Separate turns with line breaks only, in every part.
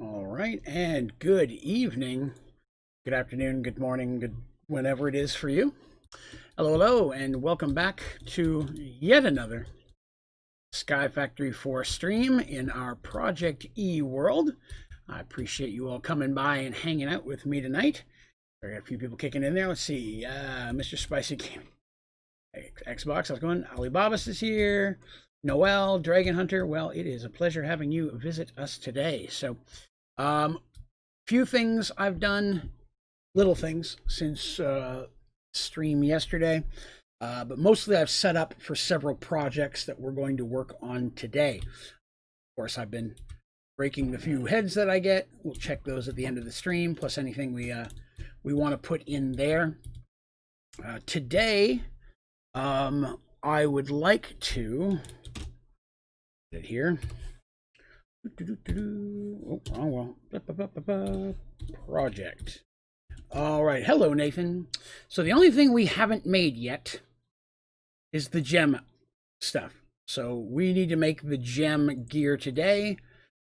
All right, and good evening, good afternoon, good morning, good whenever it is for you. Hello, hello, and welcome back to yet another Sky Factory 4 stream in our Project E world. I appreciate you all coming by and hanging out with me tonight. I got a few people kicking in there. Let's see, Mr. Spicy Gaming, Xbox, how's it going? Alibaba's is here. Noel, Dragon Hunter. Well, it is a pleasure having you visit us today. So, few things I've done, little things since stream yesterday, but mostly I've set up for several projects that we're going to work on today. Of course, I've been breaking the few heads that I get. We'll check those at the end of the stream, plus anything we want to put in there. Today, I would like to put it here. Oh, wrong one. Project. All right. Hello, Nathan. So the only thing we haven't made yet is the gem stuff. So we need to make the gem gear today,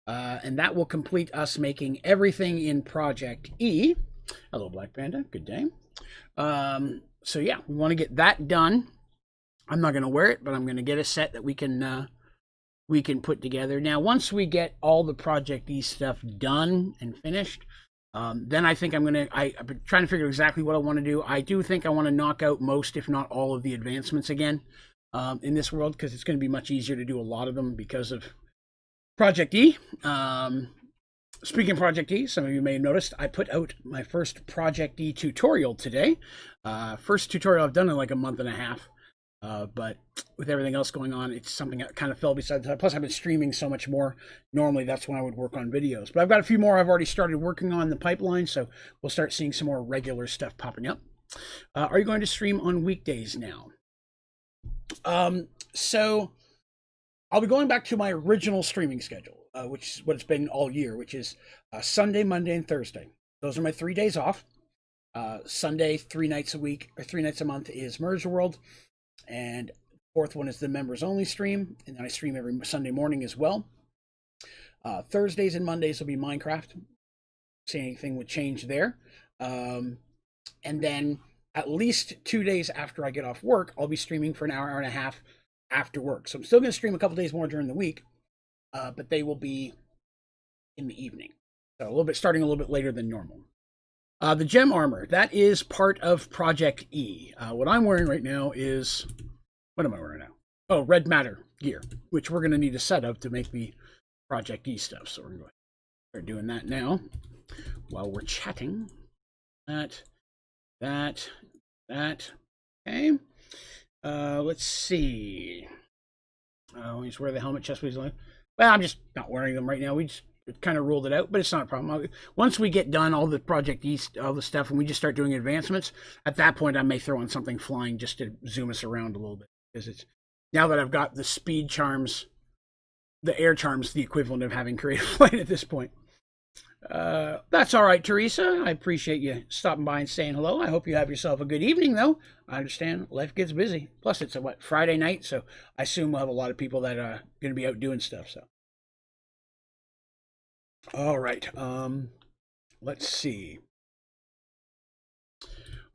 and that will complete us making everything in Project E. Hello, Black Panda. Good day. So yeah, we want to get that done. I'm not going to wear it, but I'm going to get a set that we can put together. Now, once we get all the Project E stuff done and finished, then I think I've been trying to figure out exactly what I want to do. I do think I want to knock out most, if not all, of the advancements again in this world, because it's going to be much easier to do a lot of them because of Project E. Speaking of Project E, some of you may have noticed I put out my first Project E tutorial today. First tutorial I've done in like a month and a half. But with everything else going on, it's something that kind of fell beside the side. Plus, I've been streaming so much more. Normally, that's when I would work on videos. But I've got a few more I've already started working on the pipeline, so we'll start seeing some more regular stuff popping up. Are you going to stream on weekdays now? So I'll be going back to my original streaming schedule, which is what it's been all year, which is Sunday, Monday, and Thursday. Those are my 3 days off. Sunday, 3 nights a week, or 3 nights a month is Merge World. And fourth one is the members only stream, and then I stream every Sunday morning as well. Thursdays and Mondays will be Minecraft. See anything would change there. And then at least 2 days after I get off work, I'll be streaming for an hour, hour and a half after work. So I'm still going to stream a couple days more during the week, but they will be in the evening. So starting a little bit later than normal. The gem armor, that is part of Project E. What I'm wearing right now is, what am I wearing now? Oh, red matter gear, which we're going to need a set of to make the Project E stuff. So we're going to start doing that now while we're chatting. That. Okay. Let's see. We just wear the helmet, chest piece. Well, I'm just not wearing them right now. We just kind of ruled it out, but it's not a problem. Once we get done all the Project East, all the stuff, and we just start doing advancements, at that point I may throw in something flying just to zoom us around a little bit, because it's now that I've got the speed charms, the air charms, the equivalent of having creative flight at this point. That's all right, Teresa. I appreciate you stopping by and saying hello. I hope you have yourself a good evening, though. I understand life gets busy. Plus, it's a Friday night, so I assume we'll have a lot of people that are going to be out doing stuff. So. All right. Let's see.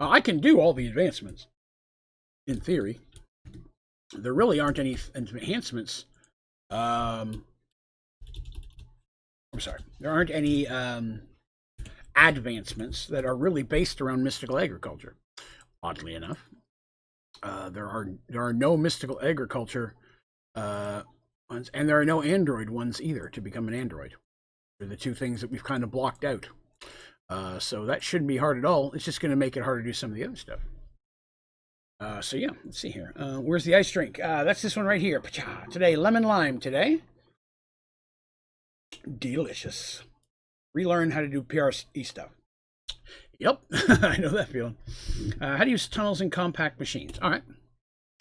I can do all the advancements in theory. There really aren't any enhancements. I'm sorry. There aren't any advancements that are really based around mystical agriculture. Oddly enough, there are no mystical agriculture ones, and there are no android ones either to become an android. They're the two things that we've kind of blocked out. So that shouldn't be hard at all. It's just going to make it hard to do some of the other stuff. So yeah, let's see here. Where's the ice drink? That's this one right here. Today, lemon lime today. Delicious. Relearn how to do PRE stuff. Yep, I know that feeling. How to use tunnels in compact machines. All right.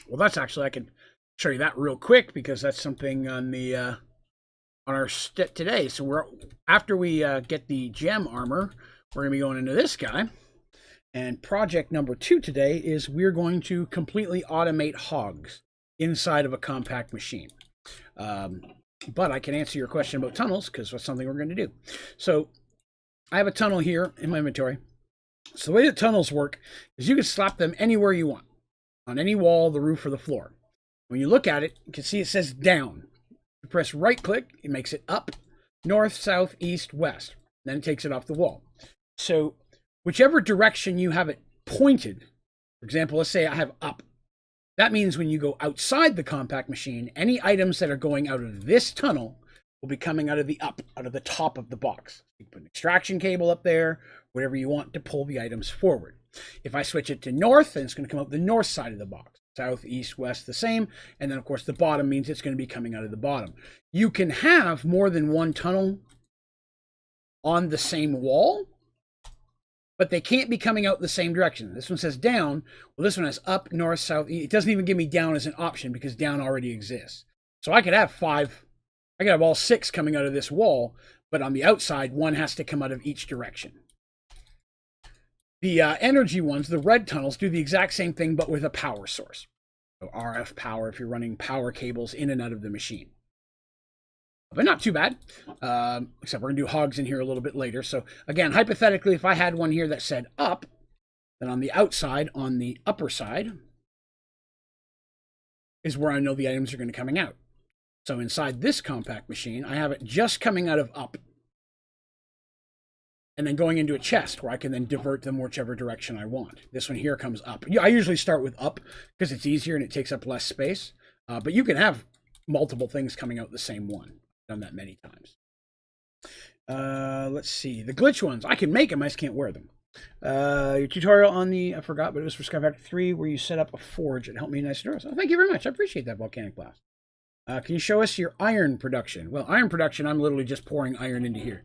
Well, that's actually, I can show you that real quick, because that's something on the... on our step today. So after we get the gem armor, we're going to be going into this guy. And project number 2 today is we're going to completely automate hogs inside of a compact machine. But I can answer your question about tunnels because that's something we're going to do. So I have a tunnel here in my inventory. So the way that tunnels work is you can slap them anywhere you want, on any wall, the roof, or the floor. When you look at it, you can see it says down. You press right click, it makes it up, north, south, east, west. Then it takes it off the wall. So whichever direction you have it pointed, for example, let's say I have up. That means when you go outside the compact machine, any items that are going out of this tunnel will be coming out of the up, out of the top of the box. You can put an extraction cable up there, whatever you want to pull the items forward. If I switch it to north, then it's going to come out the north side of the box. South, east, west, the same. And then, of course, the bottom means it's going to be coming out of the bottom. You can have more than one tunnel on the same wall, but they can't be coming out the same direction. This one says down. Well, this one has up, north, south, east. It doesn't even give me down as an option because down already exists. So I could have five. I could have all six coming out of this wall, but on the outside, one has to come out of each direction. The energy ones, the red tunnels, do the exact same thing, but with a power source. So RF power if you're running power cables in and out of the machine. But not too bad, except we're going to do hogs in here a little bit later. So again, hypothetically, if I had one here that said up, then on the outside, on the upper side, is where I know the items are going to be coming out. So inside this compact machine, I have it just coming out of up, and then going into a chest where I can then divert them whichever direction I want. This one here comes up. I usually start with up because it's easier and it takes up less space. But you can have multiple things coming out the same one. I've done that many times. Let's see. The glitch ones, I can make them, I just can't wear them. Your tutorial on the, I forgot, but it was for Sky Factory 3 where you set up a forge. It helped me nice to oh, thank you very much. I appreciate that, Volcanic Blast. Can you show us your iron production? Well, iron production, I'm literally just pouring iron into here.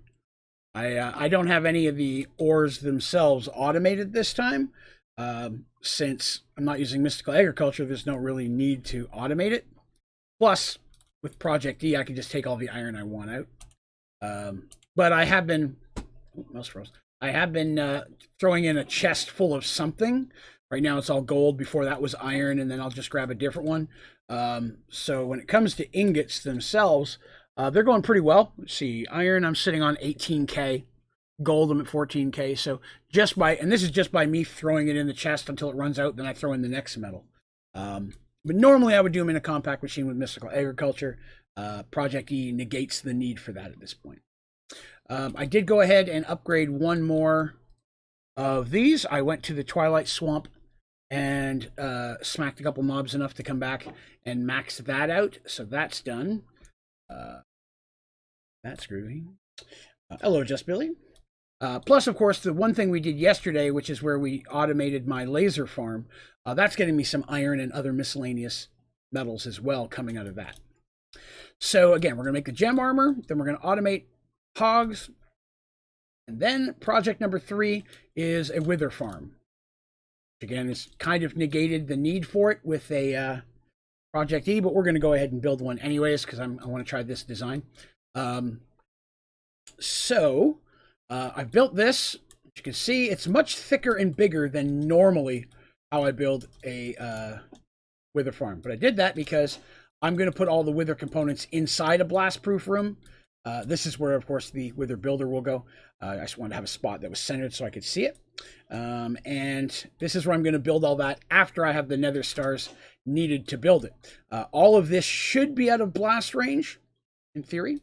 I don't have any of the ores themselves automated this time. Since I'm not using Mystical Agriculture, there's no really need to automate it. Plus, with Project E, I can just take all the iron I want out. But I have been, mouse froze. I have been throwing in a chest full of something. Right now it's all gold. Before that was iron, and then I'll just grab a different one. So when it comes to ingots themselves, they're going pretty well. Let's see, iron, I'm sitting on 18K. Gold, I'm at 14K. So just by, and this is just by me throwing it in the chest until it runs out, then I throw in the next metal. But normally I would do them in a compact machine with Mystical Agriculture. Project E negates the need for that at this point. I did go ahead and upgrade one more of these. I went to the Twilight Swamp and smacked a couple mobs enough to come back and max that out. So that's done. That's groovy. Hello, Just Billy. Plus, of course, the one thing we did yesterday, which is where we automated my laser farm, that's getting me some iron and other miscellaneous metals as well coming out of that. So again, we're going to make the gem armor, then we're going to automate hogs, and then project number 3 is a wither farm. Which again, is kind of negated the need for it with a Project E, but we're going to go ahead and build one anyways because I want to try this design. So I've built this. As you can see, it's much thicker and bigger than normally how I build a wither farm. But I did that because I'm going to put all the wither components inside a blast-proof room. This is where, of course, the wither builder will go. I just wanted to have a spot that was centered so I could see it. And this is where I'm going to build all that after I have the nether stars needed to build it. All of this should be out of blast range, in theory.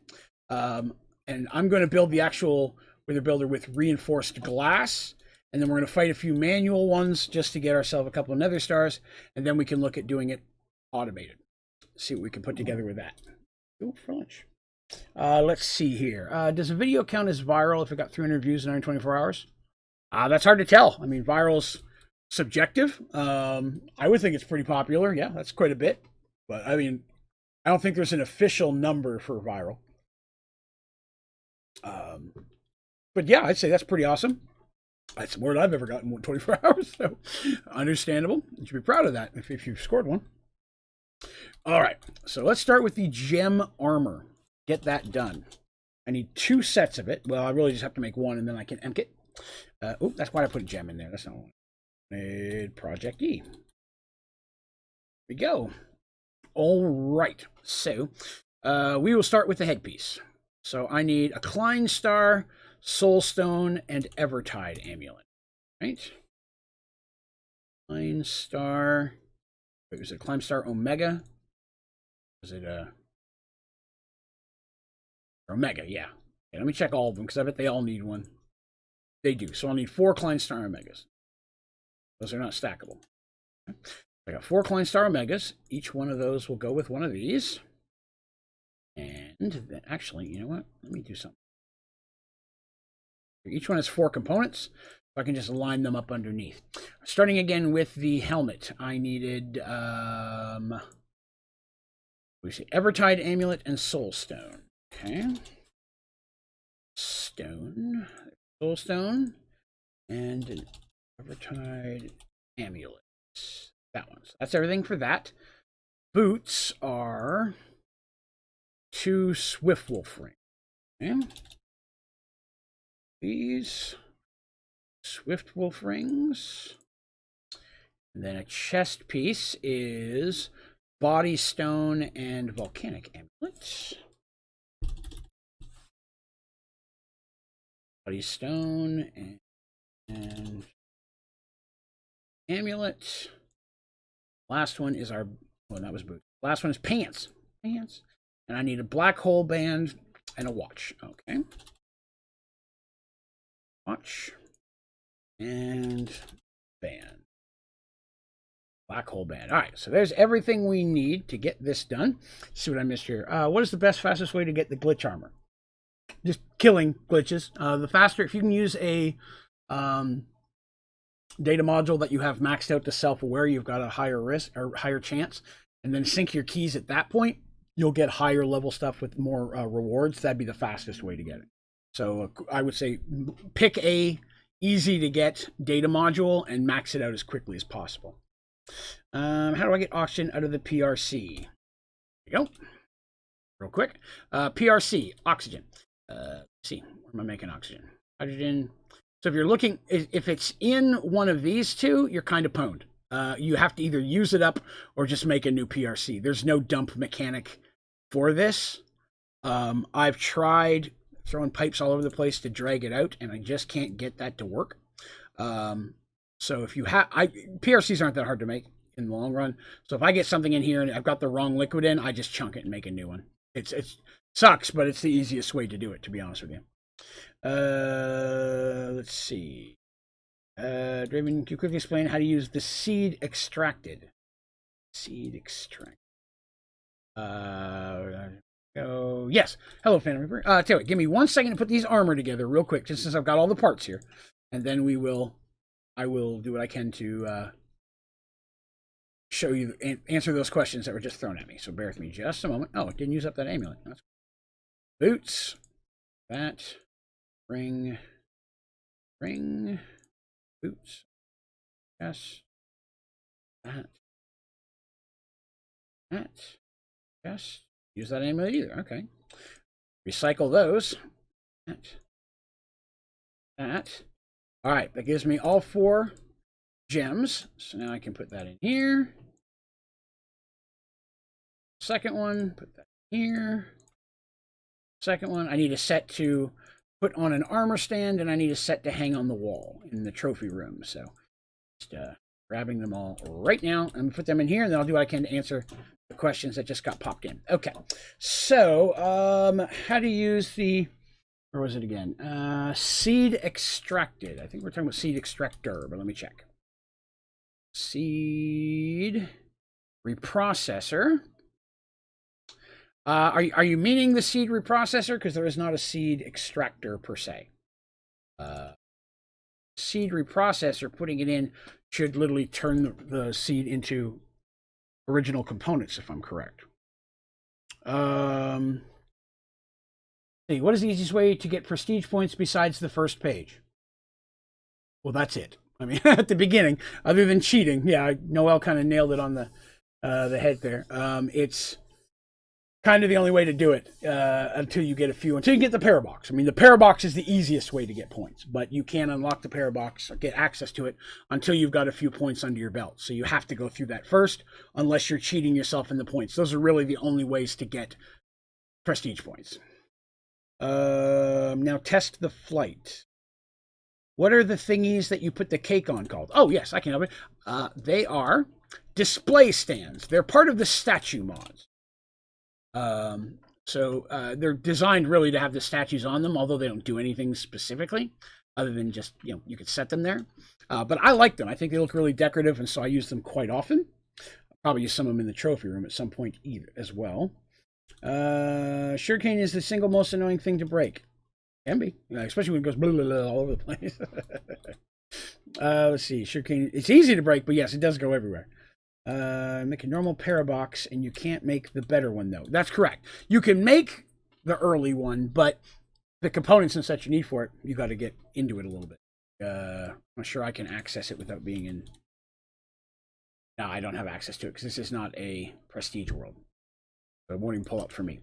And I'm going to build the actual wither builder with reinforced glass. And then we're going to fight a few manual ones just to get ourselves a couple of nether stars. And then we can look at doing it automated. See what we can put together with that. Go for lunch. Let's see here. Does a video count as viral if it got 300 views in 124 hours? That's hard to tell. I mean, viral's subjective. I would think it's pretty popular. Yeah, that's quite a bit. But I mean, I don't think there's an official number for viral. But yeah, I'd say that's pretty awesome. That's more than I've ever gotten in 24 hours. So understandable. You should be proud of that if you've scored one. All right, so let's start with the gem armor. Get that done. I need 2 sets of it. Well, I really just have to make one and then I can emp it. Oh, that's why I put a gem in there. That's not one. Made Project E. Here we go. All right. So We will start with the headpiece. So I need a Klein Star, Soulstone, and Evertide amulet. Right? Klein Star. Wait, was it Klein Star Omega? Was it Omega? Yeah. Okay, let me check all of them because I bet they all need one. They do. So I'll need 4 Klein Star Omegas. Those are not stackable. Okay. I got 4 Klein Star Omegas. Each one of those will go with one of these. And then, actually, you know what? Let me do something. Each one has 4 components. So I can just line them up underneath. Starting again with the helmet. I needed, we see Evertide Amulet and Soulstone. Okay. Stone. Soulstone. And an Evertide Amulet. That one. So that's everything for that. Boots are 2 Swiftwolf rings. Okay. These Swiftwolf rings. And then a chest piece is Body Stone and Volcanic Amulet. Body Stone and Amulet. Last one is our, well, that was boot. Last one is pants. Pants. And I need a black hole band and a watch. Okay. Watch. And band. Black hole band. All right, so there's everything we need to get this done. Let's see what I missed here. What is the best, fastest way to get the glitch armor? Just killing glitches. The faster, if you can use a data module that you have maxed out to self-aware, you've got a higher risk or higher chance, and then sync your keys at that point, you'll get higher level stuff with more rewards. That'd be the fastest way to get it. So I would say pick a easy to get data module and max it out as quickly as possible. How do I get oxygen out of the PRC? There you go. Real quick. PRC, oxygen. Let's see, where am I making oxygen? Hydrogen. So if you're looking, if it's in one of these two, you're kind of pwned. You have to either use it up or just make a new PRC. There's no dump mechanic for this. I've tried throwing pipes all over the place to drag it out, and I just can't get that to work. So if you have, PRCs aren't that hard to make in the long run. So if I get something in here and I've got the wrong liquid in, I just chunk it and make a new one. It sucks, but it's the easiest way to do it, to be honest with you. Let's see. Draven, can you quickly explain how to use the seed extracted? Seed extract. Oh, yes. Hello, Phantom Reaper. Tell you what, give me 1 second to put these armor together real quick, just since I've got all the parts here. And then I will do what I can to show you, answer those questions that were just thrown at me. So bear with me just a moment. Oh, it didn't use up that amulet. That's cool. Boots. That. Ring. Boots. Yes. That. Yes. Use that amulet either. Okay. Recycle those. That. All right. That gives me all 4 gems. So now I can put that in here. Second one. Put that in here. Second one. I need a set to put on an armor stand, and I need a set to hang on the wall in the trophy room. So just grabbing them all right now. I'm going to put them in here, and then I'll do what I can to answer the questions that just got popped in. Okay. So how to use the, where was it again? Seed extracted. I think we're talking about seed extractor, but let me check. Seed reprocessor. Are you meaning the seed reprocessor? Because there is not a seed extractor per se. Seed reprocessor, putting it in, should literally turn the seed into original components, if I'm correct. See, what is the easiest way to get prestige points besides the first page? Well, that's it. I mean, at the beginning, other than cheating, yeah, Noel kind of nailed it on the head there. It's kind of the only way to do it until you get until you get the parabox. I mean, the parabox is the easiest way to get points, but you can't unlock the parabox or get access to it until you've got a few points under your belt. So you have to go through that first, unless you're cheating yourself in the points. Those are really the only ways to get prestige points. Now test the flight. What are the thingies that you put the cake on called? Oh, yes, I can help it. They are display stands. They're part of the statue mods. So they're designed really to have the statues on them, although they don't do anything specifically other than just, you could set them there. But I like them. I think they look really decorative, and so I use them quite often. I'll probably use some of them in the trophy room at some point as well. Sugarcane is the single most annoying thing to break. Can be, especially when it goes blah, blah, blah, all over the place. Let's see, sugarcane. It's easy to break, but yes, it does go everywhere. Make a normal parabox, and you can't make the better one, though. That's correct. You can make the early one, but the components and such you need for it, you got to get into it a little bit. I'm not sure I can access it without being in. No, I don't have access to it because this is not a prestige world. So it won't even pull up for me.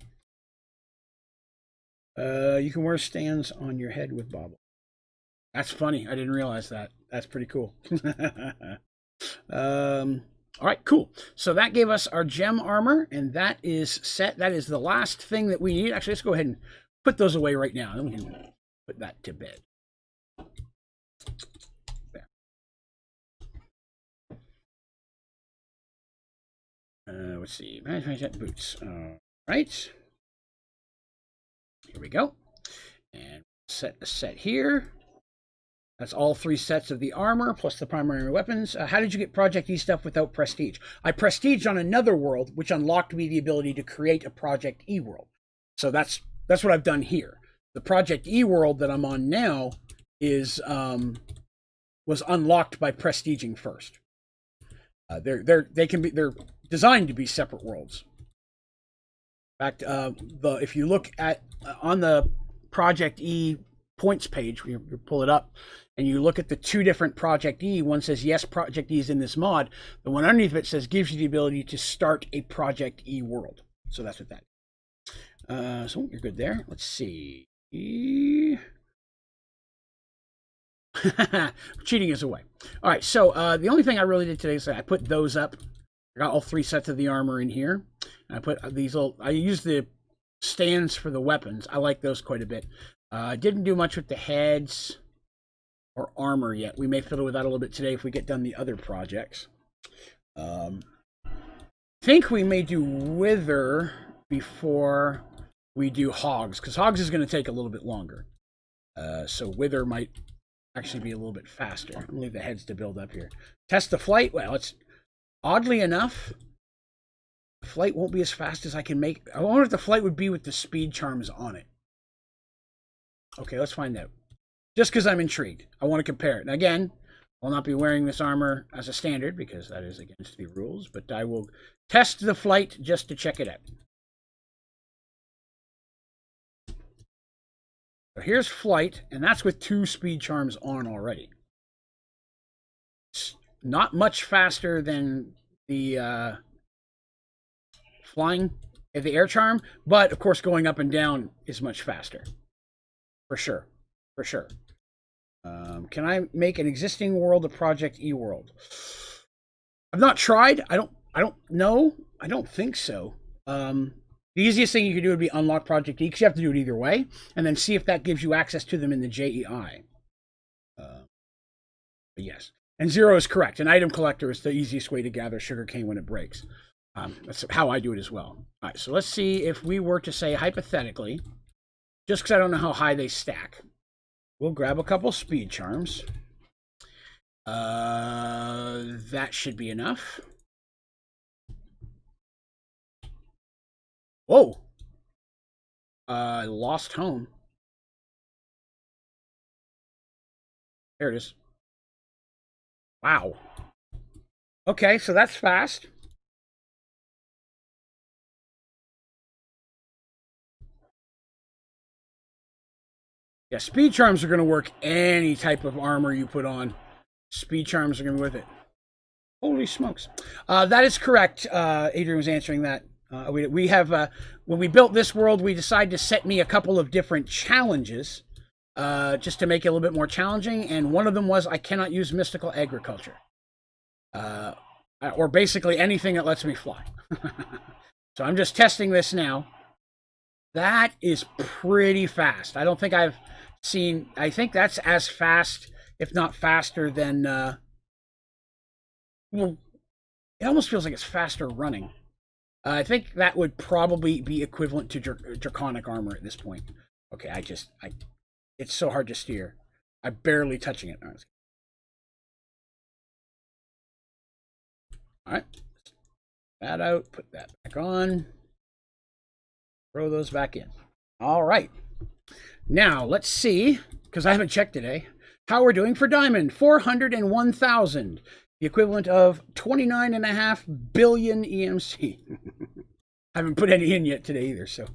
You can wear stands on your head with bauble. That's funny. I didn't realize that. That's pretty cool. All right, cool. So that gave us our gem armor, and that is set. That is the last thing that we need. Actually, let's go ahead and put those away right now. Then we can put that to bed. There. Let's see. Boots. All right. Here we go. And set a set here. That's all 3 sets of the armor plus the primary weapons. How did you get Project E stuff without Prestige? I prestiged on another world, which unlocked me the ability to create a Project E world. So that's what I've done here. The Project E world that I'm on now is was unlocked by prestiging first. They're designed to be separate worlds. In fact, if you look at on the Project E points page, you pull it up, and you look at the 2 different Project E. One says, yes, Project E is in this mod. The one underneath it says, gives you the ability to start a Project E world. So that's what that is. So you're good there. Let's see. Cheating is away. All right, so the only thing I really did today is I put those up. I got all 3 sets of the armor in here. I put these I used the stands for the weapons. I like those quite a bit. Didn't do much with the heads or armor yet. We may fiddle with that a little bit today if we get done the other projects. Think we may do Wither before we do Hogs, because Hogs is going to take a little bit longer. So Wither might actually be a little bit faster. I'm going to leave the heads to build up here. Test the flight. Well, it's oddly enough, the flight won't be as fast as I can make. I wonder if the flight would be with the speed charms on it. Okay, let's find out. Just because I'm intrigued. I want to compare it. And again, I'll not be wearing this armor as a standard because that is against the rules, but I will test the flight just to check it out. So here's flight, and that's with 2 speed charms on already. It's not much faster than the flying, the air charm, but of course going up and down is much faster. For sure. For sure. Can I make an existing world a Project E world? I've not tried. I don't know. I don't think so. The easiest thing you could do would be unlock Project E, because you have to do it either way, and then see if that gives you access to them in the JEI. But yes. And 0 is correct. An item collector is the easiest way to gather sugarcane when it breaks. That's how I do it as well. All right, so let's see if we were to say, hypothetically, just because I don't know how high they stack, we'll grab a couple speed charms. That should be enough. Whoa! Lost home. There it is. Wow. Okay, so that's fast. Yeah, speed charms are going to work any type of armor you put on. Speed charms are going to be with it. Holy smokes. That is correct. Adrian was answering that. We have, when we built this world, we decided to set me a couple of different challenges just to make it a little bit more challenging. And one of them was I cannot use mystical agriculture. Or basically anything that lets me fly. So I'm just testing this now. That is pretty fast. I don't think I've seen... I think that's as fast, if not faster than... well, it almost feels like it's faster running. I think that would probably be equivalent to draconic armor at this point. Okay, it's so hard to steer. I'm barely touching it. All right, that out, put that back on, throw those back in. All right, now let's see, because I haven't checked today, how we're doing for diamond. 401,000, the equivalent of 29.5 billion EMC. I haven't put any in yet today either, so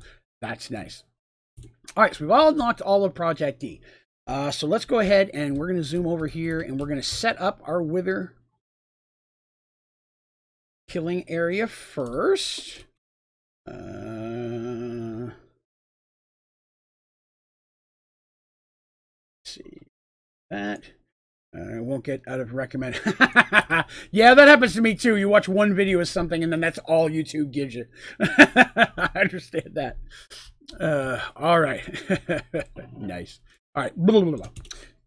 that's nice. All right, so we've all unlocked all of Project D. So let's go ahead and we're going to zoom over here and we're going to set up our wither killing area first. Let's see that. I won't get out of recommend. Yeah, that happens to me too. You watch one video of something and then that's all YouTube gives you. I understand that. All right. Nice. All right. Blah, blah, blah. All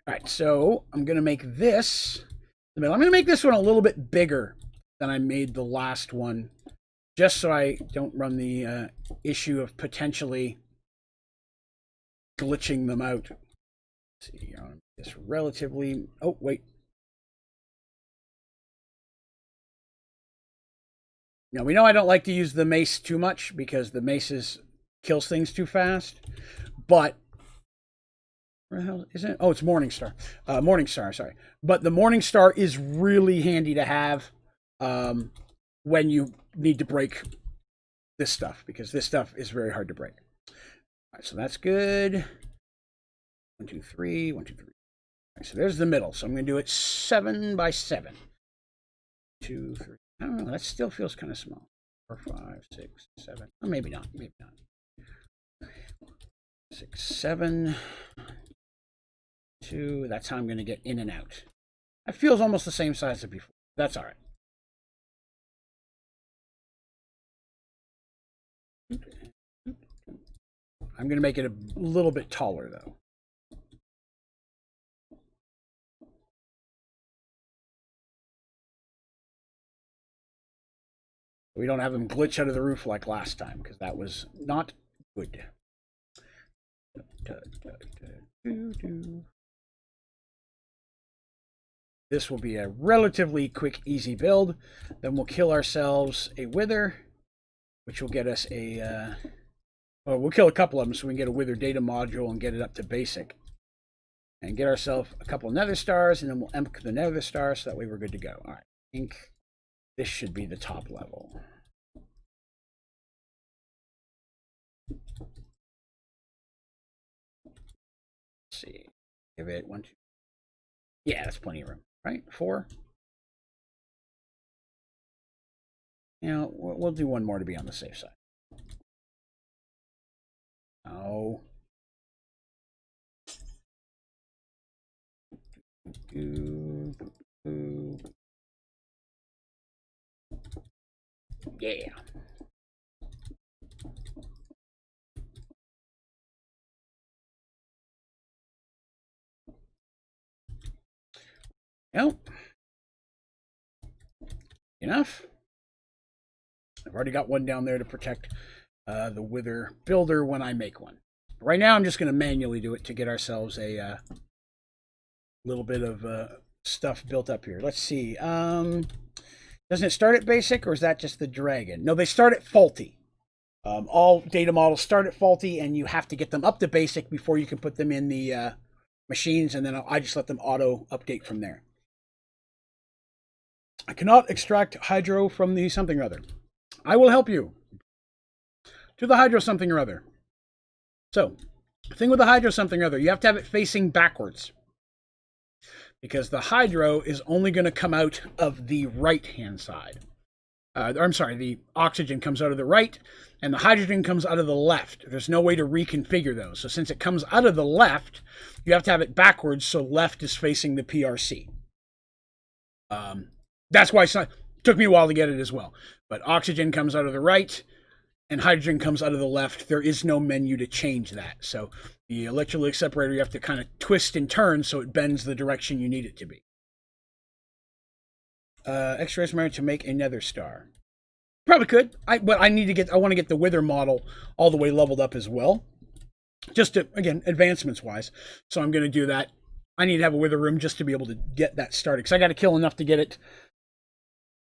right. So I'm going to make this. I'm going to make this one a little bit bigger than I made the last one, just so I don't run the issue of potentially glitching them out. Let's see here. It's relatively. Oh, wait. Now, we know I don't like to use the mace too much because the mace kills things too fast. But where the hell is it? Oh, it's Morningstar. Morningstar, sorry. But the Morningstar is really handy to have when you need to break this stuff, because this stuff is very hard to break. All right, so that's good. 1, 2, 3. 1, 2, 3. All right, so there's the middle. So I'm going to do it 7 by 7. 2, 3. I don't know. That still feels kind of small. 4, 5, 6, 7. Oh, maybe not. Maybe not. 6, 7. 2. That's how I'm going to get in and out. That feels almost the same size as before. That's all right. I'm going to make it a little bit taller, though. We don't have them glitch out of the roof like last time, because that was not good. This will be a relatively quick, easy build. Then we'll kill ourselves a wither, which will get us a... well, we'll kill a couple of them so we can get a wither data module and get it up to basic. And get ourselves a couple of nether stars, and then we'll empk the nether stars, so that way we're good to go. All right, I think this should be the top level. Let's see. Give it 1, 2. Yeah, that's plenty of room, right? 4. You know, we'll do one more to be on the safe side. Oh. Yeah. Nope. Enough. I've already got one down there to protect the wither builder when I make one. Right now, I'm just going to manually do it to get ourselves a little bit of stuff built up here. Let's see. Doesn't it start at basic, or is that just the dragon? No, they start at faulty. All data models start at faulty, and you have to get them up to basic before you can put them in the machines, and then I just let them auto update from there. I cannot extract hydro from the something or other. I will help you to the hydro something or other. So, the thing with the hydro something or other, you have to have it facing backwards, because the hydro is only going to come out of the right-hand side. I'm sorry, the oxygen comes out of the right, and the hydrogen comes out of the left. There's no way to reconfigure those. So since it comes out of the left, you have to have it backwards, so left is facing the PRC. That's why it took me a while to get it as well. But oxygen comes out of the right, and hydrogen comes out of the left, there is no menu to change that. So the electrolytic separator, you have to kind of twist and turn so it bends the direction you need it to be. Extra merit to make a nether star. Probably could. But I want to get the wither model all the way leveled up as well. Just to, again, advancements wise. So I'm going to do that. I need to have a wither room just to be able to get that started, because I got to kill enough to get it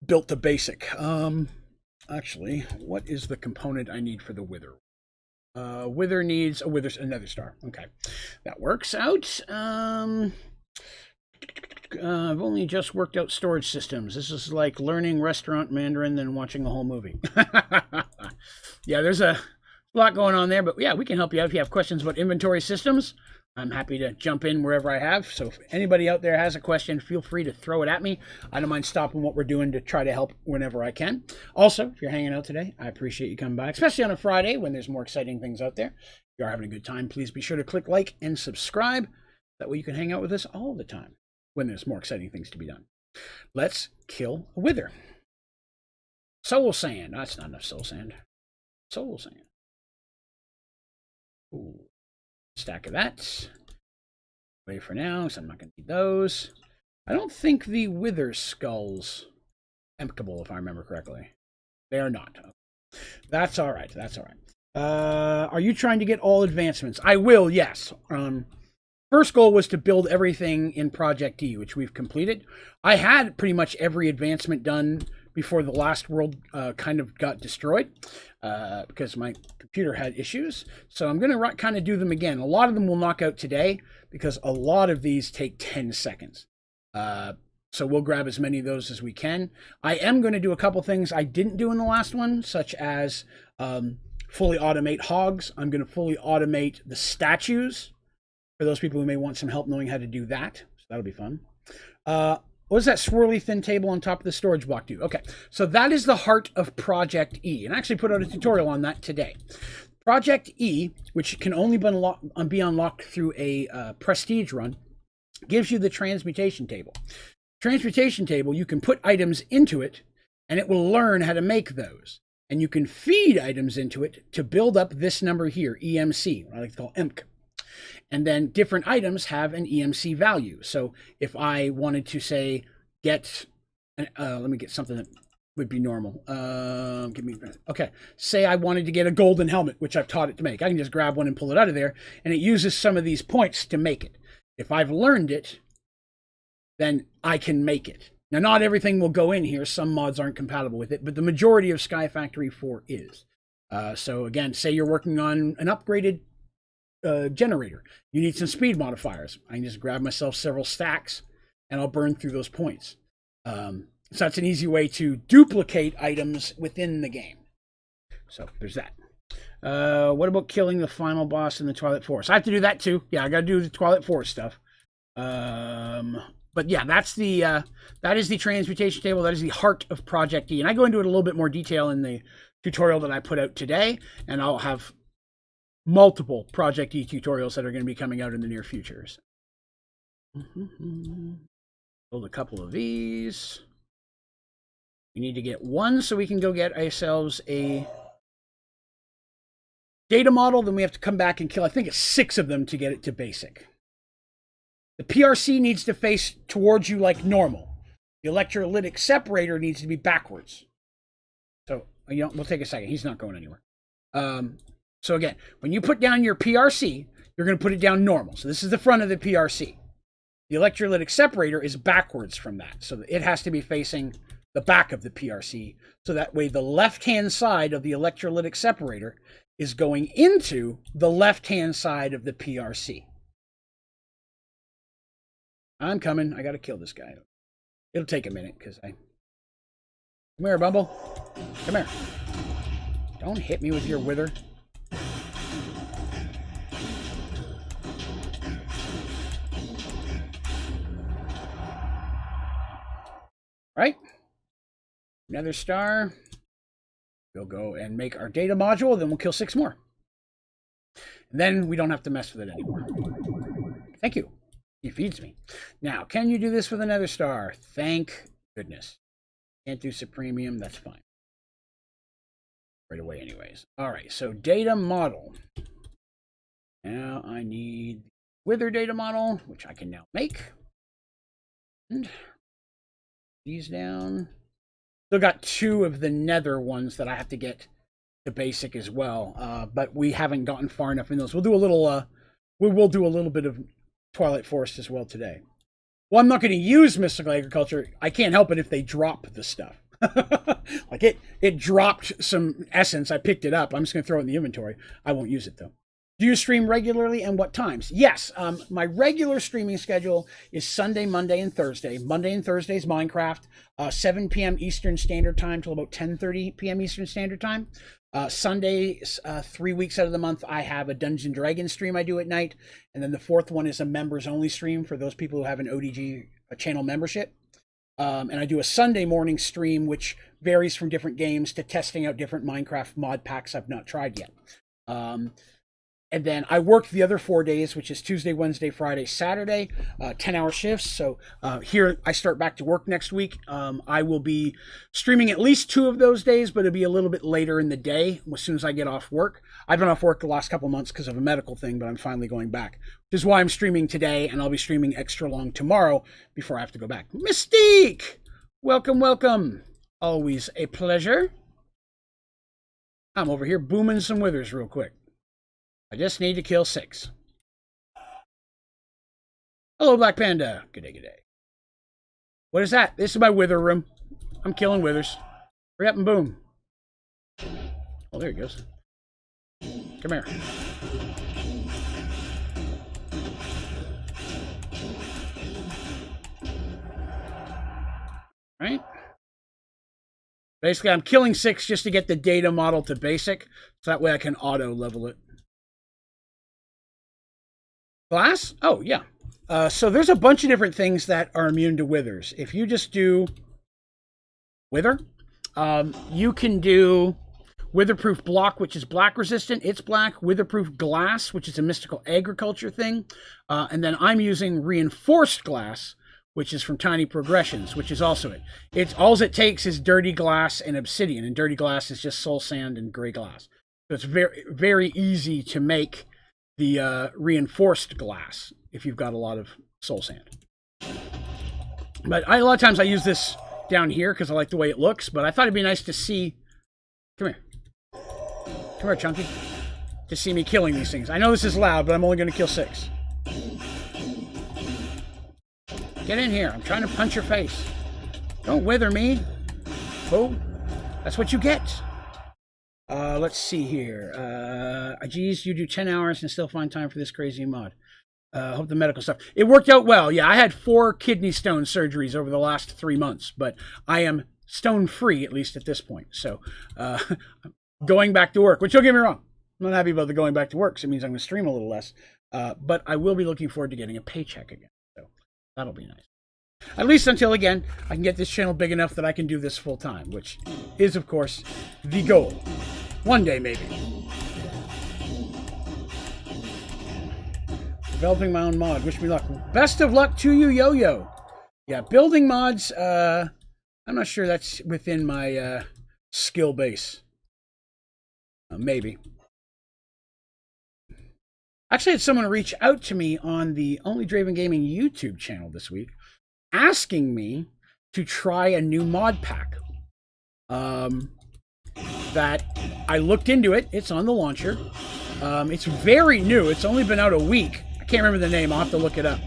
built to basic. Actually, what is the component I need for the wither? Wither needs another star. Okay, that works out. I've only just worked out storage systems. This is like learning restaurant Mandarin than watching a whole movie. Yeah, there's a lot going on there, but yeah, we can help you out if you have questions about inventory systems. I'm happy to jump in wherever I have. So if anybody out there has a question, feel free to throw it at me. I don't mind stopping what we're doing to try to help whenever I can. Also, if you're hanging out today, I appreciate you coming by, especially on a Friday when there's more exciting things out there. If you are having a good time, please be sure to click like and subscribe. That way you can hang out with us all the time when there's more exciting things to be done. Let's kill a wither. Soul sand. That's not enough soul sand. Soul sand. Ooh. Stack of that. Wait for now, so I'm not going to need those. I don't think the wither skulls emptable, if I remember correctly. They are not. That's all right. That's all right. Are you trying to get all advancements? I will, yes. First goal was to build everything in Project E, which we've completed. I had pretty much every advancement done before the last world kind of got destroyed because my computer had issues. So I'm going to kind of do them again. A lot of them will knock out today because a lot of these take 10 seconds. So we'll grab as many of those as we can. I am going to do a couple things I didn't do in the last one, such as fully automate hogs. I'm going to fully automate the statues for those people who may want some help knowing how to do that. So that'll be fun. What does that swirly thin table on top of the storage block do? Okay, so that is the heart of Project E. And I actually put out a tutorial on that today. Project E, which can only be unlocked through a prestige run, gives you the transmutation table. Transmutation table, you can put items into it, and it will learn how to make those. And you can feed items into it to build up this number here, EMC, what I like to call EMC. And then different items have an EMC value. So if I wanted to say let me get something that would be normal. Okay. Say I wanted to get a golden helmet, which I've taught it to make. I can just grab one and pull it out of there, and it uses some of these points to make it. If I've learned it, then I can make it. Now, not everything will go in here. Some mods aren't compatible with it, but the majority of Sky Factory 4 is. So again, say you're working on an upgraded generator. You need some speed modifiers. I can just grab myself several stacks and I'll burn through those points. So that's an easy way to duplicate items within the game. So there's that. What about killing the final boss in the Twilight Forest? I have to do that too. Yeah, I got to do the Twilight Forest stuff. But yeah, that is the transmutation table. That is the heart of Project E. And I go into it a little bit more detail in the tutorial that I put out today, and I'll have multiple Project E tutorials that are going to be coming out in the near future. Build a couple of these. We need to get one so we can go get ourselves a data model. Then we have to come back and kill, I think it's 6 of them to get it to basic. The PRC needs to face towards you like normal. The electrolytic separator needs to be backwards. So, we'll take a second. He's not going anywhere. So again, when you put down your PRC, you're going to put it down normal. So this is the front of the PRC. The electrolytic separator is backwards from that. So it has to be facing the back of the PRC. So that way the left-hand side of the electrolytic separator is going into the left-hand side of the PRC. I'm coming. I got to kill this guy. It'll take a minute because Come here, Bumble. Come here. Don't hit me with your wither. Right? Another star. We'll go and make our data module, then we'll kill 6 more. And then we don't have to mess with it anymore. Thank you. He feeds me. Now, can you do this with another star? Thank goodness. Can't do Supremium, that's fine. right away anyways. All right, so data model. Now I need wither data model, which I can now make. And these down. Still got 2 of the nether ones that I have to get to basic as well, but we haven't gotten far enough in those. We'll do a little, we will do a little bit of Twilight Forest as well today. Well, I'm not going to use Mystical Agriculture. I can't help it if they drop the stuff. Like it dropped some essence. I picked it up. I'm just going to throw it in the inventory. I won't use it though. Do you stream regularly and what times? Yes, my regular streaming schedule is Sunday, Monday, and Thursday. Monday and Thursday is Minecraft, 7 p.m. Eastern Standard Time till about 10:30 p.m. Eastern Standard Time. Sundays, 3 weeks out of the month, I have a Dungeons & Dragons stream I do at night. And then the 4th one is a members-only stream for those people who have an ODG channel membership. And I do a Sunday morning stream, which varies from different games to testing out different Minecraft mod packs I've not tried yet. And then I work the other 4 days, which is Tuesday, Wednesday, Friday, Saturday, 10-hour shifts. So here I start back to work next week. I will be streaming at least 2 of those days, but it'll be a little bit later in the day as soon as I get off work. I've been off work the last couple months because of a medical thing, but I'm finally going back. Which is why I'm streaming today, and I'll be streaming extra long tomorrow before I have to go back. Mystique! Welcome, welcome. Always a pleasure. I'm over here booming some withers real quick. I just need to kill 6. Hello, Black Panda. Good day, good day. What is that? This is my wither room. I'm killing withers. Hurry up and boom. Oh, there he goes. Come here. Right? Basically, I'm killing 6 just to get the data model to basic, so that way I can auto level it. Glass? Oh, yeah. So there's a bunch of different things that are immune to withers. If you just do wither, you can do witherproof block, which is black resistant. It's black. Witherproof glass, which is a mystical agriculture thing. And then I'm using reinforced glass, which is from Tiny Progressions, which is also it. It's all it takes is dirty glass and obsidian, and dirty glass is just soul sand and gray glass. So it's very, very easy to make the reinforced glass if you've got a lot of soul sand. But a lot of times I use this down here because I like the way it looks, but I thought it'd be nice to see... Come here. Come here, Chunky. To see me killing these things. I know this is loud, but I'm only going to kill 6. Get in here. I'm trying to punch your face. Don't wither me. Oh, that's what you get. Let's see here. Geez, you do 10 hours and still find time for this crazy mod. Hope the medical stuff. It worked out well. Yeah, I had 4 kidney stone surgeries over the last 3 months, but I am stone free, at least at this point. So, going back to work, which don't get me wrong, I'm not happy about the going back to work, because it means I'm going to stream a little less. But I will be looking forward to getting a paycheck again. So, that'll be nice. At least until, again, I can get this channel big enough that I can do this full time, which is, of course, the goal. One day, maybe. Developing my own mod. Wish me luck. Best of luck to you, Yo-Yo. Yeah, building mods, I'm not sure that's within my skill base. Maybe. Actually, I had someone reach out to me on the Only Draven Gaming YouTube channel this week, asking me to try a new mod pack. That I looked into it. It's on the launcher. It's very new. It's only been out a week. I can't remember the name. I'll have to look it up.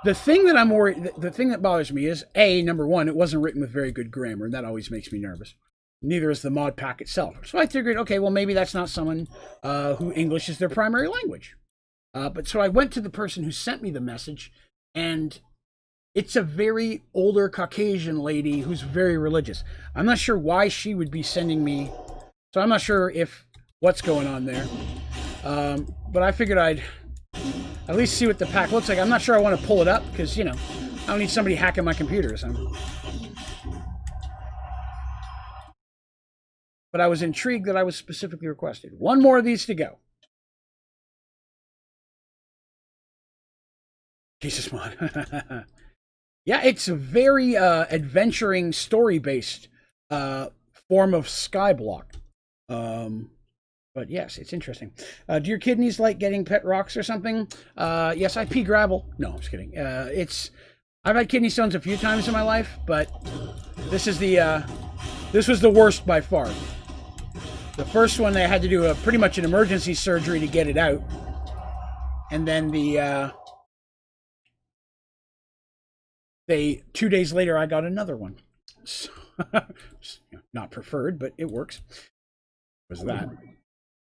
The thing that I'm worried, the thing that bothers me is, number one, it wasn't written with very good grammar, and that always makes me nervous. Neither is the mod pack itself. So I figured, okay, well, maybe that's not someone who English is their primary language. But so I went to the person who sent me the message, and it's a very older Caucasian lady who's very religious. I'm not sure why she would be sending me, so I'm not sure if what's going on there. But I figured I'd at least see what the pack looks like. I'm not sure I want to pull it up because, you know, I don't need somebody hacking my computer. But I was intrigued that I was specifically requested. 1 more of these to go. Jesus mod. Yeah, it's a very adventuring, story-based form of skyblock. But yes, it's interesting. Do your kidneys like getting pet rocks or something? Yes, I pee gravel. No, I'm just kidding. I've had kidney stones a few times in my life, but this was the worst by far. The first one, they had to do pretty much an emergency surgery to get it out. And then 2 days later, I got another one. So, not preferred, but it works. What was that? Let's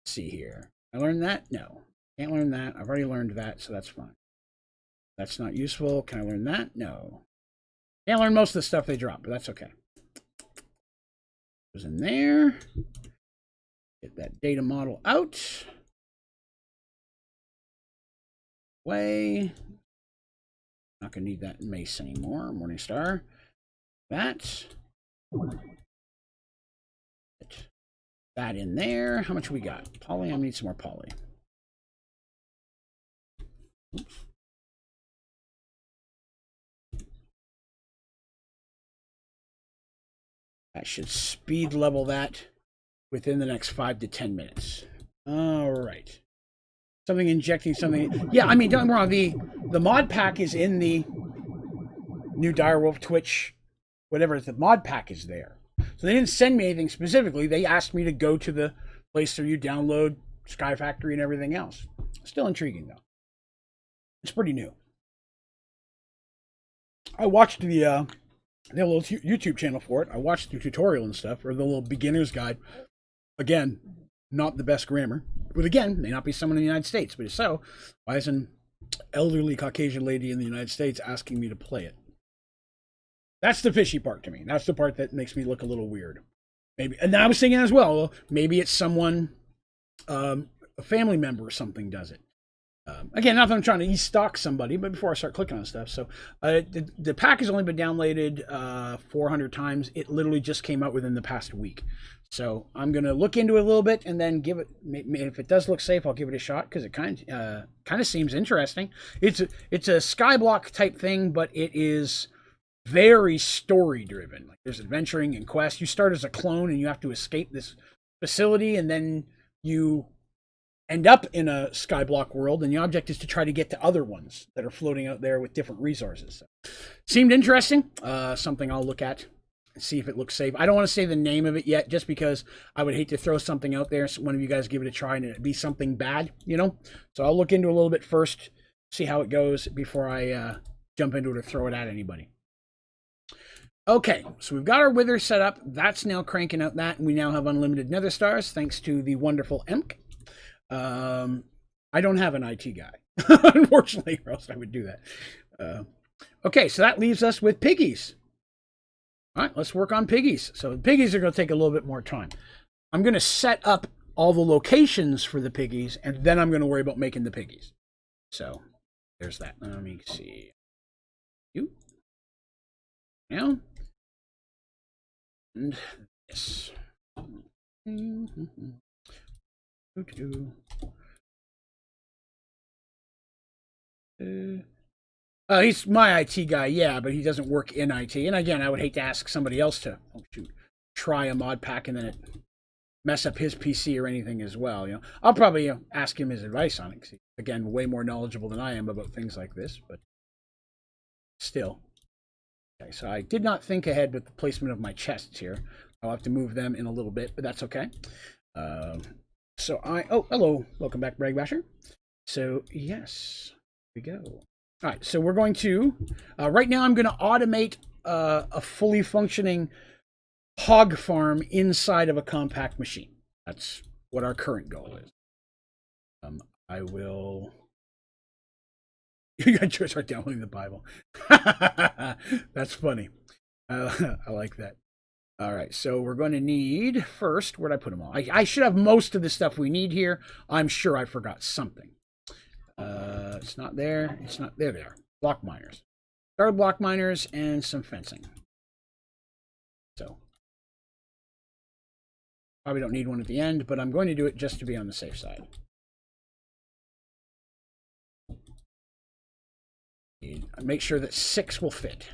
see here. I learned that? No. Can't learn that. I've already learned that, so that's fine. That's not useful. Can I learn that? No. Can't learn most of the stuff they drop, but that's okay. Goes in there. Get that data model out. Away. Not going to need that mace anymore. Morningstar. That. That in there. How much we got? Poly. I need some more poly. Oops. That should speed level that within the next 5 to 10 minutes. All right. Something injecting something. Yeah, I mean, don't get me wrong. The mod pack is in the new Direwolf Twitch, whatever. The mod pack is there. So they didn't send me anything specifically. They asked me to go to the place where you download Sky Factory and everything else. Still intriguing, though. It's pretty new. I watched they have a little YouTube channel for it. I watched the tutorial and stuff, or the little beginner's guide. Again, not the best grammar. But again, may not be someone in the United States. But if so, why is an elderly Caucasian lady in the United States asking me to play it? That's the fishy part to me. That's the part that makes me look a little weird. Maybe, and I was thinking as well, maybe it's someone, a family member or something does it. Again, not that I'm trying to e-stock somebody, but before I start clicking on stuff. So the pack has only been downloaded 400 times. It literally just came out within the past week. So I'm going to look into it a little bit and then give it, if it does look safe, I'll give it a shot because it kind of seems interesting. It's a skyblock type thing, but it is very story driven. Like there's adventuring and quests. You start as a clone and you have to escape this facility, and then you end up in a skyblock world, and the object is to try to get to other ones that are floating out there with different resources. So, seemed interesting. Something I'll look at and see if it looks safe. I don't want to say the name of it yet, just because I would hate to throw something out there, so one of you guys give it a try and it be something bad, you know? So I'll look into it a little bit first, see how it goes before I jump into it or throw it at anybody. Okay, so we've got our wither set up. That's now cranking out that, and we now have unlimited nether stars thanks to the wonderful Emk. I don't have an IT guy, unfortunately, or else I would do that. Okay, so that leaves us with piggies. All right, let's work on piggies. So the piggies are going to take a little bit more time. I'm going to set up all the locations for the piggies, and then I'm going to worry about making the piggies. So there's that. Let me see. You. Now. And this. He's my IT guy, yeah, but he doesn't work in IT. And again, I would hate to ask somebody else to try a mod pack and then it mess up his PC or anything as well. You know, I'll probably ask him his advice on it. 'Cause he's, again, way more knowledgeable than I am about things like this, but still. Okay, so I did not think ahead with the placement of my chests here. I'll have to move them in a little bit, but that's okay. So hello, welcome back, Brag Basher. So yes, here we go. All right, so we're going to, right now I'm going to automate a fully functioning hog farm inside of a compact machine. That's what our current goal is. I will, you got to start downloading the Bible. That's funny. I like that. All right, so we're going to need first, where'd I put them all? I should have most of the stuff we need here. I'm sure I forgot something. It's not there. It's not there. They are block miners, started block miners, and some fencing. So probably don't need one at the end, but I'm going to do it just to be on the safe side. Make sure that 6 will fit.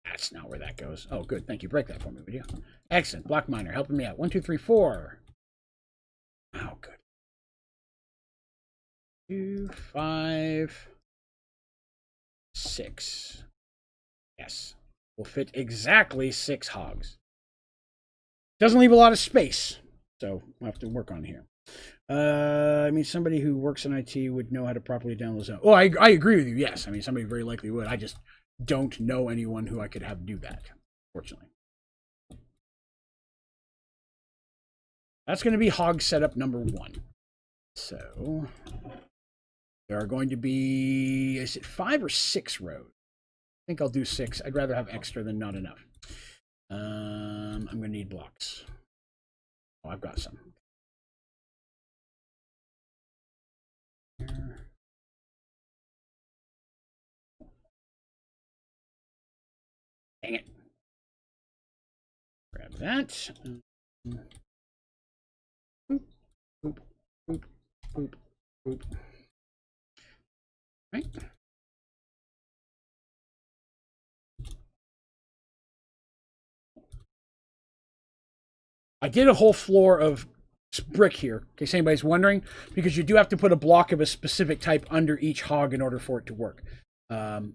That's not where that goes. Oh, good. Thank you. Break that for me, would you? Excellent. Block miner helping me out. 1, 2, 3, 4. Oh, good. 2, 5, 6. Yes. Will fit exactly 6 hogs. Doesn't leave a lot of space, so we'll have to work on here. I mean, somebody who works in IT would know how to properly download zone. Oh, I agree with you. Yes, I mean, somebody very likely would. I just don't know anyone who I could have do that, fortunately. That's going to be hog setup number 1. So there are going to be, is it 5 or 6 rows? I think I'll do 6. I'd rather have extra than not enough. I'm going to need blocks. Oh, I've got some. Dang it. Grab that. Boop, boop, boop, boop, boop. Right. I did a whole floor of brick here, in case anybody's wondering, because you do have to put a block of a specific type under each hog in order for it to work.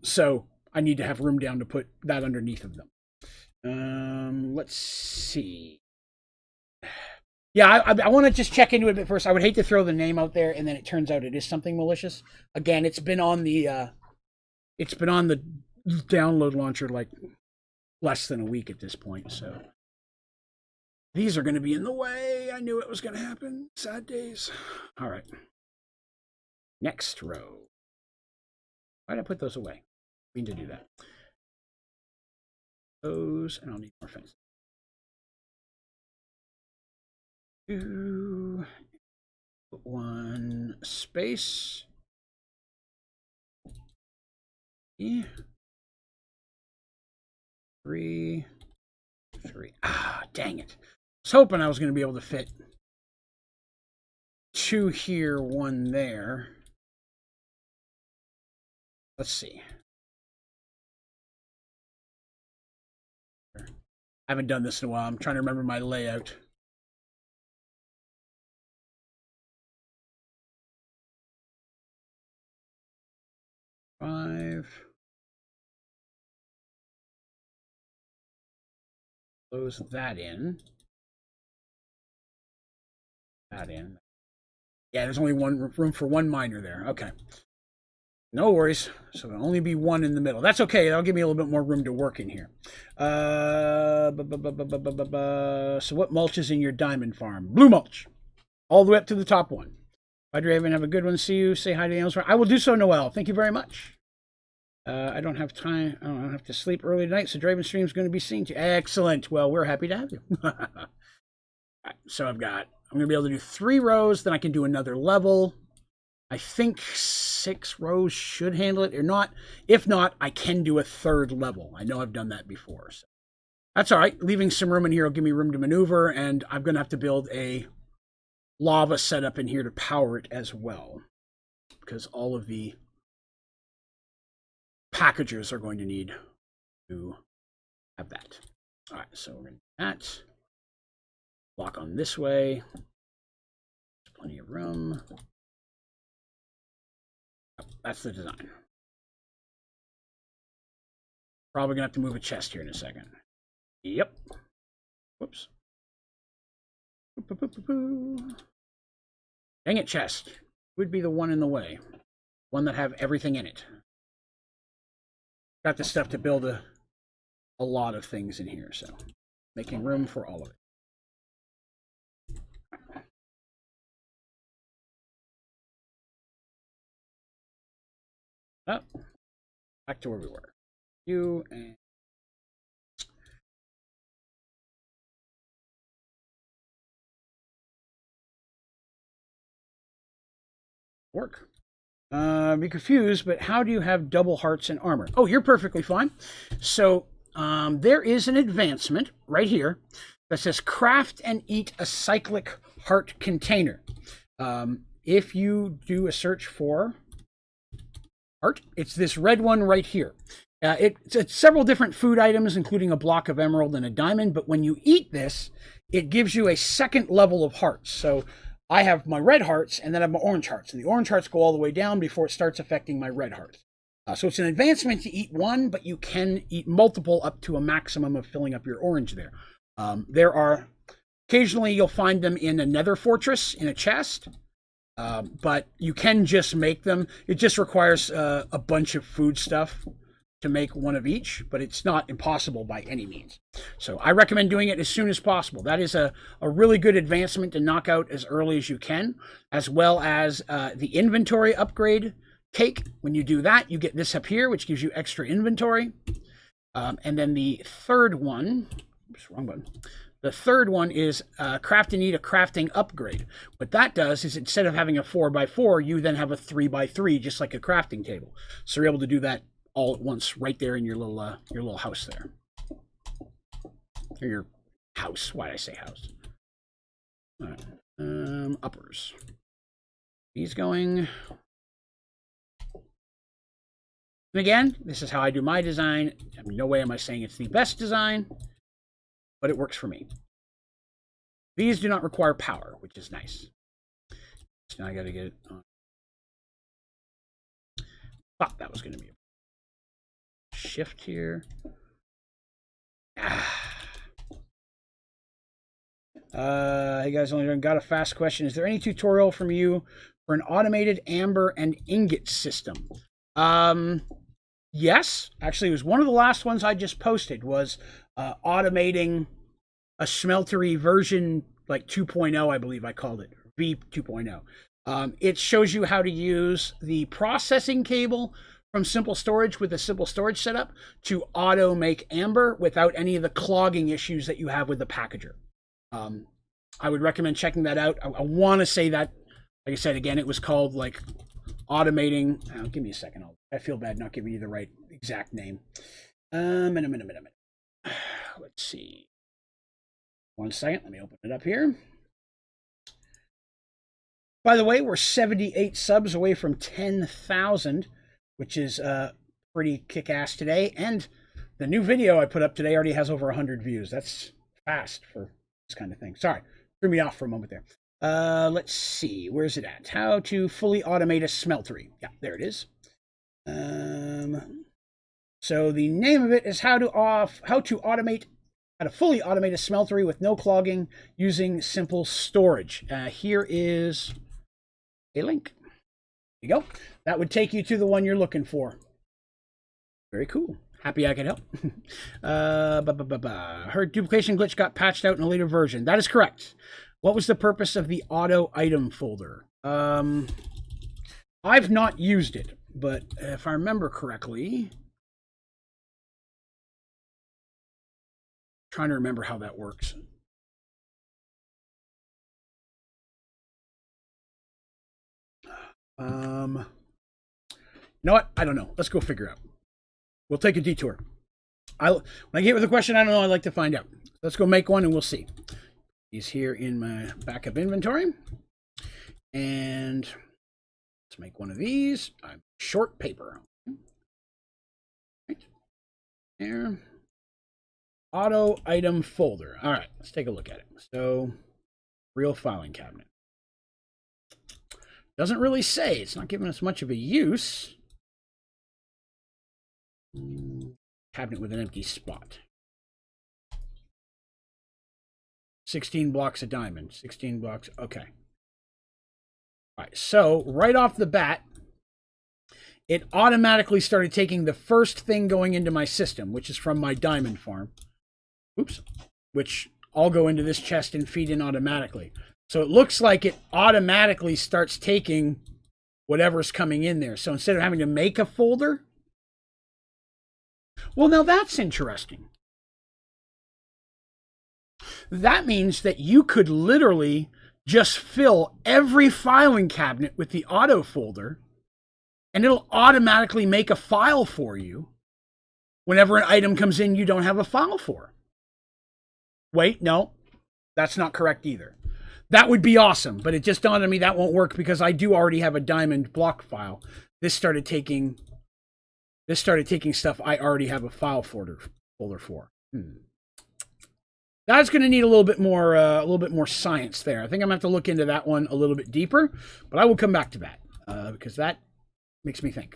So I need to have room down to put that underneath of them. Let's see. Yeah, I want to just check into it a bit first. I would hate to throw the name out there and then it turns out it is something malicious. Again, it's been on the download launcher like less than a week at this point, so these are going to be in the way. I knew it was going to happen. Sad days. All right. Next row. Why did I put those away? I mean to do that. Those, and I'll need more fence. 2, 1 space. 3, 3. Ah, dang it. I was hoping I was going to be able to fit 2 here, 1 there. Let's see. I haven't done this in a while. I'm trying to remember my layout. Close that in. That in. Yeah, there's only room for 1 miner there. Okay. No worries. So there'll only be 1 in the middle. That's okay. That'll give me a little bit more room to work in here. So what mulch is in your diamond farm? Blue mulch. All the way up to the top one. Bye, Draven. Have a good one. See you. Say hi to the animals. I will do so, Noel. Thank you very much. I don't have time. I don't have to sleep early tonight, so Draven stream is going to be seen to. Excellent. Well, we're happy to have you. Right, so I'm going to be able to do 3 rows. Then I can do another level. I think 6 rows should handle it or not. If not, I can do a 3rd level. I know I've done that before. So that's all right. Leaving some room in here will give me room to maneuver, and I'm going to have to build a lava setup in here to power it as well, because all of the packagers are going to need to have that. All right, so we're going to do that. Block on this way. There's plenty of room. That's the design. Probably going to have to move a chest here in a second. Yep. Whoops. Dang it, chest. Would be the one in the way. One that have everything in it. Got the stuff to build a lot of things in here, so making room for all of it. Up. Back to where we were. You and work. Be confused, but how do you have double hearts and armor? Oh, you're perfectly fine. So there is an advancement right here that says craft and eat a cyclic heart container. If you do a search for heart, it's this red one right here. It's several different food items, including a block of emerald and a diamond. But when you eat this, it gives you a second level of hearts. So I have my red hearts, and then I have my orange hearts. And the orange hearts go all the way down before it starts affecting my red hearts. So it's an advancement to eat one, but you can eat multiple up to a maximum of filling up your orange there. There are, occasionally you'll find them in a nether fortress in a chest, but you can just make them. It just requires a bunch of food stuff to make one of each, but it's not impossible by any means. So I recommend doing it as soon as possible. That is a really good advancement to knock out as early as you can, as well as the inventory upgrade cake. When you do that, you get this up here, which gives you extra inventory. And then the third one, oops, wrong button. The third one is craft and eat a crafting upgrade. What that does is instead of having a 4x4, you then have a 3x3, just like a crafting table. So you're able to do that all at once, right there in your little house there, or your house. Why did I say house? All right, uppers. These going. And again, this is how I do my design. No way am I saying it's the best design, but it works for me. These do not require power, which is nice. So now I got to get it on. Thought that was going to be a shift here. Hey guys, only got a fast question. Is there any tutorial from you for an automated amber and ingot system? Yes, actually, it was one of the last ones I just posted, was automating a smeltery version like 2.0, I believe I called it, V 2.0. It shows you how to use the processing cable from Simple Storage with a Simple Storage setup to auto make amber without any of the clogging issues that you have with the packager. I would recommend checking that out. I want to say that, like I said, again, it was called like automating. Give me a second. I feel bad not giving you the right exact name. Minute. Let's see. 1 second. Let me open it up here. By the way, we're 78 subs away from 10,000, which is pretty kick-ass today. And the new video I put up today already has over 100 views. That's fast for this kind of thing. Sorry, threw me off for a moment there. Let's see, where's it at? How to fully automate a smeltery. Yeah, there it is. So the name of it is how to fully automate a smeltery with no clogging using Simple Storage. Here is a link. There you go. That would take you to the one you're looking for. Very cool. Happy I could help. Her duplication glitch got patched out in a later version. That is correct. What was the purpose of the auto item folder? I've not used it, but if I remember correctly, I'm trying to remember how that works. You know what? I don't know. Let's go figure out. We'll take a detour. When I get with a question, I don't know. I'd like to find out. Let's go make one and we'll see. He's here in my backup inventory. And let's make one of these. I'm short paper. Right there. Auto item folder. All right, let's take a look at it. So, real filing cabinet. Doesn't really say. It's not giving us much of a use. Cabinet with an empty spot. 16 blocks of diamond. 16 blocks. Okay. All right. So right off the bat, it automatically started taking the first thing going into my system, which is from my diamond farm. Oops. Which I'll go into this chest and feed in automatically. So it looks like it automatically starts taking whatever's coming in there. So instead of having to make a folder, well, now that's interesting. That means that you could literally just fill every filing cabinet with the auto folder, and it'll automatically make a file for you whenever an item comes in you don't have a file for. Wait, no, that's not correct either. That would be awesome, but it just dawned on me that won't work because I do already have a diamond block file. This started taking this started taking stuff I already have a file folder for. That's going to need a little bit more science there. I think I'm going to have to look into that one a little bit deeper, but I will come back to that because that makes me think.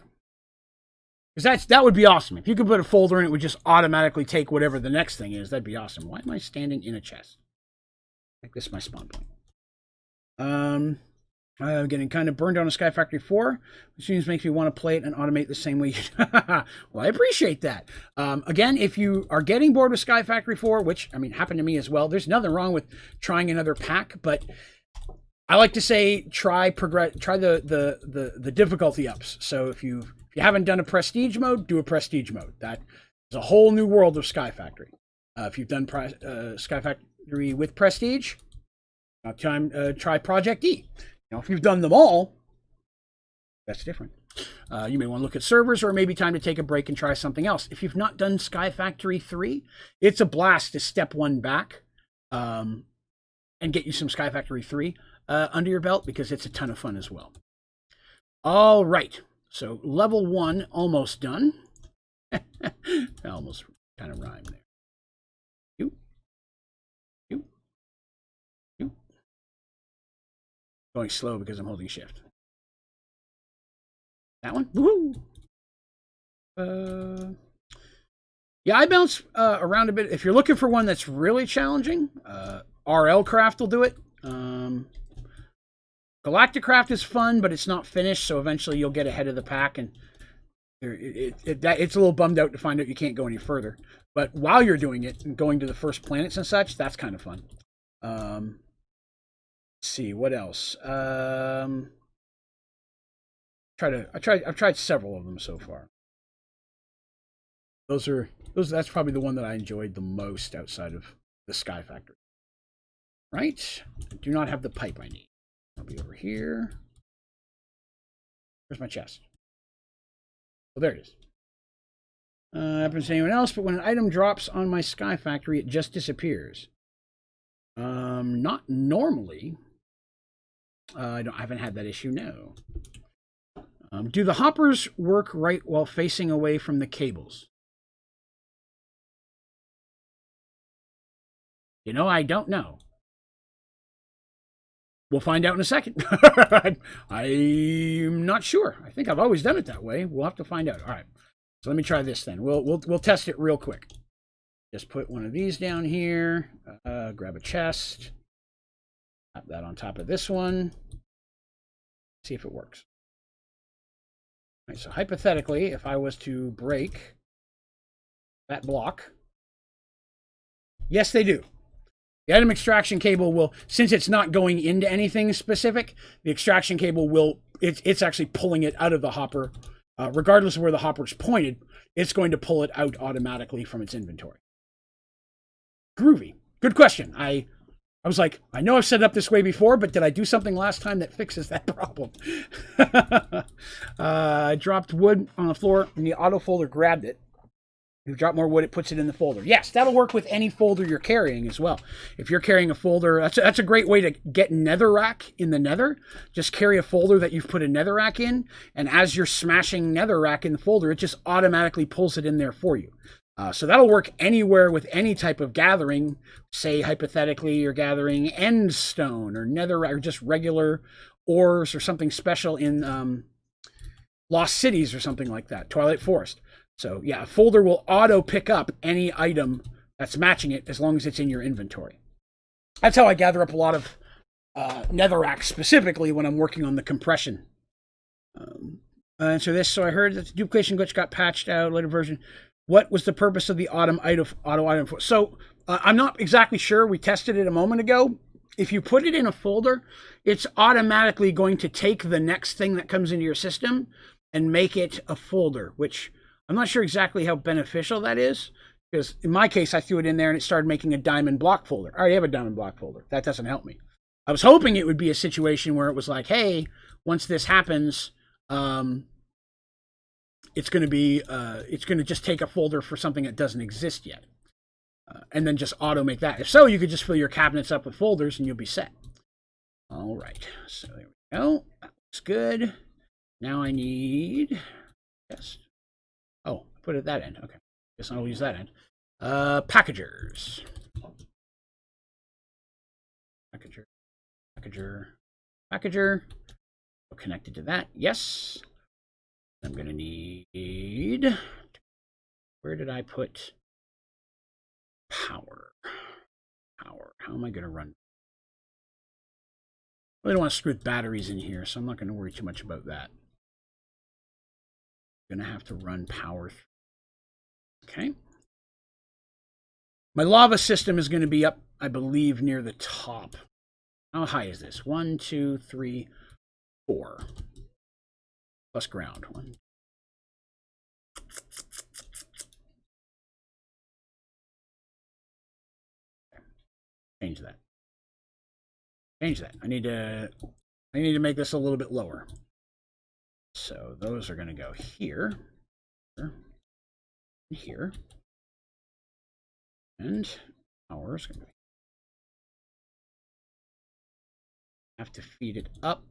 Because that would be awesome. If you could put a folder in, it would just automatically take whatever the next thing is. That'd be awesome. Why am I standing in a chest? Like this is my spawn point. I'm getting kind of burned on a Sky Factory 4, which seems makes me want to play it and automate the same way. Well, I appreciate that. Again, if you are getting bored with Sky Factory 4, which, I mean, happened to me as well, there's nothing wrong with trying another pack, but I like to say try the difficulty ups. So if you haven't done a prestige mode, do a prestige mode. That is a whole new world of Sky Factory. If you've done Sky Factory with prestige, now time try Project E. Now, if you've done them all, that's different. You may want to look at servers, or maybe time to take a break and try something else. If you've not done Sky Factory 3, it's a blast to step one back and get you some Sky Factory 3 under your belt, because it's a ton of fun as well. All right. So level 1 almost done. Almost kind of rhymed there. Going slow because I'm holding shift. That one? Woohoo! Yeah, I bounce around a bit. If you're looking for one that's really challenging, RL Craft will do it. Galactic Craft is fun, but it's not finished, so eventually you'll get ahead of the pack, and it's a little bummed out to find out you can't go any further. But while you're doing it and going to the first planets and such, that's kind of fun. Let's see what else. I've tried several of them so far. That's probably the one that I enjoyed the most outside of the Sky Factory. Right? I do not have the pipe I need. I'll be over here. Where's my chest? Oh, there it is. Happens to anyone else, but when an item drops on my Sky Factory, it just disappears. Not normally. I haven't had that issue, no. Do the hoppers work right while facing away from the cables? You know, I don't know. We'll find out in a second. I'm not sure. I think I've always done it that way. We'll have to find out. All right. So let me try this then. We'll test it real quick. Just put one of these down here. Grab a chest. Put that on top of this one. See if it works. All right, so hypothetically, if I was to break that block, yes, they do. The item extraction cable will, since it's not going into anything specific, the extraction cable will, it's actually pulling it out of the hopper. Regardless of where the hopper's pointed, it's going to pull it out automatically from its inventory. Groovy. Good question. I was like, I know I've set it up this way before, but did I do something last time that fixes that problem? I dropped wood on the floor, and the auto folder grabbed it. If you drop more wood, it puts it in the folder. Yes, that'll work with any folder you're carrying as well. If you're carrying a folder, that's a great way to get netherrack in the nether. Just carry a folder that you've put a netherrack in, and as you're smashing netherrack in the folder, it just automatically pulls it in there for you. So that'll work anywhere with any type of gathering. Say, hypothetically, you're gathering end stone or netherrack or just regular ores or something special in Lost Cities or something like that, Twilight Forest. So yeah, a folder will auto pick up any item that's matching it as long as it's in your inventory. That's how I gather up a lot of netherrack specifically when I'm working on the compression. Answer this. So I heard that the duplication glitch got patched out, later version. What was the purpose of the auto item for? So I'm not exactly sure. We tested it a moment ago. If you put it in a folder, it's automatically going to take the next thing that comes into your system and make it a folder, which I'm not sure exactly how beneficial that is, because in my case, I threw it in there and it started making a diamond block folder. I already have a diamond block folder. That doesn't help me. I was hoping it would be a situation where it was like, hey, once this happens, it's going to just take a folder for something that doesn't exist yet, and then just auto make that. If so, you could just fill your cabinets up with folders and you'll be set. All right, so there we go. That looks good. Now I need test. Oh, put it at that end. Okay. Guess I'll use that end. Packagers. Packager. Connected to that. Yes. I'm going to need... Where did I put power? How am I going to run? I really don't want to screw batteries in here, so I'm not going to worry too much about that. I'm going to have to run power. Okay. My lava system is going to be up, I believe, near the top. How high is this? 1, 2, 3, 4. Plus ground. 1. Change that. I need to make this a little bit lower. So those are going to go here, here, and ours going to have to feed it up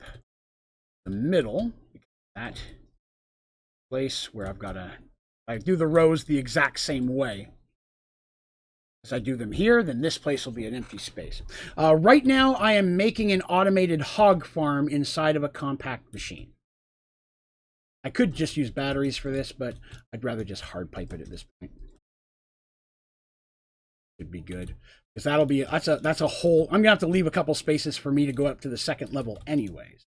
the middle. That place where I've got to, I do the rows the exact same way. As I do them here, then this place will be an empty space. Right now, I am making an automated hog farm inside of a compact machine. I could just use batteries for this, but I'd rather just hard pipe it at this point. Would be good, because that's a whole. I'm gonna have to leave a couple spaces for me to go up to the second level, anyways.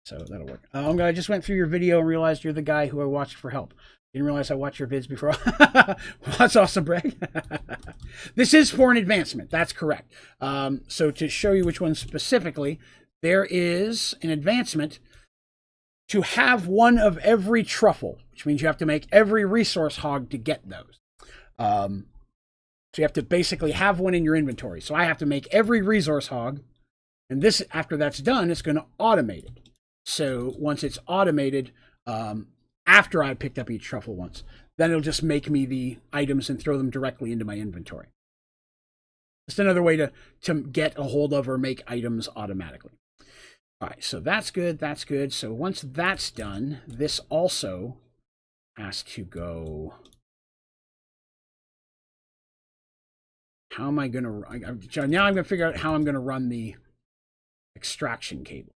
So that'll work. I just went through your video and realized you're the guy who I watched for help. Didn't realize I watched your vids before. Well, that's awesome, Bragg. This is for an advancement. That's correct. So to show you which one specifically, there is an advancement to have one of every truffle, which means you have to make every resource hog to get those. So you have to basically have one in your inventory. So I have to make every resource hog, and this, after that's done, it's going to automate it. So once it's automated, after I picked up each truffle once, then it'll just make me the items and throw them directly into my inventory. Just another way to get a hold of or make items automatically. All right, so that's good, that's good. So once that's done, this also has to go... How am I going to... Now I'm going to figure out how I'm going to run the extraction cable.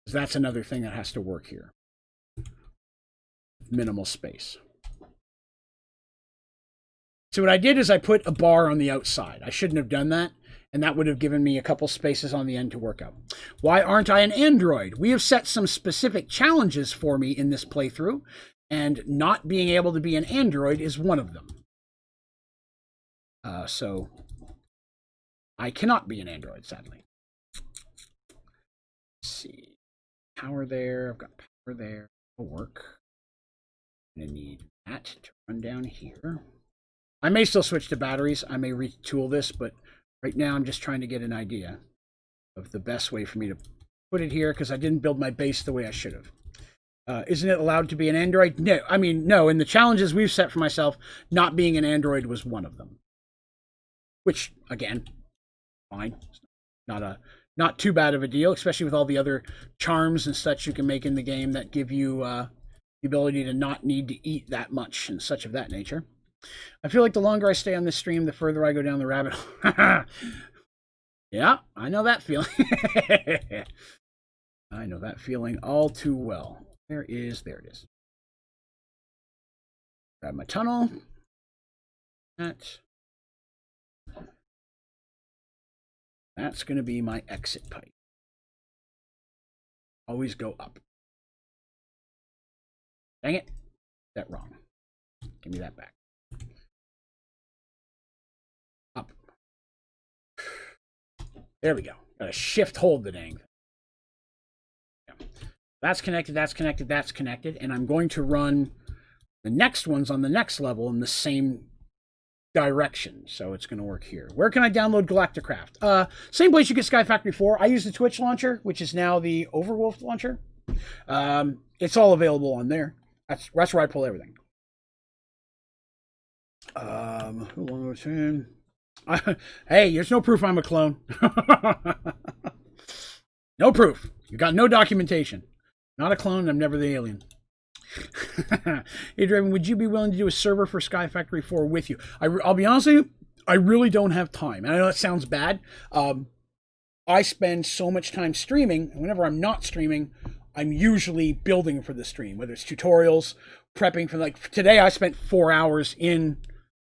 Because that's another thing that has to work here. Minimal space. So what I did is I put a bar on the outside. I shouldn't have done that, and that would have given me a couple spaces on the end to work out. Why aren't I an android? We have set some specific challenges for me in this playthrough, and not being able to be an android is one of them. So I cannot be an android, sadly. Let's see. Power there. I've got power there. It'll work. I'm going to need that to run down here. I may still switch to batteries. I may retool this, but right now I'm just trying to get an idea of the best way for me to put it here, because I didn't build my base the way I should have. Isn't it allowed to be an android? No. I mean, no. In the challenges we've set for myself, not being an android was one of them. Which, again, fine. Not too bad of a deal, especially with all the other charms and such you can make in the game that give you the ability to not need to eat that much and such of that nature. I feel like the longer I stay on this stream, the further I go down the rabbit hole. Yeah, I know that feeling. I know that feeling all too well. There it is. Grab my tunnel. That's going to be my exit pipe. Always go up. Dang it. That wrong. Give me that back. Up. There we go. Got to shift hold the dang. Yeah. That's connected, that's connected, that's connected. And I'm going to run the next ones on the next level in the same direction, so it's going to work here. Where can I download Galacticraft? Same place you get Sky Factory 4. I use the Twitch launcher, which is now the Overwolf launcher. It's all available on there. That's where I pull everything. Hey, there's no proof I'm a clone. No proof. You got no documentation. Not a clone. I'm never the alien. Hey, Draven, would you be willing to do a server for Sky Factory 4 with you? I'll be honest with you, I really don't have time. And I know that sounds bad. I spend so much time streaming, and whenever I'm not streaming, I'm usually building for the stream, whether it's tutorials, prepping for, like, today I spent 4 hours in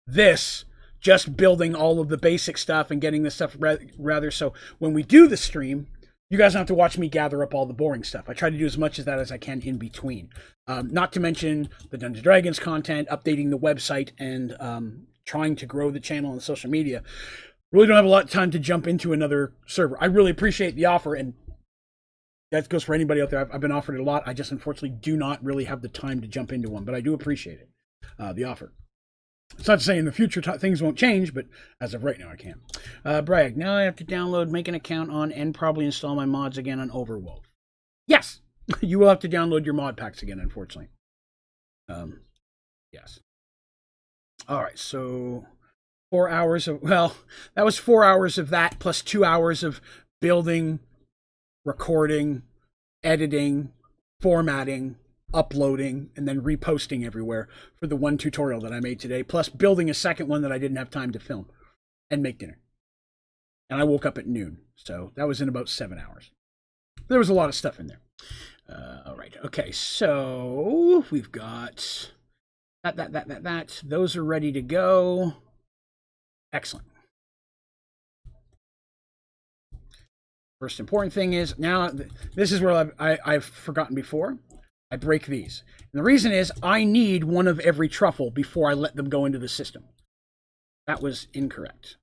this just building all of the basic stuff and getting this stuff rather. So when we do the stream, you guys don't have to watch me gather up all the boring stuff. I try to do as much of that as I can in between. Not to mention the Dungeons & Dragons content, updating the website, and trying to grow the channel and social media. Really don't have a lot of time to jump into another server. I really appreciate the offer, and that goes for anybody out there. I've been offered it a lot. I just unfortunately do not really have the time to jump into one, but I do appreciate it, the offer. It's not to say in the future things won't change, but as of right now, I can. Bragg, now I have to download, make an account on, and probably install my mods again on Overwolf. Yes, you will have to download your mod packs again, unfortunately. Yes. All right, so 4 hours of, well, that was 4 hours of that plus 2 hours of building, recording, editing, formatting, uploading, and then reposting everywhere for the one tutorial that I made today, plus building a second one that I didn't have time to film and make dinner. And I woke up at noon, so that was in about 7 hours. There was a lot of stuff in there. All right, okay, so we've got that. Those are ready to go. Excellent. First important thing is, now, this is where I've forgotten before. I break these. And the reason is I need one of every truffle before I let them go into the system. That was incorrect.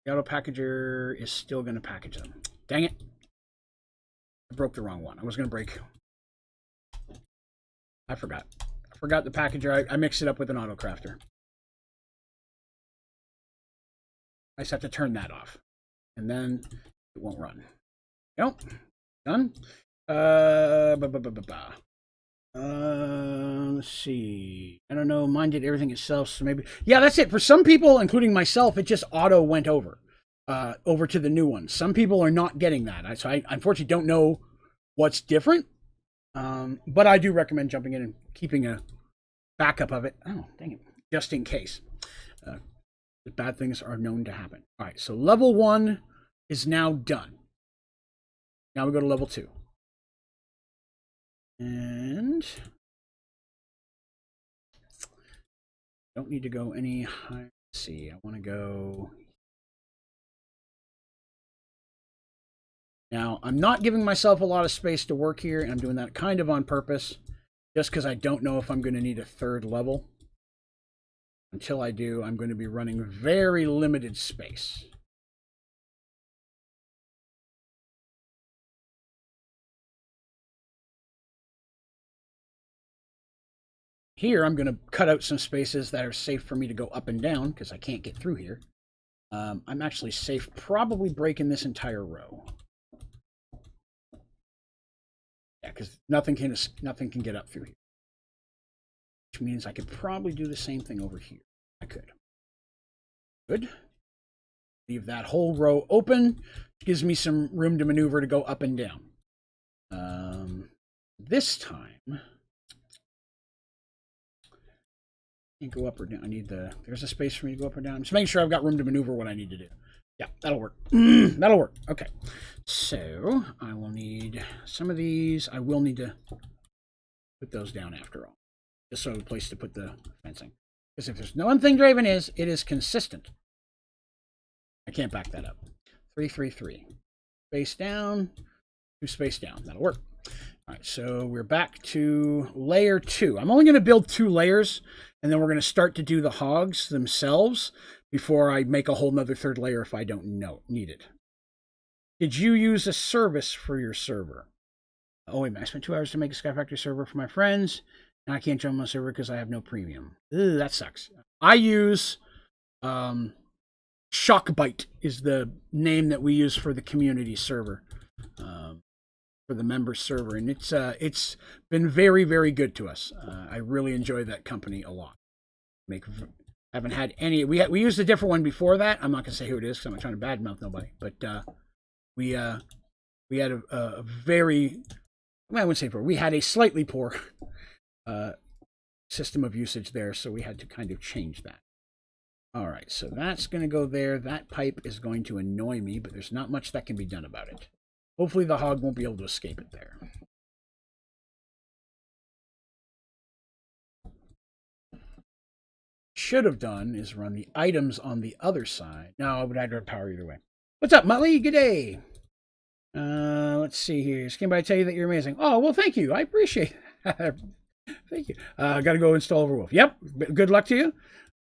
The auto packager is still going to package them. Dang it. I broke the wrong one. I was going to break. I forgot. I forgot the packager. I mixed it up with an auto crafter. I just have to turn that off. And then it won't run. Nope. Done. Let's see. I don't know. Mine did everything itself, so maybe. Yeah, that's it. For some people, including myself, it just auto went over to the new one. Some people are not getting that. So I unfortunately don't know what's different. But I do recommend jumping in and keeping a backup of it. Oh, dang it. Just in case. Bad things are known to happen. All right, so level 1 is now done. Now we go to level 2. And don't need to go any higher. Let's see, I want to go. Now, I'm not giving myself a lot of space to work here, and I'm doing that kind of on purpose, just because I don't know if I'm going to need a 3rd level. Until I do, I'm going to be running very limited space. Here, I'm going to cut out some spaces that are safe for me to go up and down, because I can't get through here. I'm actually safe probably breaking this entire row. Yeah, because nothing can get up through here. Which means I could probably do the same thing over here. I could. Good. Leave that whole row open. Gives me some room to maneuver to go up and down. This time, I can go up or down. I need there's a space for me to go up or down. Just making sure I've got room to maneuver what I need to do. Yeah, that'll work. That'll work. Okay. So I will need some of these. I will need to put those down after all. Just so a place to put the fencing. Because if there's no one thing Draven is, it is consistent. I can't back that up. 3, 3, 3. Space down. 2 space down. That'll work. All right, so we're back to layer 2. I'm only going to build 2 layers, and then we're going to start to do the hogs themselves before I make a whole nother 3rd layer if I don't need it. Did you use a service for your server? Oh, wait a minute. I spent 2 hours to make a Sky Factory server for my friends. Now I can't join my server because I have no premium. Ugh, that sucks. I use Shockbite is the name that we use for the community server, for the member server, and it's been very, very good to us. I really enjoy that company a lot. Haven't had any. We used a different one before that. I'm not gonna say who it is because I'm not trying to badmouth nobody. But we had a very, well, I wouldn't say poor. We had a slightly poor system of usage there, so we had to kind of change that. All right, so that's going to go there. That pipe is going to annoy me, but there's not much that can be done about it. Hopefully the hog won't be able to escape it there. Should have done is run the items on the other side. No, but I'd run power either way. What's up, Muttley? Good day. Let's see here. Just came by to tell you that you're amazing. Oh, well, thank you. I appreciate it. Thank you. Got to go install Overwolf. Yep. Good luck to you.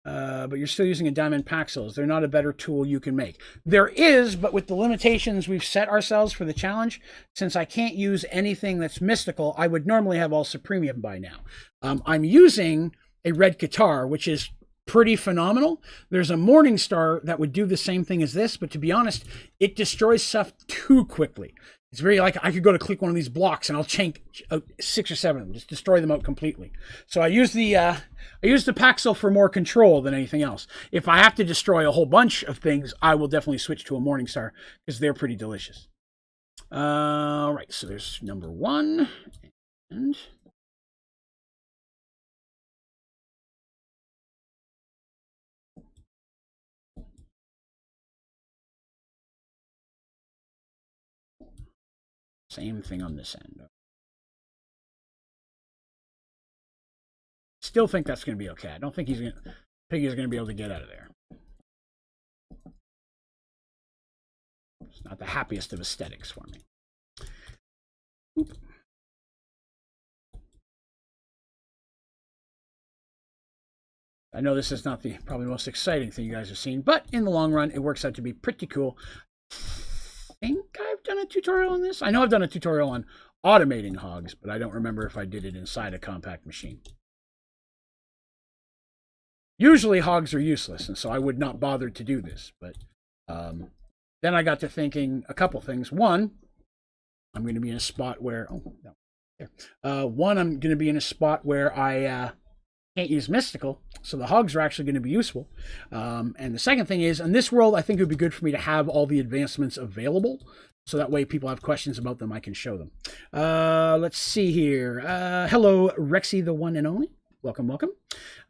But you're still using a diamond Paxil. Is there not a better tool you can make? There is, but with the limitations we've set ourselves for the challenge, since I can't use anything that's mystical, I would normally have all Supremium by now. I'm using a red guitar, which is pretty phenomenal. There's a Morning Star that would do the same thing as this, but to be honest, it destroys stuff too quickly. It's very like I could go to click one of these blocks and I'll chank 6 or 7 of them, just destroy them out completely. So I use the Paxil for more control than anything else. If I have to destroy a whole bunch of things, I will definitely switch to a Morning Star because they're pretty delicious. All right, so there's number 1 and same thing on this end. Still think that's going to be okay. I don't think Piggy's going to be able to get out of there. It's not the happiest of aesthetics for me. Oop. I know this is not the probably most exciting thing you guys have seen, but in the long run, it works out to be pretty cool. I think I've done a tutorial on this. I know I've done a tutorial on automating hogs, but I don't remember if I did it inside a compact machine. Usually hogs are useless, and so I would not bother to do this. But then I got to thinking a couple things. One, I'm going to be in a spot where one, I'm going to be in a spot where I can't use mystical, so the hogs are actually going to be useful. And the second thing is, in this world, I think it would be good for me to have all the advancements available, so that way people have questions about them, I can show them. Let's see here. Hello, Rexy, the one and only. Welcome, welcome.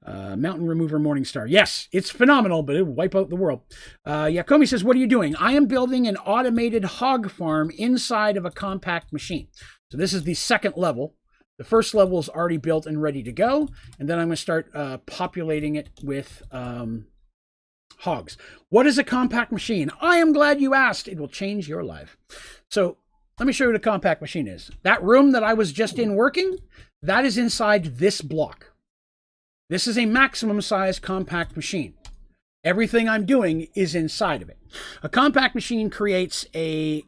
Mountain Remover Morningstar. Yes, it's phenomenal, but it will wipe out the world. Yakomi says, what are you doing? I am building an automated hog farm inside of a compact machine. So this is the second level. The first level is already built and ready to go. And then I'm going to start populating it with hogs. What is a compact machine? I am glad you asked. It will change your life. So let me show you what a compact machine is. That room that I was just in working, that is inside this block. This is a maximum size compact machine. Everything I'm doing is inside of it. A compact machine creates a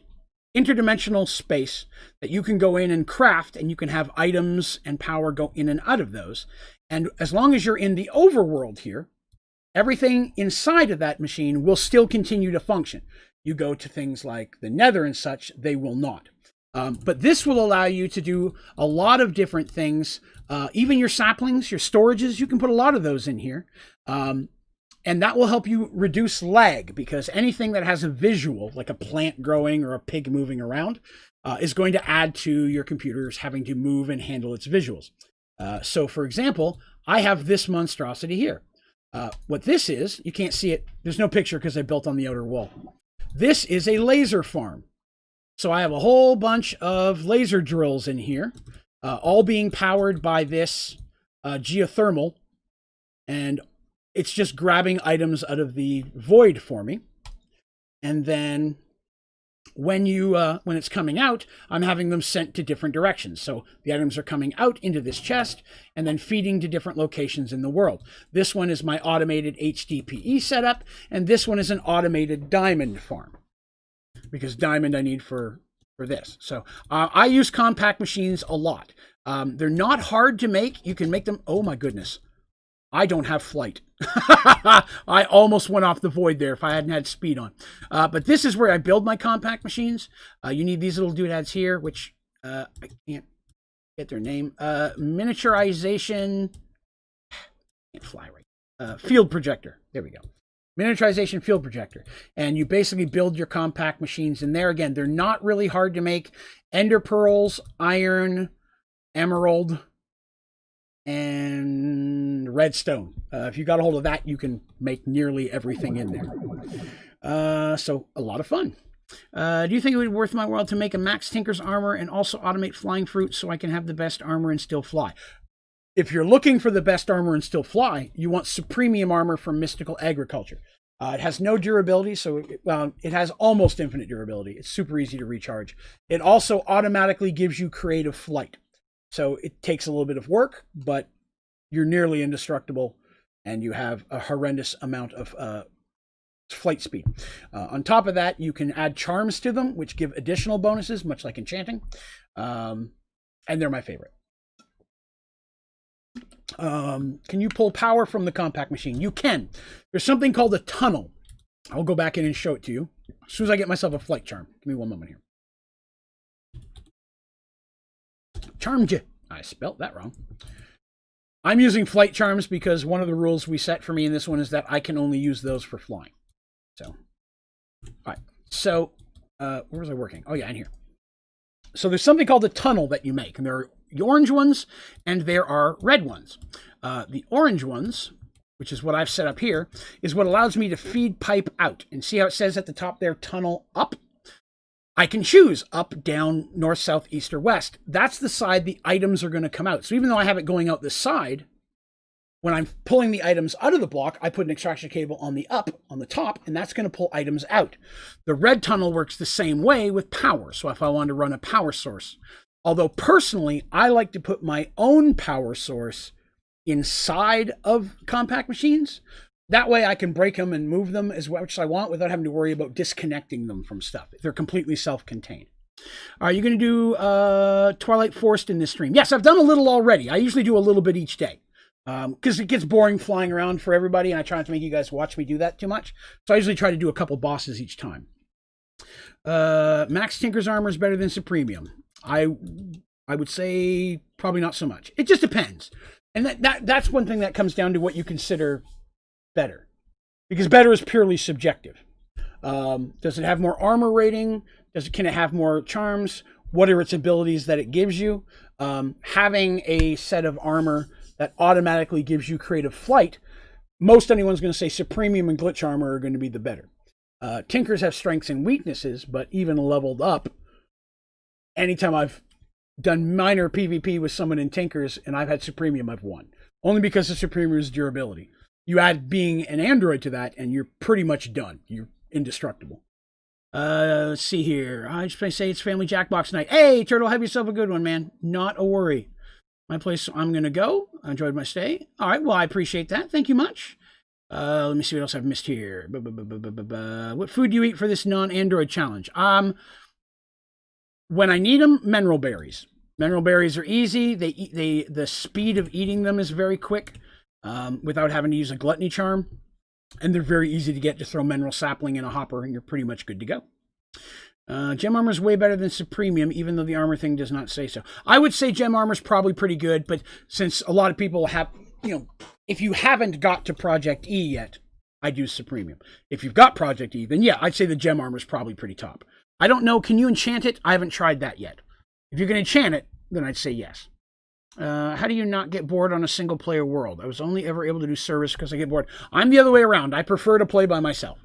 interdimensional space that you can go in and craft, and you can have items and power go in and out of those. And as long as you're in the overworld here, everything inside of that machine will still continue to function. You go to things like the Nether and such, they will not. But this will allow you to do a lot of different things. Even your saplings, your storages, you can put a lot of those in here. And that will help you reduce lag, because anything that has a visual, like a plant growing or a pig moving around, is going to add to your computer's having to move and handle its visuals. So for example, I have this monstrosity here. What this is, you can't see it. There's no picture because I built on the outer wall. This is a laser farm. So I have a whole bunch of laser drills in here, all being powered by this geothermal, and it's just grabbing items out of the void for me. And then when it's coming out, I'm having them sent to different directions. So the items are coming out into this chest and then feeding to different locations in the world. This one is my automated HDPE setup, and this one is an automated diamond farm, because diamond I need for this. So I use compact machines a lot. They're not hard to make. You can make them. Oh my goodness. I don't have flight. I almost went off the void there if I hadn't had speed on. But this is where I build my compact machines. You need these little doodads here, which I can't get their name. Miniaturization. Can't fly right. Field projector. There we go. Miniaturization field projector. And you basically build your compact machines in there. Again, they're not really hard to make. Ender pearls, iron, emerald, and redstone. If you got a hold of that, you can make nearly everything in there. So a lot of fun. Do you think it would be worth my while to make a Max Tinker's armor and also automate flying fruit so I can have the best armor and still fly? If you're looking for the best armor and still fly, you want Supremium armor from Mystical Agriculture. It has no durability, so it has almost infinite durability. It's super easy to recharge. It also automatically gives you creative flight. So it takes a little bit of work, but you're nearly indestructible, and you have a horrendous amount of flight speed. On top of that, you can add charms to them, which give additional bonuses, much like enchanting. And they're my favorite. Can you pull power from the compact machine? You can. There's something called a tunnel. I'll go back in and show it to you as soon as I get myself a flight charm. Give me one moment here. Charmed you. I spelt that wrong. I'm using flight charms because one of the rules we set for me in this one is that I can only use those for flying. So, all right. So, where was I working? Oh, yeah, in here. So there's something called the tunnel that you make, and there are the orange ones and there are red ones. The orange ones, which is what I've set up here, is what allows me to feed pipe out. And see how it says at the top there, tunnel up? I can choose up, down, north, south, east, or west. That's the side the items are going to come out. So even though I have it going out this side, when I'm pulling the items out of the block, I put an extraction cable on the up, on the top, and that's going to pull items out. The red tunnel works the same way with power. So if I want to run a power source, although personally, I like to put my own power source inside of compact machines. That way I can break them and move them as much as I want without having to worry about disconnecting them from stuff. They're completely self-contained. Are you going to do Twilight Forest in this stream? Yes, I've done a little already. I usually do a little bit each day. Because it gets boring flying around for everybody, and I try not to make you guys watch me do that too much. So I usually try to do a couple bosses each time. Max Tinker's armor is better than Supremium. I would say probably not so much. It just depends. And that's one thing that comes down to what you consider better. Because better is purely subjective. Does it have more armor rating? Can it have more charms? What are its abilities that it gives you? Having a set of armor that automatically gives you creative flight, most anyone's going to say Supremium and Glitch Armor are going to be the better. Tinkers have strengths and weaknesses, but even leveled up, anytime I've done minor PvP with someone in Tinkers and I've had Supremium, I've won. Only because of Supremium's durability. You add being an android to that and you're pretty much done. You're indestructible. Let's see here. I just say it's Family Jackbox night. Hey, Turtle, have yourself a good one, man. Not a worry. My place, I'm going to go. I enjoyed my stay. All right, well, I appreciate that. Thank you much. Let me see what else I've missed here. What food do you eat for this non-Android challenge? When I need them, mineral berries. Mineral berries are easy. The speed of eating them is very quick without having to use a gluttony charm. And they're very easy to get. Just throw mineral sapling in a hopper and you're pretty much good to go. Gem armor is way better than Supremium, even though the armor thing does not say so. I would say gem armor is probably pretty good, but since a lot of people have, if you haven't got to Project E yet, I'd use Supremium. If you've got Project E, then yeah, I'd say the gem armor is probably pretty top. I don't know, can you enchant it? I haven't tried that yet. If you can enchant it, then I'd say yes. How do you not get bored on a single player world? I was only ever able to do service because I get bored. I'm the other way around. I prefer to play by myself.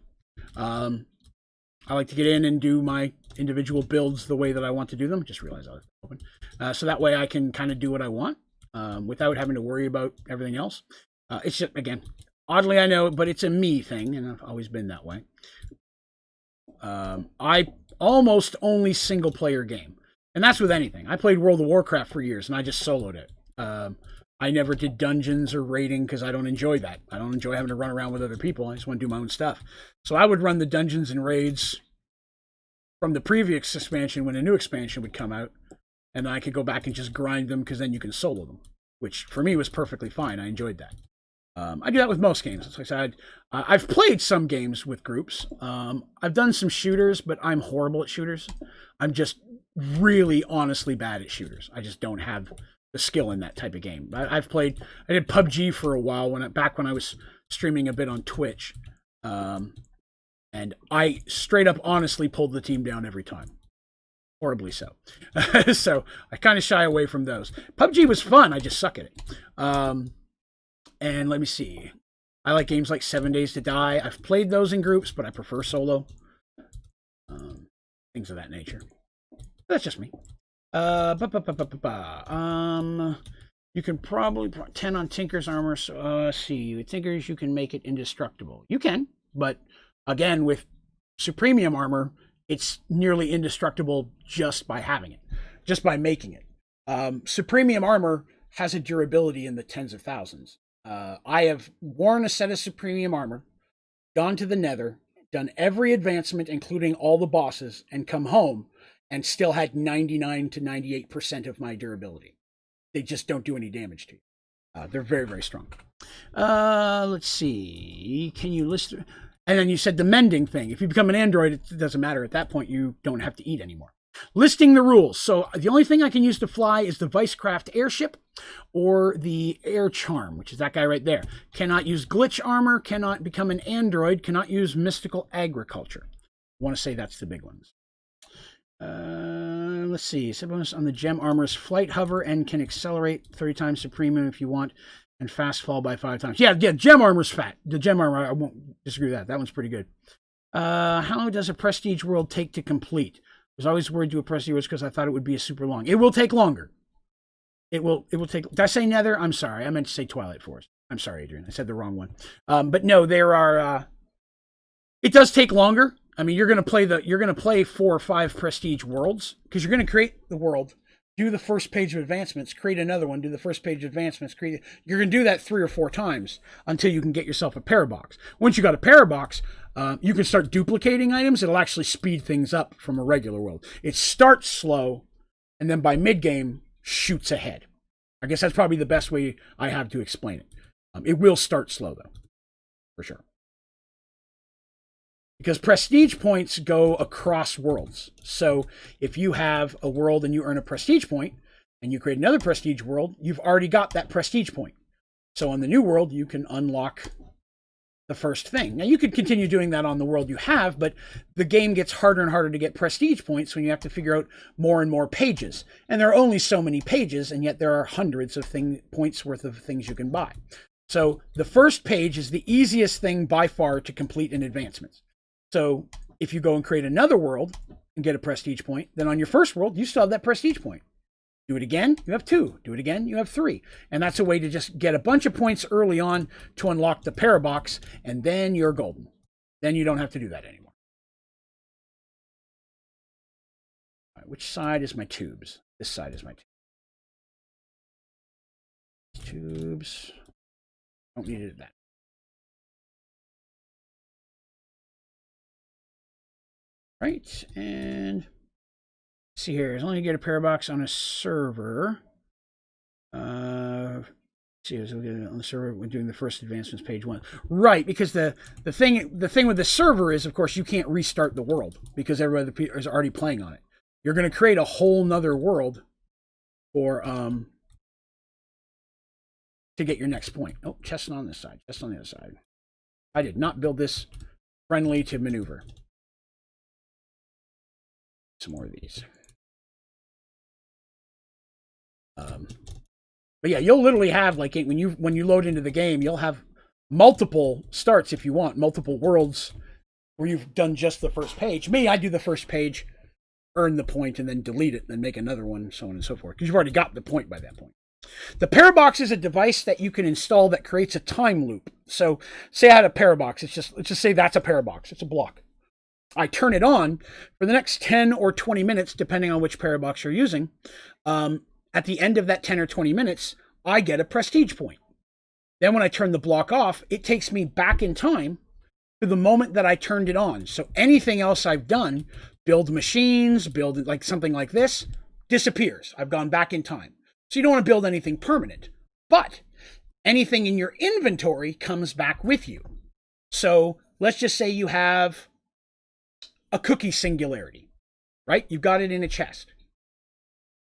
I like to get in and do my individual builds the way that I want to do them. Just realized I was open. So that way I can kind of do what I want without having to worry about everything else. It's just, again, oddly I know, but it's a me thing, and I've always been that way. I almost only single player game. And that's with anything. I played World of Warcraft for years, and I just soloed it. I never did dungeons or raiding because I don't enjoy that. I don't enjoy having to run around with other people. I just want to do my own stuff. So I would run the dungeons and raids from the previous expansion when a new expansion would come out, and then I could go back and just grind them because then you can solo them, which for me was perfectly fine. I enjoyed that. I do that with most games. Like I said, I've played some games with groups. I've done some shooters, but I'm horrible at shooters. I'm just really honestly bad at shooters. I just don't have the skill in that type of game. I did PUBG for a while back when I was streaming a bit on Twitch. And I straight up honestly pulled the team down every time. horribly so. So I kind of shy away from those. PUBG was fun. I just suck at it. And let me see. I like games like 7 Days to Die. I've played those in groups, but I prefer solo. Things of that nature. That's just me. You can probably 10 on Tinker's armor. So let's see. With Tinker's, you can make it indestructible. You can, but again, with Supremium armor, it's nearly indestructible just by having it, just by making it. Supremium armor has a durability in the tens of thousands. I have worn a set of Supremium armor, gone to the Nether, done every advancement, including all the bosses, and come home and still had 99 to 98% of my durability. They just don't do any damage to you. They're very, very strong. Let's see. Can you list... And then you said the mending thing. If you become an android, it doesn't matter. At that point, you don't have to eat anymore. Listing the rules. So the only thing I can use to fly is the Vicecraft airship or the air charm, which is that guy right there. Cannot use glitch armor, cannot become an android, cannot use mystical agriculture. I want to say that's the big ones. Let's see. Bonus on the gem armor is flight hover and can accelerate 30 times supreme if you want, and fast fall by 5 times. Yeah, gem armor's fat. The gem armor, I won't disagree with that. That one's pretty good. How long does a prestige world take to complete? I was always worried to a prestige world because I thought it would be a super long. It will take longer. It will take. Did I say Nether? I'm sorry. I meant to say Twilight Forest. I'm sorry, Adrian. I said the wrong one. But no, there are. It does take longer. I mean, you're gonna play 4 or 5 prestige worlds because you're gonna create the world, do the first page of advancements, create another one, do the first page of advancements, you're gonna do that 3 or 4 times until you can get yourself a parabox. Once you got a parabox, you can start duplicating items. It'll actually speed things up from a regular world. It starts slow, and then by mid-game, shoots ahead. I guess that's probably the best way I have to explain it. It will start slow, though, for sure. Because prestige points go across worlds. So if you have a world and you earn a prestige point, and you create another prestige world, you've already got that prestige point. So on the new world, you can unlock the first thing. Now, you could continue doing that on the world you have, but the game gets harder and harder to get prestige points when you have to figure out more and more pages. And there are only so many pages, and yet there are hundreds of points worth of things you can buy. So the first page is the easiest thing by far to complete in advancements. So if you go and create another world and get a prestige point, then on your first world, you still have that prestige point. Do it again, you have 2. Do it again, you have 3. And that's a way to just get a bunch of points early on to unlock the parabox, and then you're golden. Then you don't have to do that anymore. All right, which side is my tubes? This side is my tubes. Don't need it at that. Right, and see here, as long as you get a parabox on a server. See, as we get it on the server, we're doing the first advancements page 1. Right, because the thing with the server is, of course, you can't restart the world because everybody is already playing on it. You're going to create a whole nother world for to get your next point. Oh, chest on this side, chest on the other side. I did not build this friendly to maneuver. Some more of these. But yeah, you'll literally have, like, when you load into the game, you'll have multiple starts if you want, multiple worlds where you've done just the first page. Me, I do the first page, earn the point, and then delete it, and then make another one, so on and so forth, because you've already got the point by that point. The parabox is a device that you can install that creates a time loop. So say I had a parabox. Let's just say that's a parabox. It's a block. I turn it on for the next 10 or 20 minutes, depending on which parabox you're using. At the end of that 10 or 20 minutes, I get a prestige point. Then when I turn the block off, it takes me back in time to the moment that I turned it on. So anything else I've done, build machines, build like something like this, disappears. I've gone back in time. So you don't want to build anything permanent. But anything in your inventory comes back with you. So let's just say you have a cookie singularity, right? You've got it in a chest.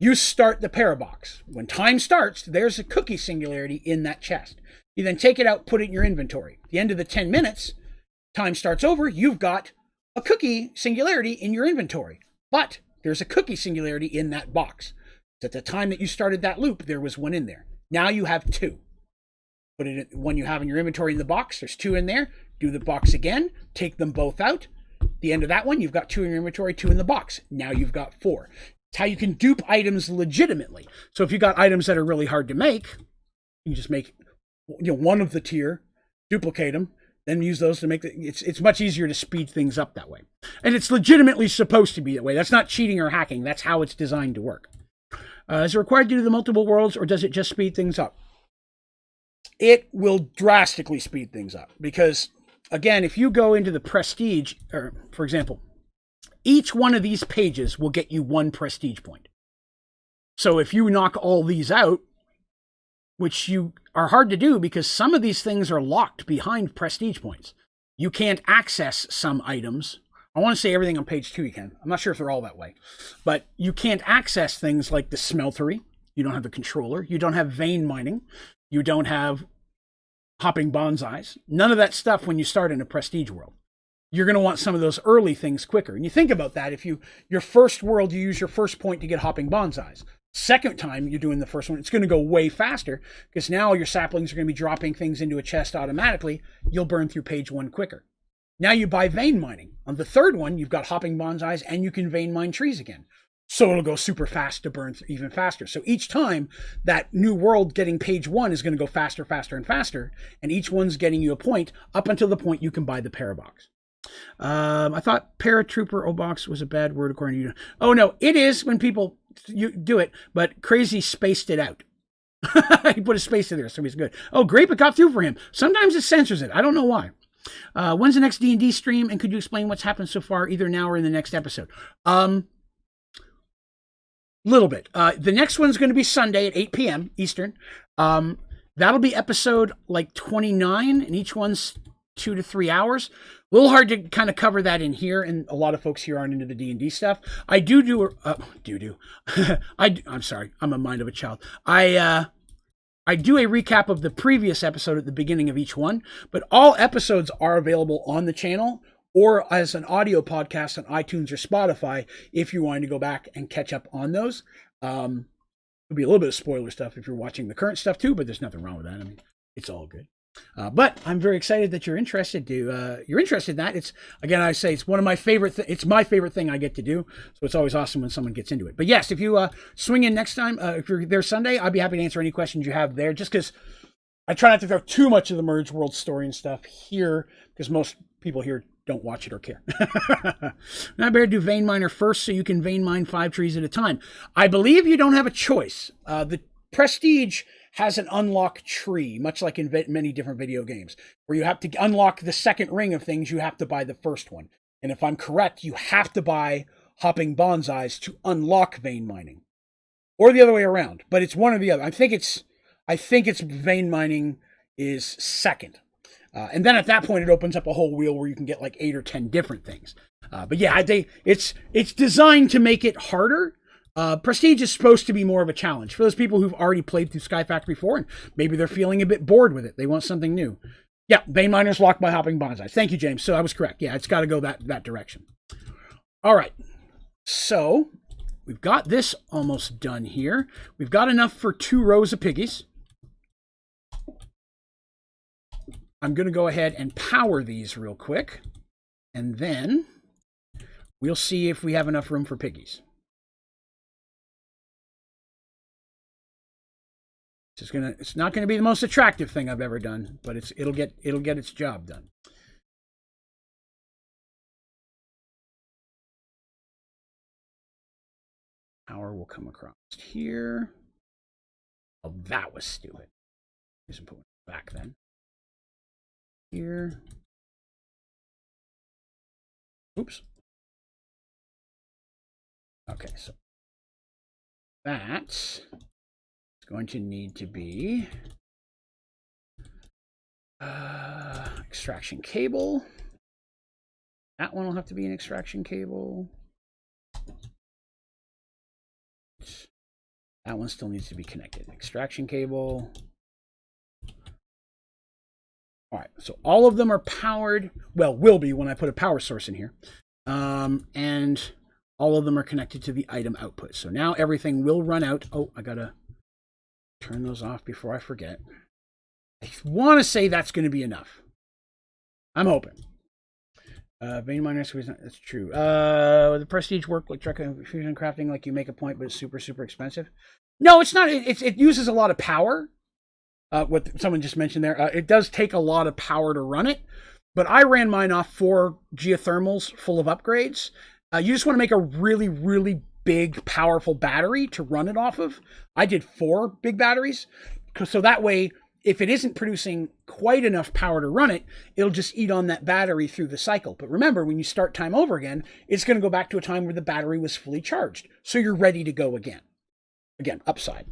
You start the parabox. When time starts, there's a cookie singularity in that chest. You then take it out, put it in your inventory. At the end of the 10 minutes, time starts over, you've got a cookie singularity in your inventory. But there's a cookie singularity in that box. At the time that you started that loop, there was one in there. Now you have 2. Put it in, one you have in your inventory in the box. There's 2 in there. Do the box again. Take them both out. The end of that one, you've got 2 in your inventory, 2 in the box. Now you've got 4. It's how you can dupe items legitimately. So if you got items that are really hard to make, you just make one of the tier, duplicate them, then use those to make it's much easier to speed things up that way. And it's legitimately supposed to be that way. That's not cheating or hacking. That's how it's designed to work. Is it required to do the multiple worlds, or does it just speed things up? It will drastically speed things up because, again, if you go into the prestige, or for example, each one of these pages will get you 1 prestige point. So if you knock all these out, which you are hard to do because some of these things are locked behind prestige points. You can't access some items. I want to say everything on page 2 you can. I'm not sure if they're all that way. But you can't access things like the smeltery. You don't have the controller. You don't have vein mining. You don't have hopping bonsais. None of that stuff when you start in a prestige world. You're going to want some of those early things quicker. And you think about that. If your first world, you use your first point to get hopping bonsais. Second time you're doing the first one, it's going to go way faster because now your saplings are going to be dropping things into a chest automatically. You'll burn through page 1 quicker. Now you buy vein mining. On the third one, you've got hopping bonsais and you can vein mine trees again. So it'll go super fast to burn even faster. So each time that new world getting page 1 is going to go faster, faster, and faster. And each one's getting you a point up until the point you can buy the parabox. I thought paratrooper O-box was a bad word according to you. Oh no, it is when people you do it, but Crazy spaced it out. He put a space in there, so he's good. Oh, great, it got through for him. Sometimes it censors it. I don't know why. When's the next D&D stream, and could you explain what's happened so far, either now or in the next episode? Little bit. The next one's going to be Sunday at 8 p.m. Eastern. That'll be episode like 29, and each one's 2 to 3 hours. A little hard to kind of cover that in here, and a lot of folks here aren't into the D&D stuff. I do. I'm sorry. I'm a mind of a child. I do a recap of the previous episode at the beginning of each one, but all episodes are available on the channel or as an audio podcast on iTunes or Spotify if you wanted to go back and catch up on those. There'll be a little bit of spoiler stuff if you're watching the current stuff too, but there's nothing wrong with that. I mean, it's all good. But I'm very excited that you're interested in that. It's, again, I say it's one of my favorite, it's my favorite thing I get to do. So it's always awesome when someone gets into it. But yes, if you swing in next time, if you're there Sunday, I'd be happy to answer any questions you have there, just because I try not to throw too much of the Merge World story and stuff here, because most people here don't watch it or care. Now, better do vein miner first so you can vein mine 5 trees at a time. I believe you don't have a choice. The Prestige has an unlock tree, much like in many different video games, where you have to unlock the second ring of things, you have to buy the first one. And if I'm correct, you have to buy hopping bonsais to unlock vein mining. Or the other way around, but it's one or the other. I think it's vein mining is second. And then at that point, it opens up a whole wheel where you can get like 8 or 10 different things. But yeah, it's designed to make it harder. Prestige is supposed to be more of a challenge for those people who've already played through Sky Factory 4 and maybe they're feeling a bit bored with it. They want something new. Yeah, vein miners locked by hopping bonsais. Thank you, James. So I was correct. Yeah, it's got to go that direction. All right. So we've got this almost done here. We've got enough for 2 rows of piggies. I'm going to go ahead and power these real quick, and then we'll see if we have enough room for piggies. It's not going to be the most attractive thing I've ever done, but it'll get its job done. Power will come across here. Oh, that was stupid. Just put it back then. Here. Oops. Okay, so that's going to need to be extraction cable. That one will have to be an extraction cable. That one still needs to be connected. Extraction cable. All right, so all of them are powered. Well, will be when I put a power source in here. And All of them are connected to the item output. So now everything will run out. Oh, I gotta turn those off before I forget. I want to say that's going to be enough. I'm hoping. Vein miners, that's true. The prestige work like fusion crafting, like you make a point, but it's super, super expensive. No, it's not. It uses a lot of power. What someone just mentioned there. It does take a lot of power to run it, but I ran mine off 4 geothermals full of upgrades. You just want to make a really, really big, powerful battery to run it off of. I did 4 big batteries, so that way, if it isn't producing quite enough power to run it, it'll just eat on that battery through the cycle. But remember, when you start time over again, it's going to go back to a time where the battery was fully charged. So you're ready to go again. Again, upside.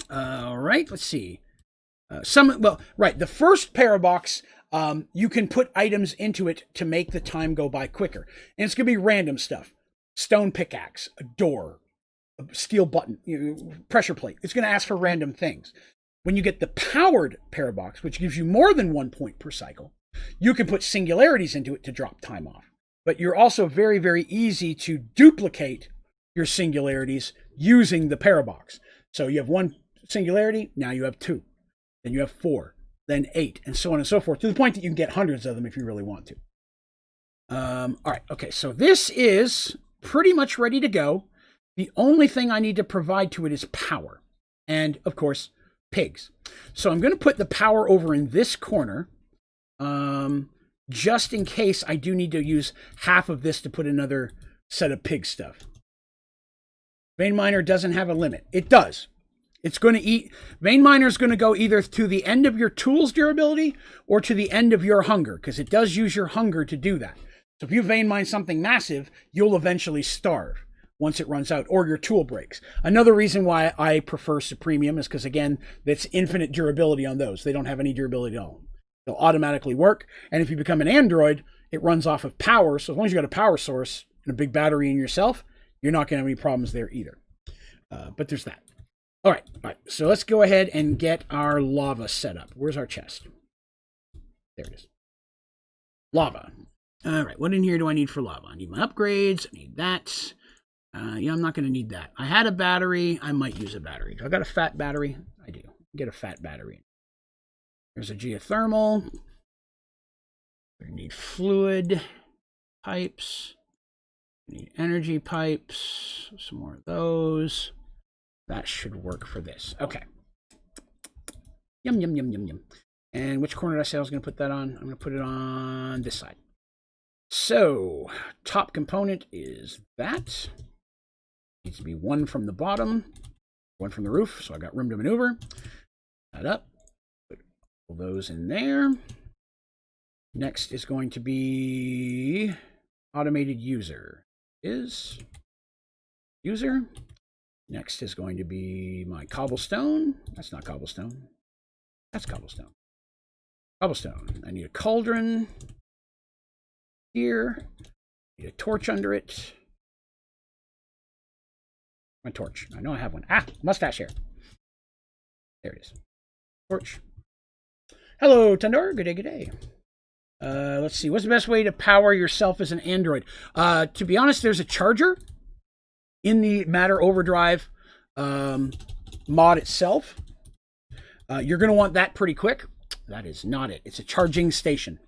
All right, let's see. The first parabox, you can put items into it to make the time go by quicker. And it's going to be random stuff. Stone pickaxe, a door, a steel button, pressure plate. It's going to ask for random things. When you get the powered parabox, which gives you more than 1 point per cycle, you can put singularities into it to drop time off. But you're also very, very easy to duplicate your singularities using the parabox. So you have 1 singularity, now you have 2. Then you have 4, then 8, and so on and so forth, to the point that you can get hundreds of them if you really want to. All right, okay, so this is pretty much ready to go. The only thing I need to provide to it is power. And, of course, pigs. So I'm going to put the power over in this corner, just in case I do need to use half of this to put another set of pig stuff. Vein miner doesn't have a limit. It does. It's going to eat. Vein miner is going to go either to the end of your tool's durability or to the end of your hunger, because it does use your hunger to do that. So if you vein mine something massive, you'll eventually starve once it runs out, or your tool breaks. Another reason why I prefer Supremium is because, again, it's infinite durability on those. They don't have any durability at all. They'll automatically work. And if you become an android, it runs off of power. So as long as you got a power source and a big battery in yourself, you're not going to have any problems there either. But there's that. All right. So let's go ahead and get our lava set up. Where's our chest? There it is. Lava. All right. What in here do I need for lava? I need my upgrades. I need that. Yeah, I'm not going to need that. I had a battery. I might use a battery. Do I got a fat battery? I do. Get a fat battery. There's a geothermal. We need fluid pipes. We need energy pipes. Some more of those. That should work for this. Okay. Yum, yum, yum, yum, yum. And which corner did I say I was going to put that on? I'm going to put it on this side. So, top component is that. Needs to be 1 from the bottom, 1 from the roof, so I got room to maneuver. That up. Put all those in there. Next is going to be automated user. Is user. Next is going to be my cobblestone. That's not cobblestone. That's cobblestone. Cobblestone. I need a cauldron here. Need a torch under it. My torch. I know I have one. Ah, mustache hair. There it is. Torch. Hello, Tundor. Good day, good day. Let's see. What's the best way to power yourself as an android? To be honest, there's a charger in the Matter Overdrive mod itself. You're going to want that pretty quick. That is not it. It's a charging station.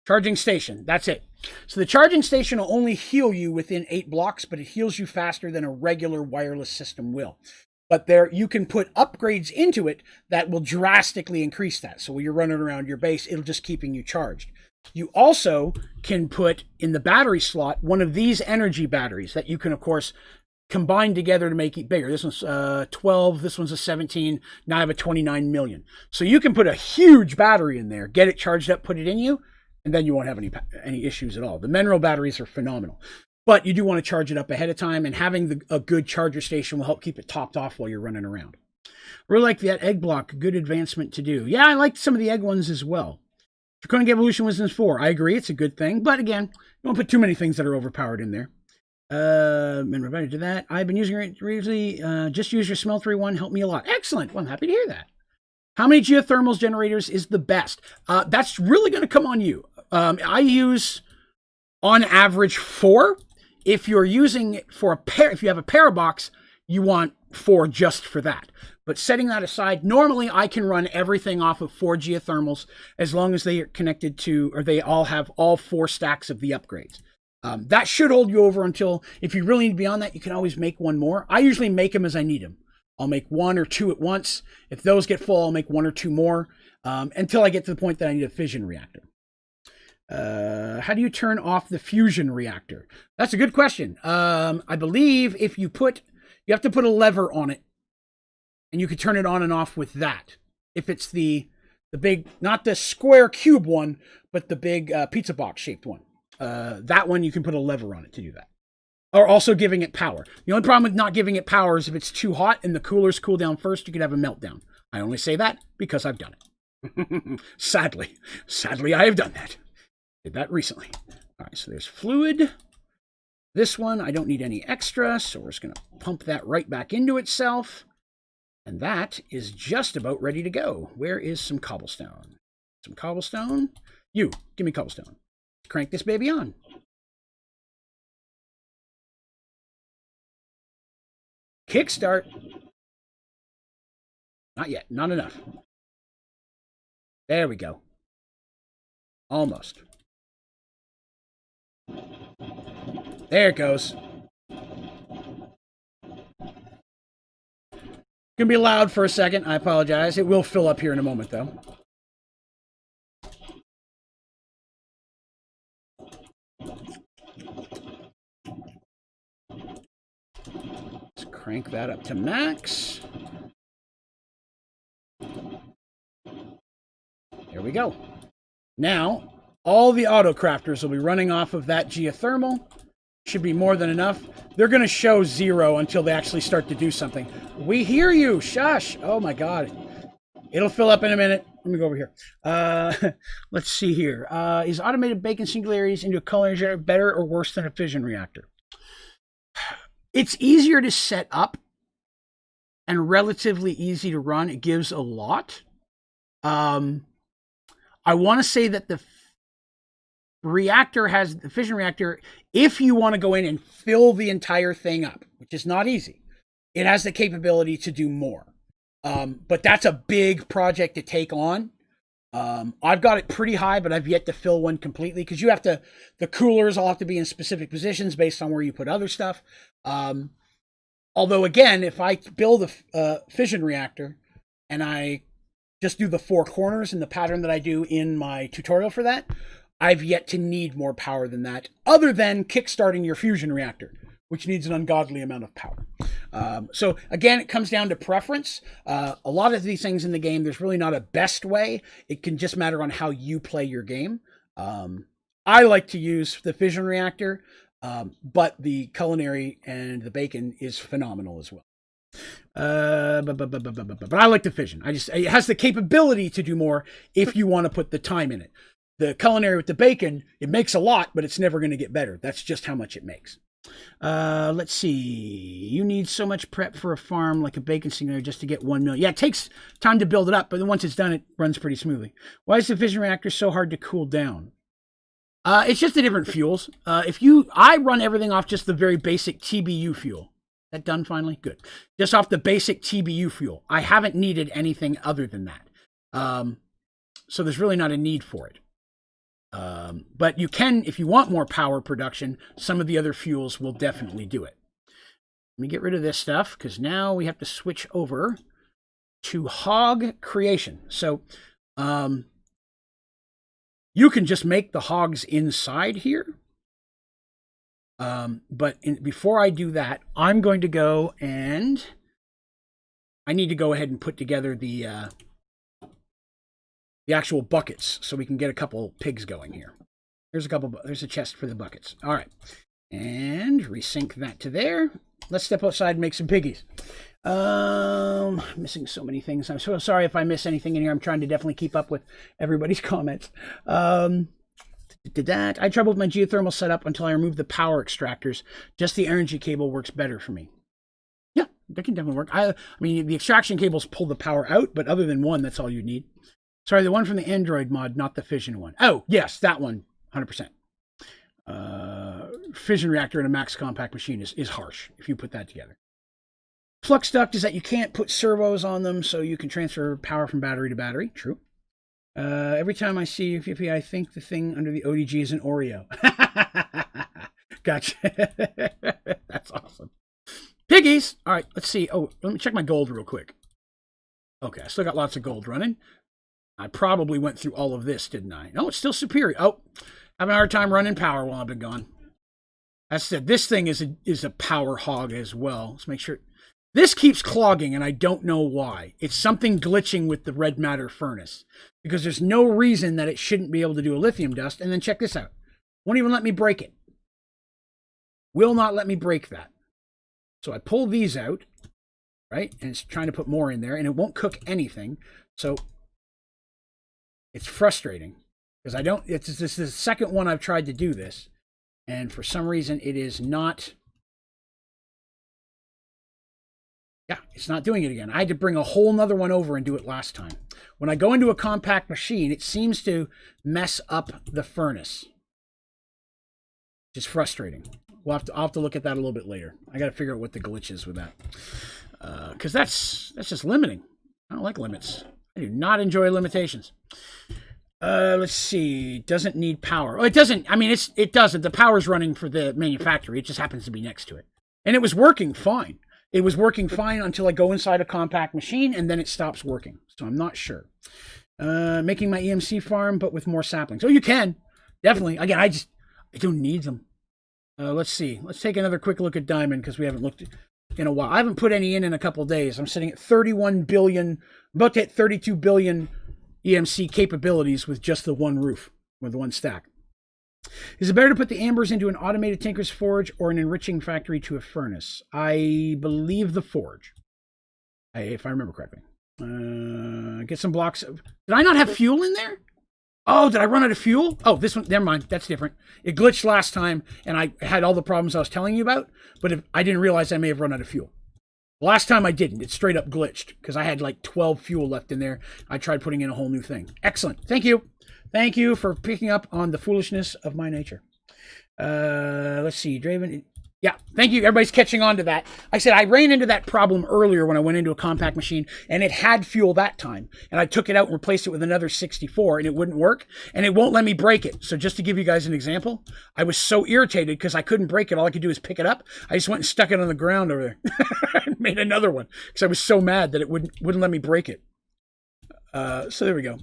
Charging station. That's it. So the charging station will only heal you within 8 blocks, but it heals you faster than a regular wireless system will. But there, you can put upgrades into it that will drastically increase that. So when you're running around your base, it'll just keeping you charged. You also can put in the battery slot one of these energy batteries that you can, of course, combine together to make it bigger. This one's 12, this one's a 17, now I have a 29 million. So you can put a huge battery in there, get it charged up, put it in you, and then you won't have any issues at all. The mineral batteries are phenomenal. But you do want to charge it up ahead of time, and having a good charger station will help keep it topped off while you're running around. I really like that egg block. Good advancement to do. Yeah, I liked some of the egg ones as well. Draconic Evolution Wisdom's 4. I agree, it's a good thing. But again, you don't put too many things that are overpowered in there. And related to that, I've been using it recently. Just use your smeltery one. Helped me a lot. Excellent. Well, I'm happy to hear that. How many geothermal generators is the best? That's really going to come on you. I use On average, 4. If you're using it for a pair, if you have a para box, you want 4 just for that. But setting that aside, normally I can run everything off of 4 geothermals as long as they are connected to, or they all have all 4 stacks of the upgrades. That should hold you over until, if you really need beyond that, you can always make one more. I usually make them as I need them. I'll make 1 or 2 at once. If those get full, I'll make 1 or 2 more until I get to the point that I need a fission reactor. How do you turn off the fusion reactor? That's a good question. I believe if you have to put a lever on it, and you can turn it on and off with that. If it's the big, not the square cube one, but the big pizza box shaped one. That one, you can put a lever on it to do that. Or also giving it power. The only problem with not giving it power is if it's too hot and the coolers cool down first, you could have a meltdown. I only say that because I've done it. Sadly, I have done that. Did that recently. All right, so there's fluid. This one, I don't need any extra, so we're just going to pump that right back into itself. And that is just about ready to go. Where is some cobblestone? Some cobblestone? You, give me cobblestone. Crank this baby on. Kickstart. Not yet, not enough. There we go. Almost. There it goes. Gonna be loud for a second. I apologize. It will fill up here in a moment, though. Let's crank that up to max. There we go. Now, all the auto crafters will be running off of that geothermal. Should be more than enough. They're going to show 0 until they actually start to do something. We hear you. Shush. Oh, my God. It'll fill up in a minute. Let me go over here. Let's see here. Is automated bacon singularities into a culinary generator better or worse than a fission reactor? It's easier to set up and relatively easy to run. It gives a lot. I want to say that the fission reactor, if you want to go in and fill the entire thing up, which is not easy, it has the capability to do more. But that's a big project to take on. I've got it pretty high, but I've yet to fill one completely because the coolers all have to be in specific positions based on where you put other stuff. Although again, if I build a fission reactor and I just do the 4 corners in the pattern that I do in my tutorial for that, I've yet to need more power than that, other than kickstarting your fusion reactor, which needs an ungodly amount of power. So again, it comes down to preference. A lot of these things in the game, there's really not a best way. It can just matter on how you play your game. I like to use the fission reactor, but the culinary and the bacon is phenomenal as well. But I like the fission. It has the capability to do more if you want to put the time in it. The culinary with the bacon, it makes a lot, but it's never going to get better. That's just how much it makes. Let's see. You need so much prep for a farm like a bacon singularity just to get 1 million. Yeah, it takes time to build it up, but then once it's done, it runs pretty smoothly. Why is the fission reactor so hard to cool down? It's just the different fuels. I run everything off just the very basic TBU fuel. That done finally? Good. Just off the basic TBU fuel. I haven't needed anything other than that. So there's really not a need for it. But you can, if you want more power production, some of the other fuels will definitely do it. Let me get rid of this stuff because now we have to switch over to hog creation. So you can just make the hogs inside here. Before I do that, I'm going to go and I need to go ahead and put together the actual buckets so we can get a couple pigs going here. There's a chest for the buckets. All right. And resync that to there. Let's step outside and make some piggies. Missing so many things. I'm so sorry if I miss anything in here. I'm trying to definitely keep up with everybody's comments. Did that. I had trouble with my geothermal setup until I removed the power extractors. Just the energy cable works better for me. Yeah, that can definitely work. I mean, the extraction cables pull the power out, but other than one, that's all you need. Sorry, the one from the Android mod, not the fission one. Oh, yes, that one, 100%. fission reactor and a max compact machine is harsh if you put that together. Flux duct is that you can't put servos on them, so you can transfer power from battery to battery. True. Every time I see UFP, I think the thing under the ODG is an Oreo. Gotcha. That's awesome. Piggies. All right, let's see. Oh, let me check my gold real quick. Okay, I still got lots of gold running. I probably went through all of this, didn't I? No, it's still superior. Oh, having a hard time running power while I've been gone. That's it. This thing is a power hog as well. Let's make sure. This keeps clogging, and I don't know why. It's something glitching with the red matter furnace, because there's no reason that it shouldn't be able to do a lithium dust. And then check this out. Won't even let me break it. Will not let me break that. So I pull these out, right? And it's trying to put more in there, and it won't cook anything. So it's frustrating, because I don't, this is the second one I've tried to do this. And for some reason, it is not. Yeah, it's not doing it again. I had to bring a whole nother one over and do it last time. When I go into a compact machine, it seems to mess up the furnace. Which is frustrating. I'll have to look at that a little bit later. I got to figure out what the glitch is with that. Because that's just limiting. I don't like limits. I do not enjoy limitations. Let's see. Doesn't need power. Oh, it doesn't. I mean, it doesn't. The power's running for the manufacturer. It just happens to be next to it. And it was working fine. It was working fine until I go inside a compact machine, and then it stops working. So I'm not sure. Making my EMC farm, but with more saplings. Oh, you can. Definitely. Again, I don't need them. Let's see. Let's take another quick look at diamond, because we haven't looked in a while. I haven't put any in a couple of days. I'm sitting at 31 billion, about to hit 32 billion EMC capabilities with just the one roof, with one stack. Is it better to put the ambers into an automated tinker's forge or an enriching factory to a furnace? I believe the forge, if I remember correctly. Get some blocks of... Did I not have fuel in there? Oh, did I run out of fuel? Oh, this one, never mind. That's different. It glitched last time, and I had all the problems I was telling you about, but I didn't realize I may have run out of fuel. Last time I didn't. It straight up glitched, because I had like 12 fuel left in there. I tried putting in a whole new thing. Excellent. Thank you. Thank you for picking up on the foolishness of my nature. Let's see. Draven. Yeah, thank you. Everybody's catching on to that. I said I ran into that problem earlier when I went into a compact machine, and it had fuel that time. And I took it out and replaced it with another 64, and it wouldn't work, and it won't let me break it. So just to give you guys an example, I was so irritated because I couldn't break it. All I could do is pick it up. I just went and stuck it on the ground over there and made another one because I was so mad that it wouldn't let me break it. So there we go.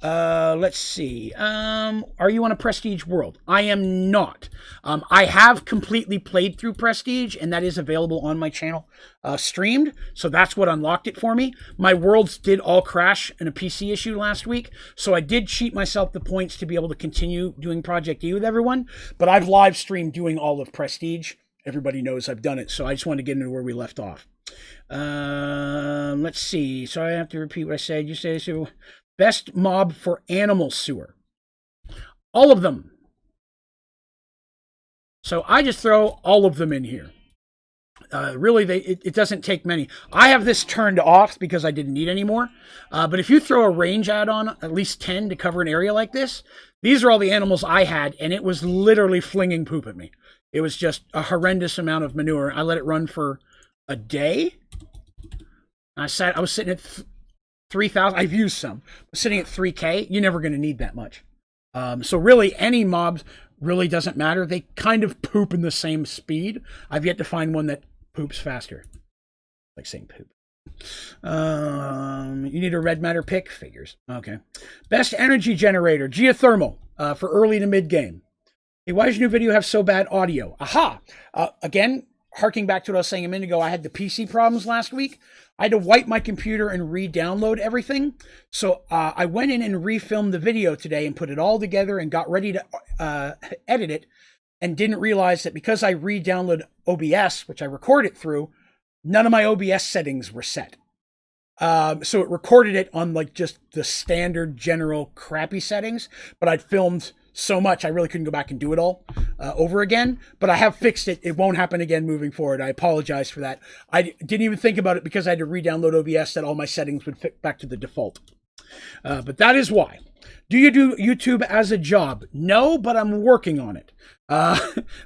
Let's see. Are you on a Prestige world? I am not. I have completely played through Prestige, and that is available on my channel, streamed. So that's what unlocked it for me. My worlds did all crash in a PC issue last week, so I did cheat myself the points to be able to continue doing Project E with everyone. But I've live streamed doing all of Prestige. Everybody knows I've done it, so I just wanted to get into where we left off. Let's see. So I have to repeat what I said. You say so. Best mob for animal sewer. All of them. So I just throw all of them in here. Really, it doesn't take many. I have this turned off because I didn't need any more. But if you throw a range add-on, at least 10 to cover an area like this, these are all the animals I had, and it was literally flinging poop at me. It was just a horrendous amount of manure. I let it run for a day. I was sitting at 3,000. I've used some. Sitting at 3K, you're never going to need that much. So really, any mobs really doesn't matter. They kind of poop in the same speed. I've yet to find one that poops faster. Like saying poop. You need a red matter pick? Figures. Okay. Best energy generator, geothermal, for early to mid game. Hey, why does your new video have so bad audio? Aha! Again, harking back to what I was saying a minute ago, I had the PC problems last week. I had to wipe my computer and re-download everything. So I went in and refilmed the video today and put it all together and got ready to edit it, and didn't realize that because I re-downloaded OBS, which I record it through, none of my OBS settings were set. So it recorded it on like just the standard general crappy settings, but I'd filmed so much I really couldn't go back and do it all over again. But I have fixed it. It won't happen again moving forward. I apologize for that. I didn't even think about it because I had to re-download OBS that all my settings would fit back to the default. But that is why. Do you do YouTube as a job? No, but I'm working on it. Uh,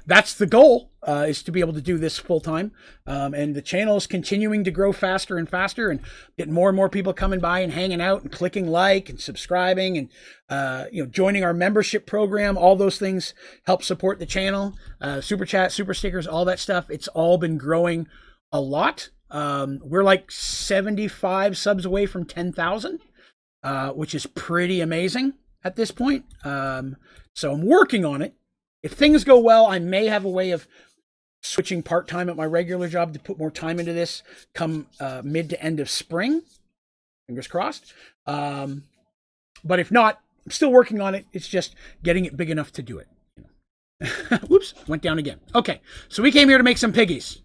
that's the goal, is to be able to do this full time. And the channel is continuing to grow faster and faster, and get more and more people coming by and hanging out and clicking like and subscribing and, joining our membership program. All those things help support the channel. Super chat, super stickers, all that stuff. It's all been growing a lot. We're like 75 subs away from 10,000, which is pretty amazing at this point. So I'm working on it. If things go well, I may have a way of switching part-time at my regular job to put more time into this come mid to end of spring. Fingers crossed. But if not, I'm still working on it. It's just getting it big enough to do it. Whoops, went down again. Okay, so we came here to make some piggies.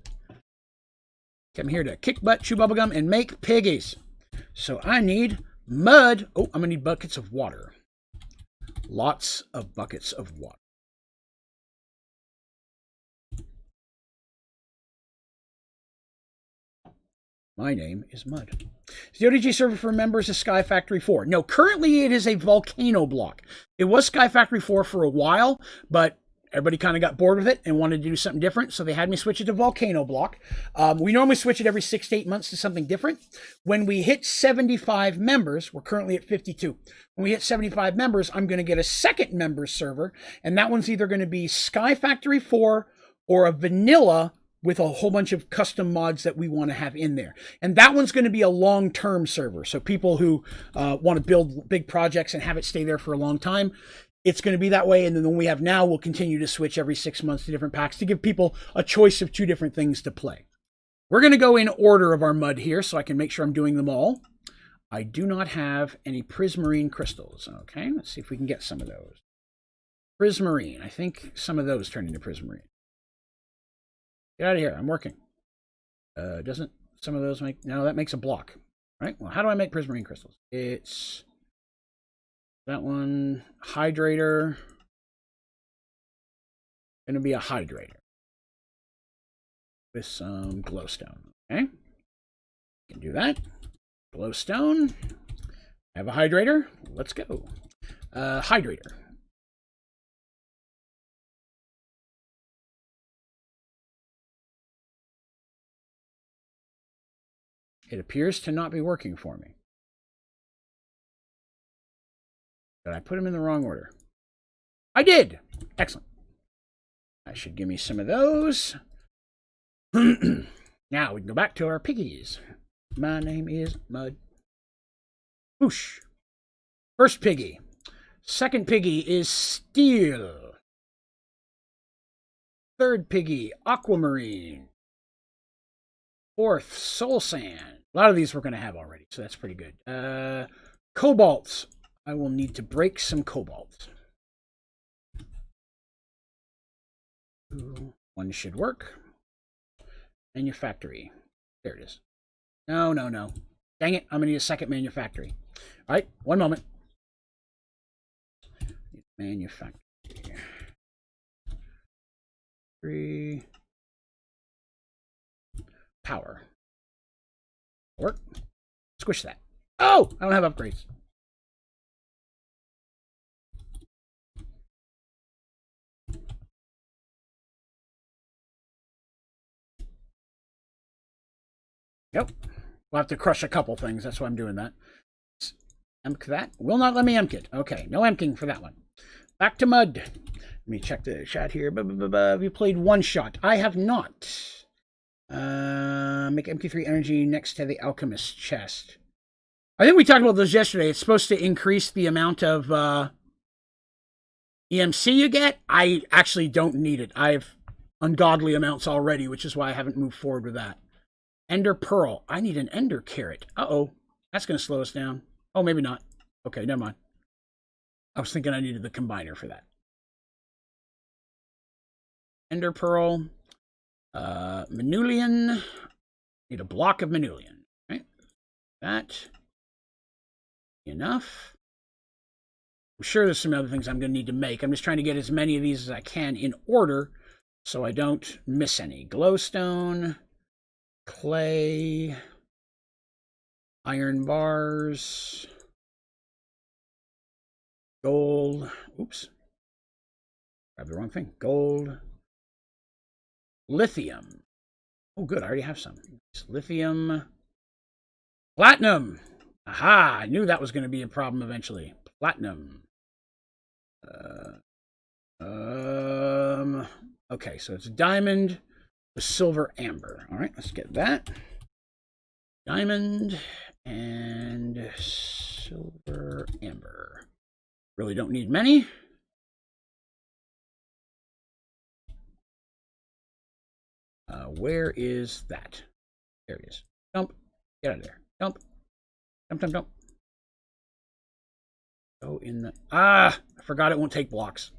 Came here to kick butt, chew bubblegum, and make piggies. So I need mud. Oh, I'm going to need buckets of water. Lots of buckets of water. My name is Mud. Is the ODG server for members of Sky Factory 4? No, currently it is a volcano block. It was Sky Factory 4 for a while, but everybody kind of got bored with it and wanted to do something different, so they had me switch it to volcano block. We normally switch it every 6 to 8 months to something different. When we hit 75 members, we're currently at 52. When we hit 75 members, I'm going to get a second members server, and that one's either going to be Sky Factory 4 or a vanilla with a whole bunch of custom mods that we want to have in there. And that one's going to be a long-term server. So people who want to build big projects and have it stay there for a long time, it's going to be that way. And then the one we have now, we'll continue to switch every 6 months to different packs to give people a choice of 2 different things to play. We're going to go in order of our mud here so I can make sure I'm doing them all. I do not have any prismarine crystals. Okay, let's see if we can get some of those. Prismarine. I think some of those turn into prismarine. Get out of here. I'm working. Doesn't some of those make... No, that makes a block. Right? Well, how do I make prismarine crystals? It's that one. Hydrator. Going to be a hydrator. With some glowstone. Okay? Can do that. Glowstone. I have a hydrator. Let's go. Hydrator. It appears to not be working for me. Did I put them in the wrong order? I did! Excellent. That should give me some of those. Now we can go back to our piggies. My name is Mud. Whoosh. First piggy. Second piggy is steel. Third piggy, aquamarine. Fourth, soul sand. A lot of these we're going to have already, so that's pretty good. Cobalt. I will need to break some cobalt. One should work. Manufactory. There it is. No, no, no. Dang it, I'm going to need a second manufactory. All right, one moment. Manufactory. 3. Power. Work. Squish that. Oh, I don't have upgrades. Yep. We'll have to crush a couple things. That's why I'm doing that. Emk that. Will not let me emk it. Okay, no emking for that one. Back to mud. Let me check the chat here. Have you played one shot? I have not. Make MK3 energy next to the alchemist chest. I think we talked about those yesterday. It's supposed to increase the amount of EMC you get. I actually don't need it. I have ungodly amounts already, which is why I haven't moved forward with that. Ender pearl. I need an ender carrot. Uh-oh. That's going to slow us down. Oh, maybe not. Okay, never mind. I was thinking I needed the combiner for that. Ender pearl. Manulian. Need a block of manulian. Right? That. Enough. I'm sure there's some other things I'm going to need to make. I'm just trying to get as many of these as I can in order so I don't miss any. Glowstone. Clay. Iron bars. Gold. Oops. Grab the wrong thing. Gold. Lithium. Oh, good. I already have some. Lithium. Platinum. Aha! I knew that was going to be a problem eventually. Platinum. Okay, so it's diamond with silver amber. All right, let's get that. Diamond and silver amber. Really don't need many. Where is that? There it is. Dump. Get out of there. Dump. Dump, dump, dump. Go in the... Ah! I forgot it won't take blocks.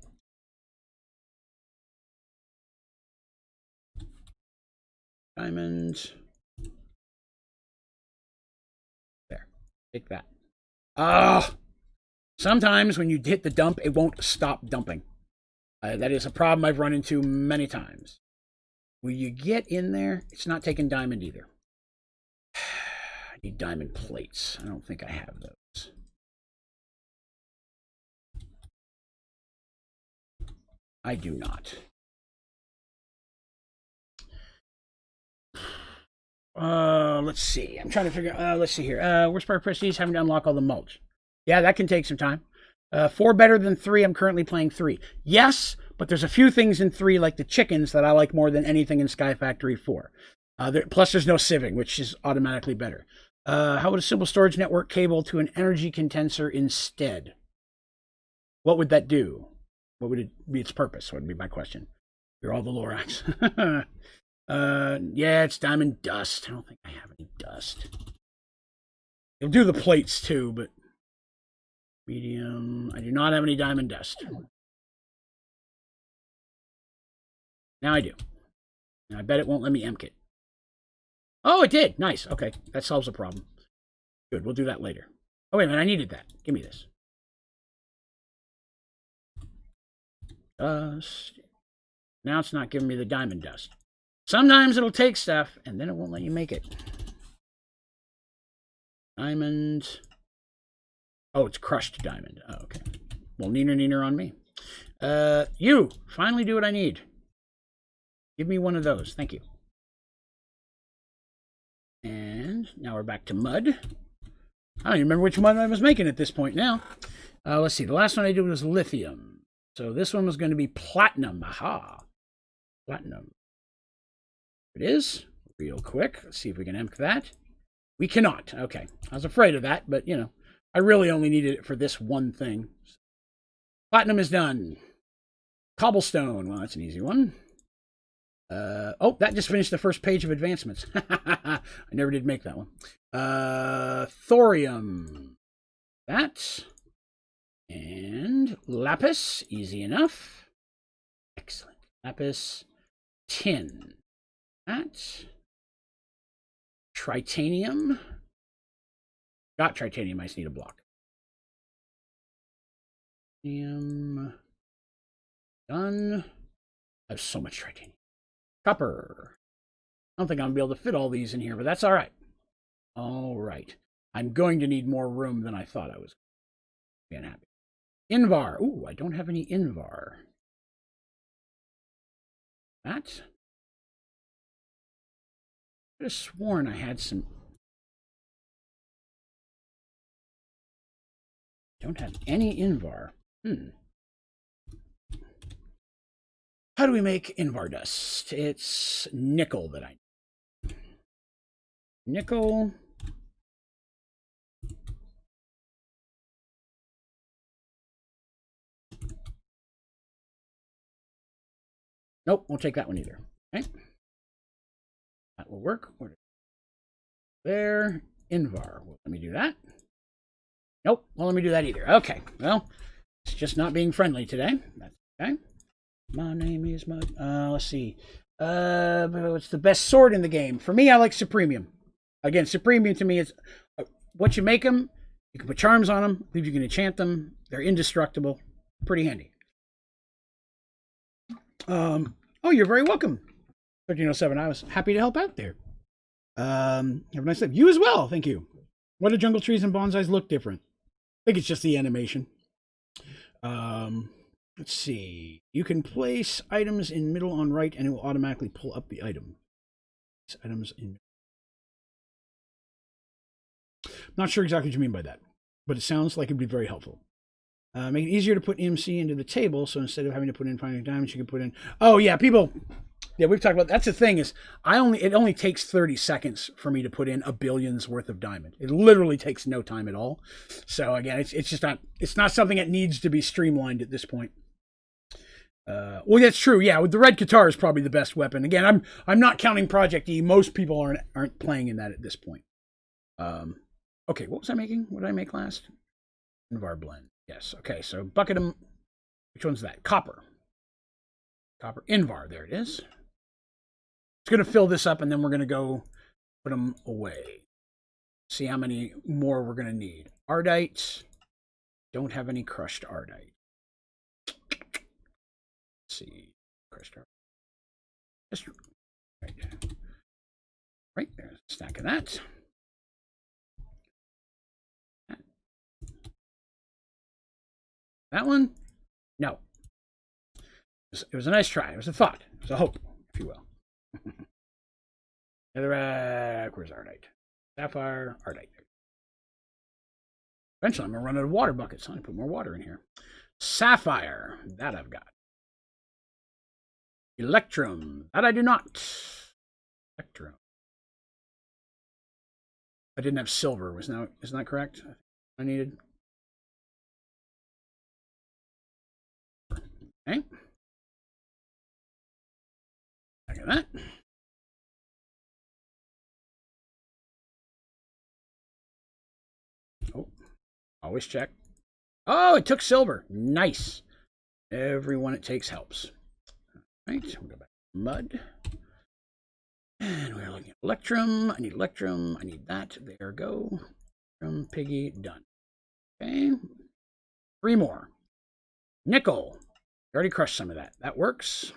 Diamond. There. Take that. Ah! Sometimes when you hit the dump, it won't stop dumping. That is a problem I've run into many times. When you get in there, it's not taking diamond either. I need diamond plates. I don't think I have those. I do not. Let's see. I'm trying to figure out. Let's see here. Where's Spark Prestige? Having to unlock all the mulch. Yeah, that can take some time. 4 better than 3. I'm currently playing 3. Yes, but there's a few things in 3, like the chickens, that I like more than anything in Sky Factory 4. Plus, there's no sieving, which is automatically better. How would a simple storage network cable to an energy condenser instead? What would that do? What would it be its purpose? Would be my question. You're all the Lorax. Yeah, it's diamond dust. I don't think I have any dust. You'll do the plates too, but medium. I do not have any diamond dust. Now I do. And I bet it won't let me MKit. Oh, it did. Nice. Okay, that solves the problem. Good. We'll do that later. Oh, wait a minute. I needed that. Give me this. Dust. Now it's not giving me the diamond dust. Sometimes it'll take stuff, and then it won't let you make it. Diamond. Oh, it's crushed diamond. Oh, okay. Well, neener on me. You finally do what I need. Give me one of those. Thank you. And now we're back to mud. I don't even remember which mud I was making at this point now. Let's see. The last one I did was lithium. So this one was going to be platinum. Aha. Platinum. It is. Real quick. Let's see if we can emp that. We cannot. Okay. I was afraid of that, but, you know, I really only needed it for this one thing. Platinum is done. Cobblestone. Well, that's an easy one. Oh, that just finished the first page of advancements. I never did make that one. Thorium. That. And lapis. Easy enough. Excellent. Lapis. Tin. That. Tritanium. Got tritanium. I just need a block. Titanium. Done. I have so much tritanium. Copper. I don't think I'm going to be able to fit all these in here, but that's all right. All right. I'm going to need more room than I thought I was. Being happy. Invar. Ooh, I don't have any Invar. That. I could have sworn I had some. Don't have any Invar. How do we make Invar dust? It's nickel that I need. Nickel. Nope, won't take that one either. Okay. That will work. There. Invar. Well, let me do that. Nope, won't let me do that either. Okay, well, it's just not being friendly today. That's okay. My name is Mud. Let's see. What's the best sword in the game? For me, I like Supremium. Again, Supremium to me is once you make them, you can put charms on them. I believe you can enchant them. They're indestructible. Pretty handy. Oh, you're very welcome. 1307. I was happy to help out there. Have a nice day. You as well. Thank you. Why do jungle trees and bonsais look different? I think it's just the animation. Let's see. You can place items in middle on right, and it will automatically pull up the item. Items in. Not sure exactly what you mean by that, but it sounds like it'd be very helpful. Make it easier to put EMC into the table, so instead of having to put in finite diamonds, you can put in. Oh yeah, people. Yeah, we've talked about that's the thing is it only takes 30 seconds for me to put in a billion's worth of diamond. It literally takes no time at all. So again, it's not something that needs to be streamlined at this point. Well, that's true. Yeah, with the red Qatar is probably the best weapon. Again, I'm not counting Project E. Most people aren't playing in that at this point. Okay, what was I making? What did I make last? Invar blend. Yes. Okay, so bucket them. Which one's that? Copper. Copper. Invar. There it is. It's going to fill this up, and then we're going to go put them away. See how many more we're going to need. Ardite. Don't have any crushed ardite. Let's see. Crushed ardite. Just right there's a stack of that. That one? No. It was a nice try. It was a thought. It was a hope, if you will. Netherrack. Where's Ardite? Sapphire. Ardite. Eventually, I'm going to run out of water buckets. So I'm going to put more water in here. Sapphire. That I've got. Electrum. That I do not. Electrum. I didn't have silver. Isn't that correct? I needed. Okay. Look at that. Oh, always check. Oh, it took silver. Nice. Everyone it takes helps. All right, we'll go back to mud. And we're looking at Electrum. I need Electrum. I need that. There we go. Electrum, Piggy, done. Okay. 3 more. Nickel. We already crushed some of that. That works.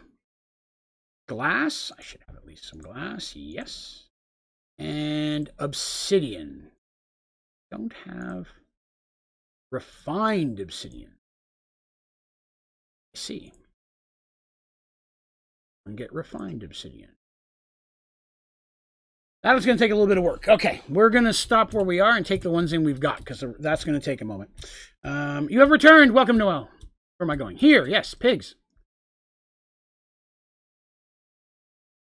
Glass. I should have at least some glass. Yes. And obsidian. Don't have refined obsidian. I see. And get refined obsidian. That was going to take a little bit of work. Okay, we're going to stop where we are and take the ones in we've got, because that's going to take a moment. You have returned. Welcome, Noel. Where am I going? Here, yes, pigs.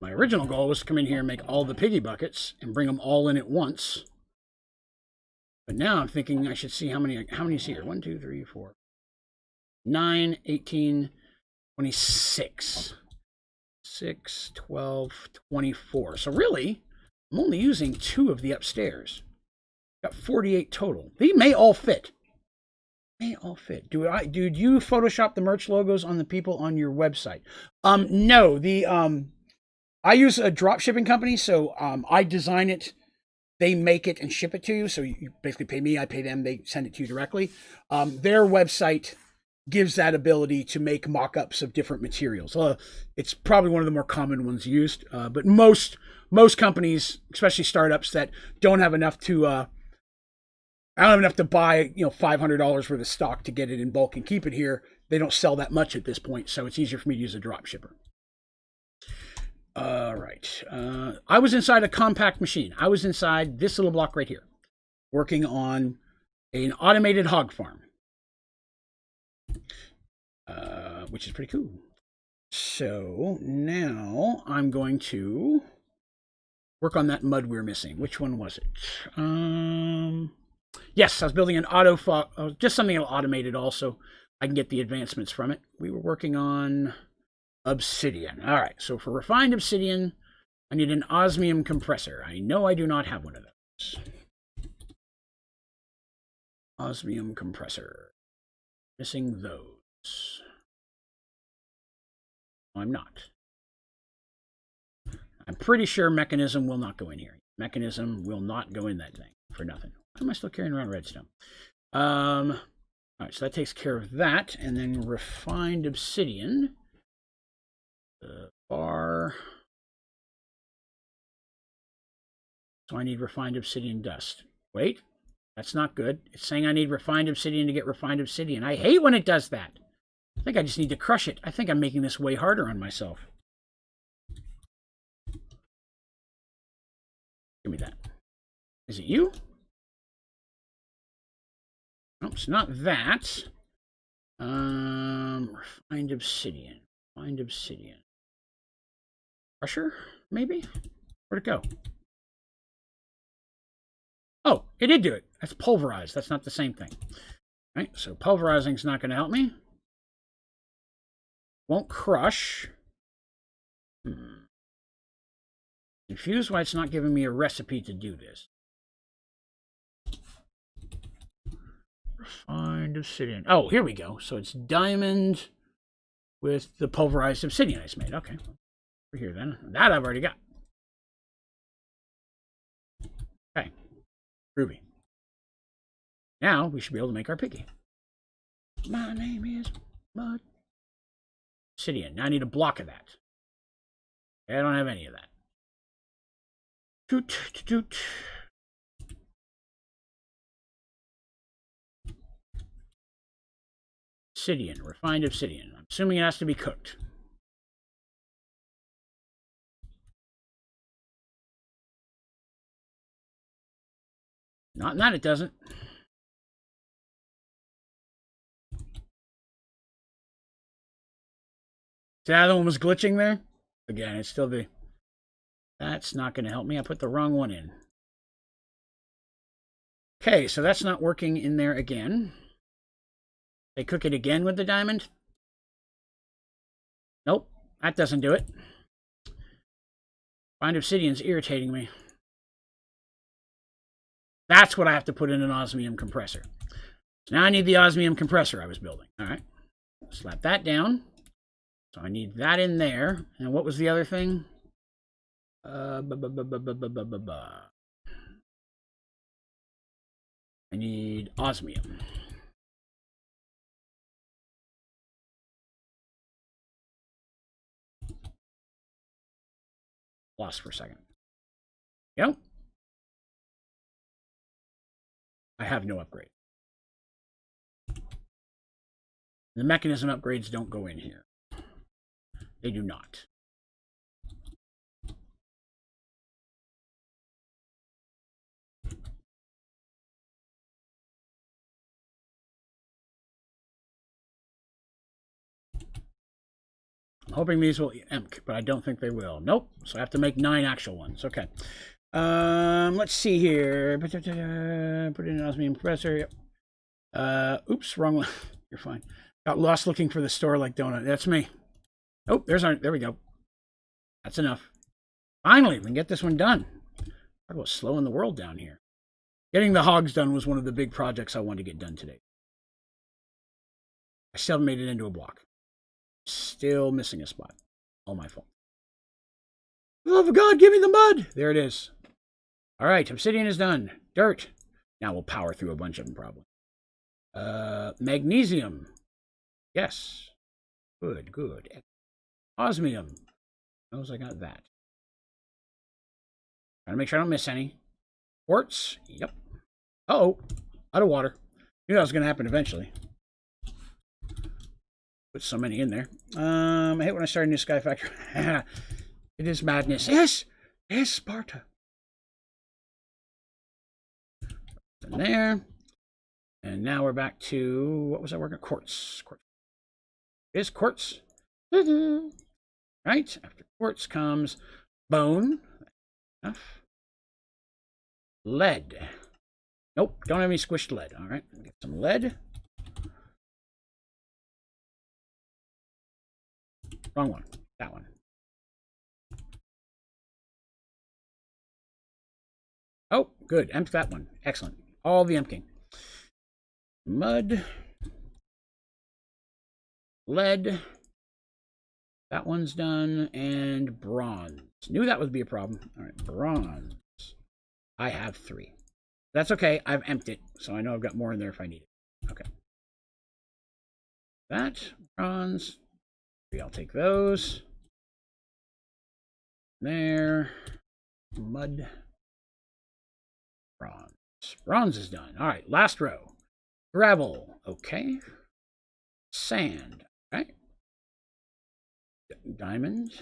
My original goal was to come in here and make all the piggy buckets and bring them all in at once. But now I'm thinking I should see how many is here. 1, 2, 3, 4, 9, 18, 26. 6, 12, 24. So really, I'm only using 2 of the upstairs. Got 48 total. They may all fit. May all fit. Do you Photoshop the merch logos on the people on your website? No. I use a drop shipping company, so I design it, they make it and ship it to you. So you basically pay me, I pay them, they send it to you directly. Their website gives that ability to make mock-ups of different materials. It's probably one of the more common ones used, but most companies, especially startups that don't have enough to I don't have enough to buy, $500 worth of stock to get it in bulk and keep it here. They don't sell that much at this point, so it's easier for me to use a drop shipper. All right. I was inside a compact machine. I was inside this little block right here, working on an automated hog farm, which is pretty cool. So now I'm going to work on that mud we're missing. Which one was it? Yes, I was building an just something automated also. I can get the advancements from it. We were working on obsidian. All right, so for refined obsidian, I need an osmium compressor. I know I do not have one of those. Osmium compressor. Missing those. No, I'm not. I'm pretty sure mechanism will not go in here. Mechanism will not go in that thing for nothing. Why am I still carrying around redstone? All right, so that takes care of that. And then refined obsidian. Bar. So I need refined obsidian dust. Wait, that's not good. It's saying I need refined obsidian to get refined obsidian. I hate when it does that. I think I just need to crush it. I think I'm making this way harder on myself. Give me that. Is it you? Nope, it's not that. Refined obsidian. Refined obsidian. Crusher, maybe? Where'd it go? Oh, it did do it. That's pulverized. That's not the same thing. All right, so pulverizing's not going to help me. Won't crush. Confused why it's not giving me a recipe to do this. Refined obsidian. Oh, here we go. So it's diamond with the pulverized obsidian I just made. Okay. Over here then. That I've already got. Okay. Groovy. Now we should be able to make our piggy. My name is Mud. Obsidian. Now I need a block of that. I don't have any of that. Toot, toot, toot. Obsidian. Refined obsidian. I'm assuming it has to be cooked. Not in that it doesn't. See, the other one was glitching there? Again, it's still the... That's not going to help me. I put the wrong one in. Okay, so that's not working in there again. They cook it again with the diamond? Nope, that doesn't do it. Find obsidian's irritating me. That's what I have to put in an osmium compressor. So now I need the osmium compressor I was building. All right, slap that down. So I need that in there. And what was the other thing? I need osmium. Lost for a second. Yep. I have no upgrade. The mechanism upgrades don't go in here. They do not. I'm hoping these will emk, but I don't think they will. Nope. So I have to make 9 actual ones. Okay. Let's see here. Put in an osmium compressor. Yep. Oops, wrong one. You're fine. Got lost looking for the store like donut. That's me. Oh, there we go. That's enough. Finally, we can get this one done. Talk about slowing the world down here. Getting the hogs done was one of the big projects I wanted to get done today. I still haven't made it into a block. Still missing a spot. All my fault. For the love of God, give me the mud! There it is. All right, obsidian is done. Dirt. Now we'll power through a bunch of them probably. Magnesium. Yes. Good, good. Osmium. Knows I got that. Trying to make sure I don't miss any. Quartz. Yep. Uh-oh. Out of water. Knew that was going to happen eventually. Put so many in there. I hate when I start a new Sky Factory. It is madness. Yes! Yes, Sparta. In there. And now we're back to, what was I working? Quartz. Quartz. It is quartz. Right? After quartz comes bone. Enough. Lead. Nope, don't have any squished lead. All right, get some lead. Wrong one. That one. Oh, good. Empty that one. Excellent. All the emptying. Mud. Lead. That one's done. And bronze. Knew that would be a problem. All right, bronze. I have 3. That's okay. I've emptied it, so I know I've got more in there if I need it. Okay. That. Bronze. I'll take those. There. Mud. Bronze. Bronze is done. All right, last row. Gravel. Okay. Sand. Okay. Diamond.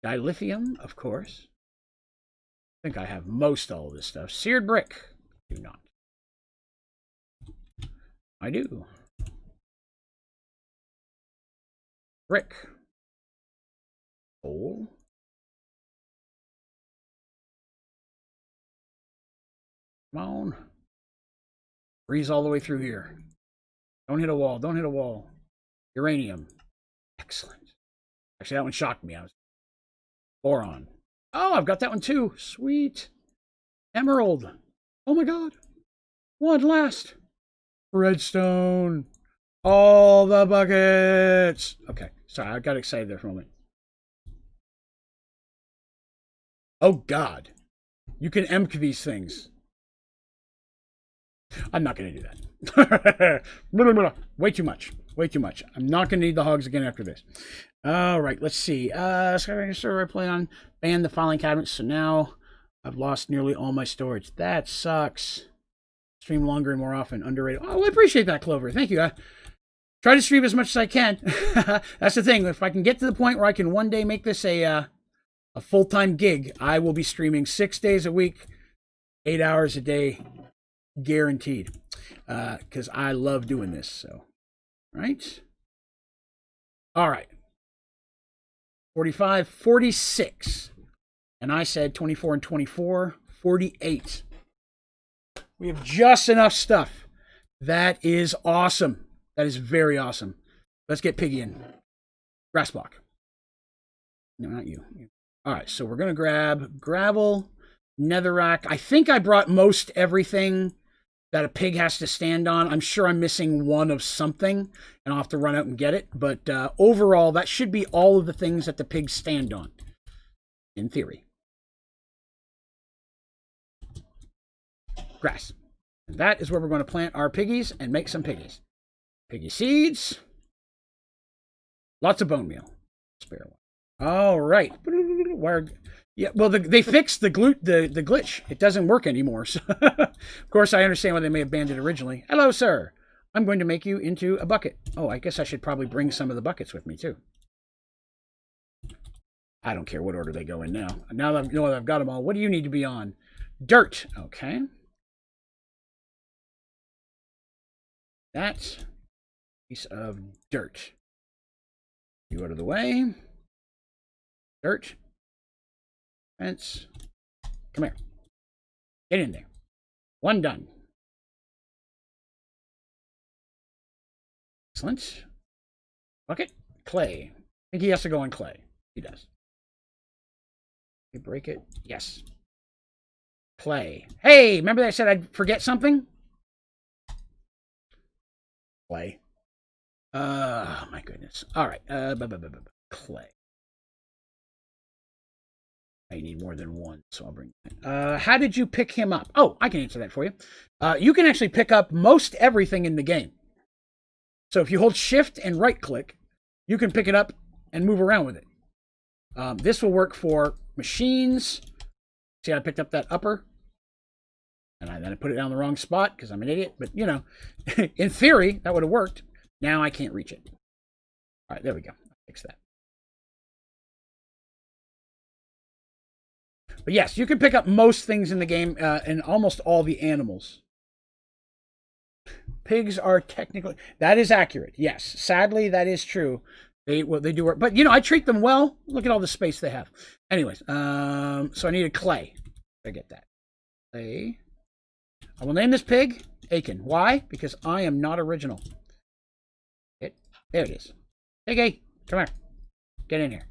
Dilithium, of course. I think I have most all of this stuff. Seared brick. Do not. I do. Brick. Coal. Come on. Breeze all the way through here. Don't hit a wall. Don't hit a wall. Uranium. Excellent. Actually, that one shocked me. I was boron. Oh, I've got that one too. Sweet. Emerald. Oh my god. One last. Redstone. All the buckets. Okay. Sorry, I got excited there for a moment. Oh god. You can empty these things. I'm not going to do that. Way too much. Way too much. I'm not going to need the hogs again after this. All right, let's see. Server I play on banned the filing cabinets, so now I've lost nearly all my storage. That sucks. Stream longer and more often. Underrated. Oh, I appreciate that, Clover. Thank you. I try to stream as much as I can. That's the thing. If I can get to the point where I can one day make this a full-time gig, I will be streaming 6 days a week, 8 hours a day. Guaranteed, because I love doing this. So, right? All right. 45, 46. And I said 24 and 24, 48. We have just enough stuff. That is awesome. That is very awesome. Let's get Piggy in. Grassblock. No, not you. All right, so we're going to grab gravel, netherrack. I think I brought most everything that a pig has to stand on. I'm sure I'm missing one of something, and I'll have to run out and get it. But overall, that should be all of the things that the pigs stand on, in theory. Grass. And that is where we're going to plant our piggies and make some piggies. Piggy seeds. Lots of bone meal. Spare one. All right. Wired. Yeah, well, they fixed the glitch. It doesn't work anymore. So of course, I understand why they may have banned it originally. Hello, sir. I'm going to make you into a bucket. Oh, I guess I should probably bring some of the buckets with me, too. I don't care what order they go in now. Now that I know I've got them all, what do you need to be on? Dirt. Okay. That's a piece of dirt. You out of the way. Dirt. Fence. Come here. Get in there. One done. Excellent. Bucket. Clay. I think he has to go on clay. He does. You break it? Yes. Clay. Hey, remember that I said I'd forget something? Clay. Oh, my goodness. All right. Clay. I need more than one, so I'll bring that. How did you pick him up? Oh, I can answer that for you. You can actually pick up most everything in the game. So if you hold shift and right click, you can pick it up and move around with it. This will work for machines. See, I picked up that upper. And then I put it down the wrong spot because I'm an idiot. But, you know, in theory, that would have worked. Now I can't reach it. All right, there we go. I'll fix that. But yes, you can pick up most things in the game and almost all the animals. Pigs are technically... That is accurate, yes. Sadly, that is true. They do work. But, you know, I treat them well. Look at all the space they have. Anyways, so I needed clay. I get that. Clay. I will name this pig Aiken. Why? Because I am not original. There it is. Piggy, come here. Get in here.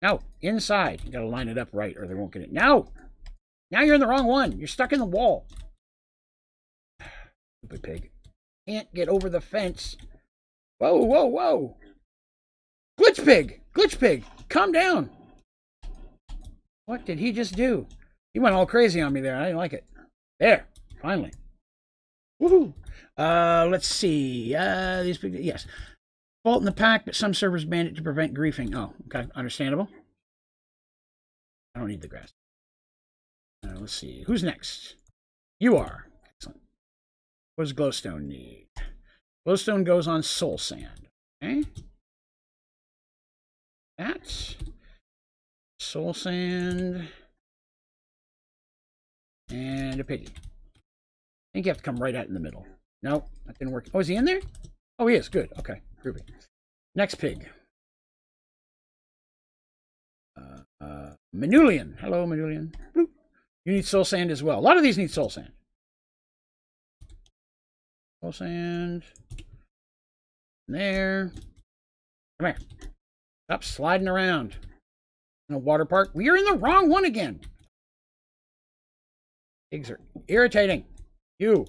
No, inside. You gotta line it up right or they won't get it. No! Now you're in the wrong one. You're stuck in the wall. Stupid pig. Can't get over the fence. Whoa, whoa, whoa. Glitch pig! Glitch pig! Calm down. What did he just do? He went all crazy on me there. I didn't like it. There. Finally. Woohoo! Let's see. These big... Yes. Fault in the pack, but some servers banned it to prevent griefing. Oh, okay. Understandable. I don't need the grass. Let's see. Who's next? You are. Excellent. What does glowstone need? Glowstone goes on soul sand. Okay. That's soul sand. And a piggy. I think you have to come right out in the middle. Nope, that didn't work. Oh, is he in there? Oh, he is. Good. Okay. Groovy. Next pig. Manulian. Hello, Manulian. Bloop. You need soul sand as well. A lot of these need soul sand. Soul sand. There. Come here. Stop sliding around. In a water park. We are in the wrong one again. Pigs are irritating. You.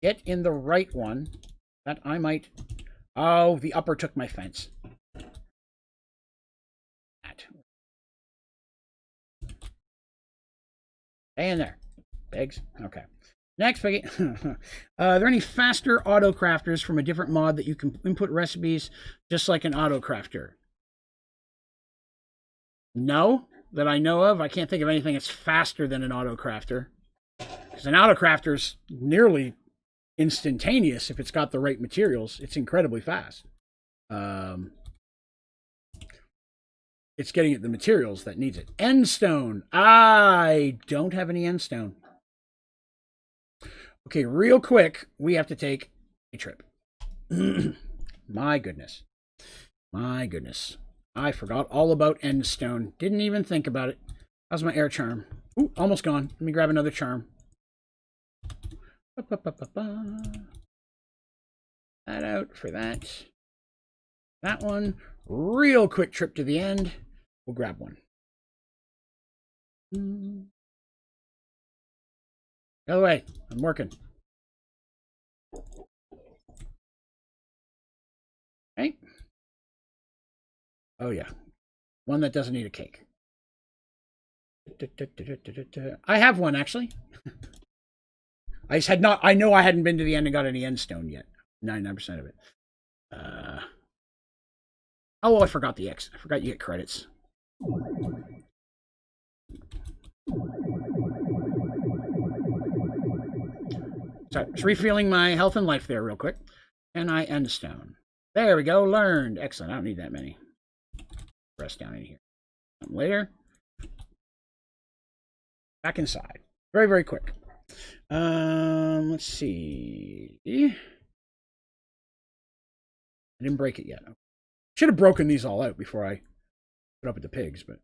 Get in the right one. That I might... Oh, the upper took my fence. Stay in there. Pigs. Okay. Next, Piggy. Are there any faster auto crafters from a different mod that you can input recipes just like an auto crafter? No, that I know of. I can't think of anything that's faster than an auto crafter. Because an auto crafter is nearly instantaneous if it's got the right materials. It's incredibly fast. It's getting at the materials that needs it. Endstone. I don't have any endstone. Okay, real quick, we have to take a trip. My goodness. My goodness. I forgot all about endstone. Didn't even think about it. How's my air charm? Ooh, almost gone. Let me grab another charm. That out for that. That one. Real quick trip to the end. We'll grab one. Go away. I'm working. Okay. Oh, yeah. One that doesn't need a cake. I have one, actually. I just had not... I know I hadn't been to the end and got any endstone yet. 99% of it. Oh, I forgot the X. I forgot you get credits. So, just refilling my health and life there real quick. And I endstone. There we go. Learned. Excellent. I don't need that many. Rest down in here. Later. Back inside. Very, very quick. Let's see. I didn't break it yet. Should have broken these all out before I put up with the pigs, but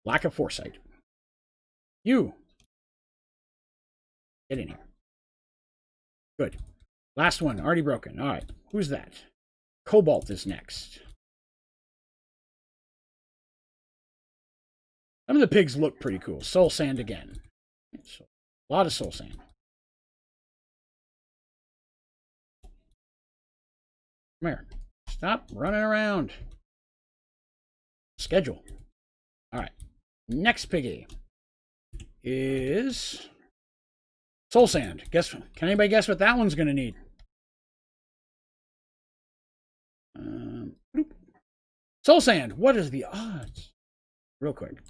lack of foresight. You. Get in here. Good. Last one. Already broken. All right. Who's that? Cobalt is next. Some of the pigs look pretty cool. Soul sand again. A lot of soul sand. Come here. Stop running around. Schedule. All right. Next piggy is soul sand. Can anybody guess what that one's going to need? Soul sand. What is the odds? Real quick.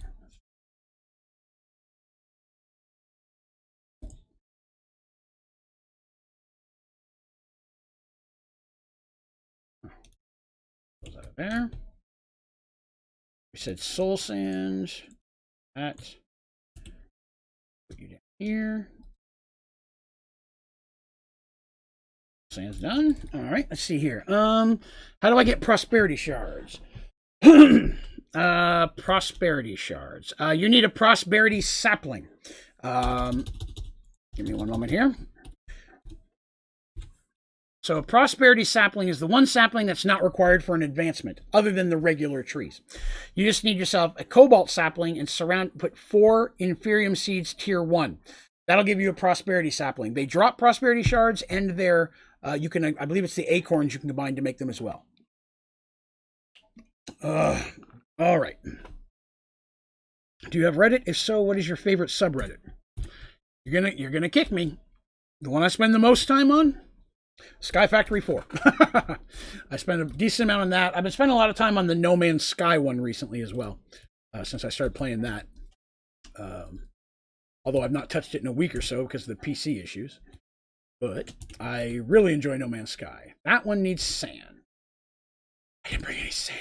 Goes out of there. We said soul sand. That. Put you down here. Sand's done. All right, let's see here. How do I get prosperity shards? Prosperity shards. You need a prosperity sapling. Give me one moment here. So a prosperity sapling is the one sapling that's not required for an advancement, other than the regular trees. You just need yourself a cobalt sapling and put 4 inferium seeds tier 1. That'll give you a prosperity sapling. They drop prosperity shards, and they're you can, I believe it's the acorns you can combine to make them as well. All right. Do you have Reddit? If so, what is your favorite subreddit? You're gonna kick me. The one I spend the most time on? Sky Factory 4. I spend a decent amount on that. I've been spending a lot of time on the No Man's Sky one recently as well, since I started playing that. Although I've not touched it in a week or so because of the PC issues. But I really enjoy No Man's Sky. That one needs sand. I didn't bring any sand.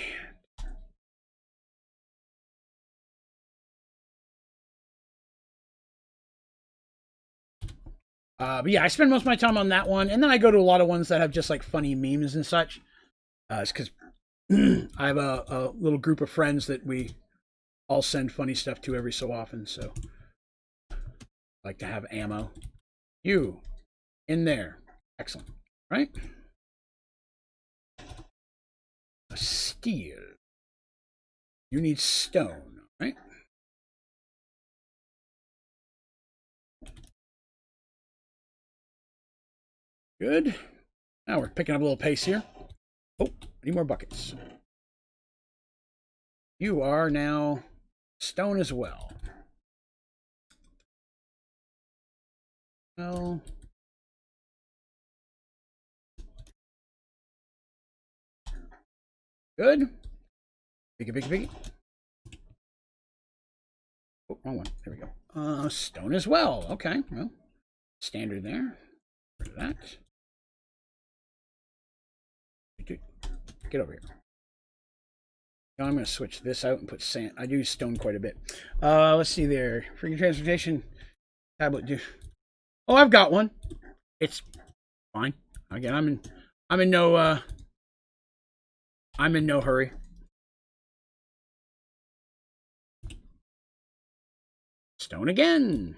But yeah, I spend most of my time on that one, and then I go to a lot of ones that have just like funny memes and such. It's because I have a little group of friends that we all send funny stuff to every so often, so I like to have ammo. You in there. Excellent. Right? A steel. You need stone, right? Good. Now we're picking up a little pace here. Oh, need more buckets. You are now stone as well. Well, good. Biggie. Oh, wrong one. There we go. Stone as well. Okay, well, standard there. Rid of that. Get over here. Now I'm going to switch this out and put sand. I use stone quite a bit. Let's see there. Freaking transportation tablet. Oh, I've got one. It's fine. Again, I'm in no hurry. Stone again.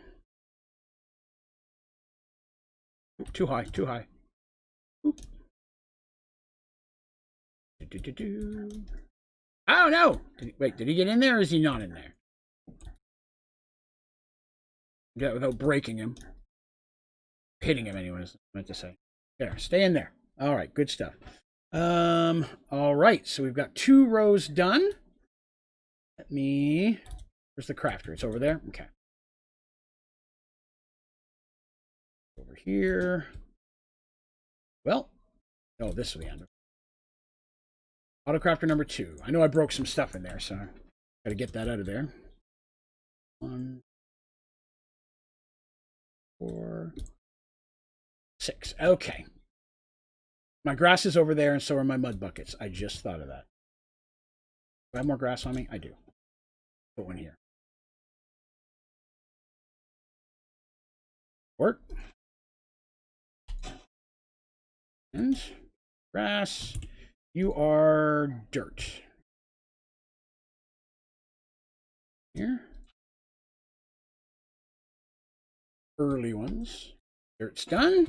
Oop, too high. Oop. Oh no! Did he get in there or is he not in there? Yeah, without breaking him. Hitting him anyways, I meant to say. There, stay in there. Alright, good stuff. Alright, so we've got 2 rows done. Where's the crafter? It's over there? Okay. Over here. Well, oh, this will be end. Autocrafter number 2. I know I broke some stuff in there, so I gotta get that out of there. 1, 4, 6. Okay. My grass is over there, and so are my mud buckets. I just thought of that. Do I have more grass on me? I do. Put one here. Work. And grass. You are dirt. Here. Early ones. Dirt's done.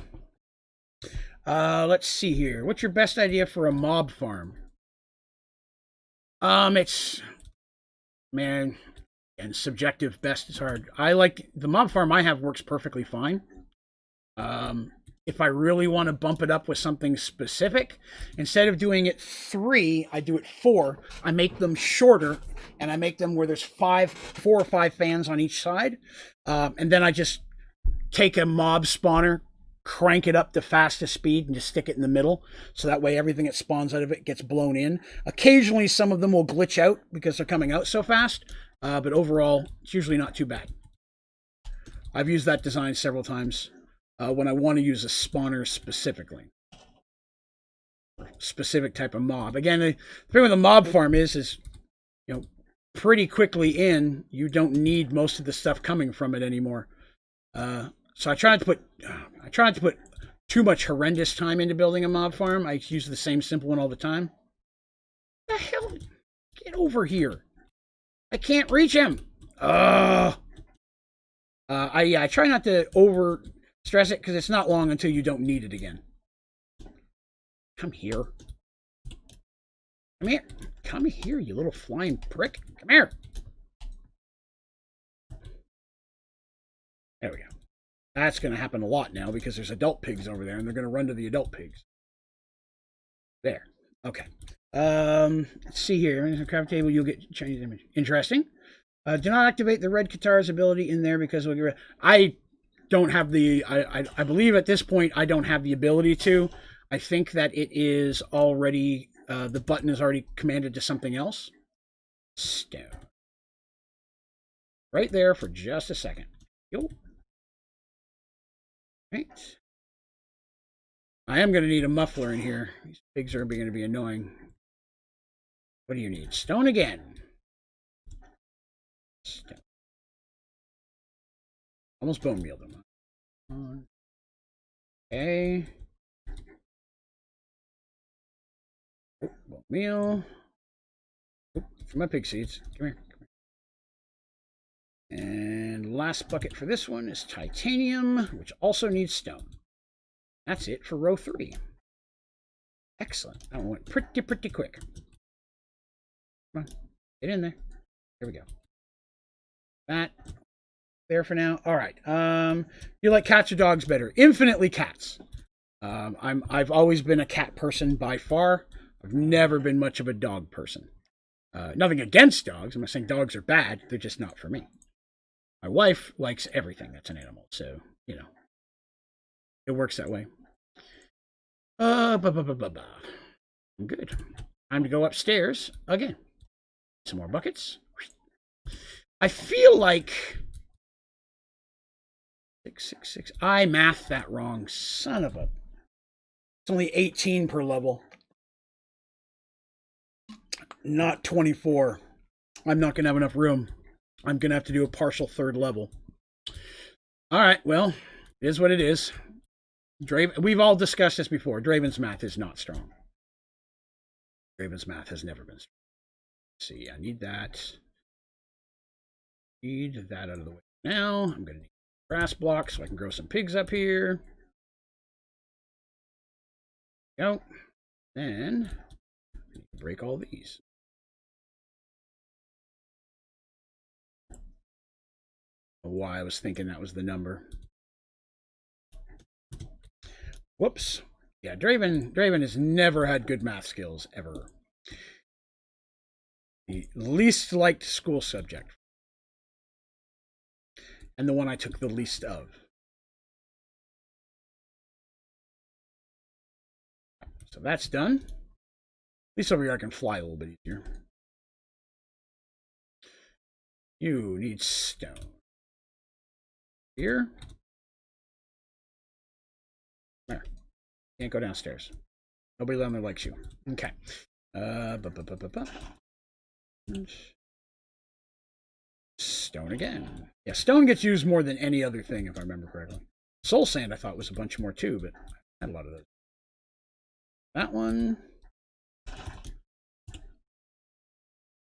Let's see here. What's your best idea for a mob farm? It's, man, and subjective. Best is hard. I like the mob farm I have works perfectly fine. If I really want to bump it up with something specific, instead of doing it 3, I do it 4. I make them shorter, and I make them where there's 4 or 5 fans on each side, and then I just take a mob spawner, crank it up to fastest speed, and just stick it in the middle, so that way everything that spawns out of it gets blown in. Occasionally, some of them will glitch out because they're coming out so fast, but overall, it's usually not too bad. I've used that design several times. When I want to use a spawner specifically. Specific type of mob. Again, the thing with a mob farm is, you know, pretty quickly in, you don't need most of the stuff coming from it anymore. So I tried to put too much horrendous time into building a mob farm. I use the same simple one all the time. What the hell? Get over here. I can't reach him. I try not to over stress it because it's not long until you don't need it again. Come here. Come here. Come here, you little flying prick. Come here. There we go. That's going to happen a lot now because there's adult pigs over there and they're going to run to the adult pigs. There. Okay. Let's see here. In the craft table, you'll get Chinese image. Interesting. Do not activate the red Qatar's ability in there because we'll get rid. I don't have the. I believe at this point I don't have the ability to. I think that it is already. The button is already commanded to something else. Stone. Right there for just a second. Yo. Right. I am going to need a muffler in here. These pigs are going to be annoying. What do you need? Stone again. Stone. Almost bone meal them. Okay. Oh, bone meal. Oh, for my pig seeds. Come here. And last bucket for this one is titanium, which also needs stone. That's it for row 3. Excellent. That one went pretty quick. Come on, get in there. Here we go. That there for now. All right. You like cats or dogs better? Infinitely cats. I've always been a cat person by far. I've never been much of a dog person. Nothing against dogs. I'm not saying dogs are bad. They're just not for me. My wife likes everything that's an animal, so you know it works that way. I'm good. Time to go upstairs again. Some more buckets. I feel like 666. I mathed that wrong. Son of a. It's only 18 per level. Not 24. I'm not going to have enough room. I'm going to have to do a partial 3rd level. All right, well, it is what it is. Draven, we've all discussed this before. Draven's math is not strong. Draven's math has never been strong. Let's see, I need that. Need that out of the way now. I'm going to need grass blocks so I can grow some pigs up here. Go. Then break all these. Why I was thinking that was the number. Whoops. Yeah, Draven has never had good math skills, ever. The least liked school subject. And the one I took the least of. So that's done. At least over here I can fly a little bit easier. You need stone. Here. There. Can't go downstairs. Nobody down there likes you. Okay. Stone again. Yeah, stone gets used more than any other thing, if I remember correctly. Soul sand I thought was a bunch more too, but I had a lot of those. That one.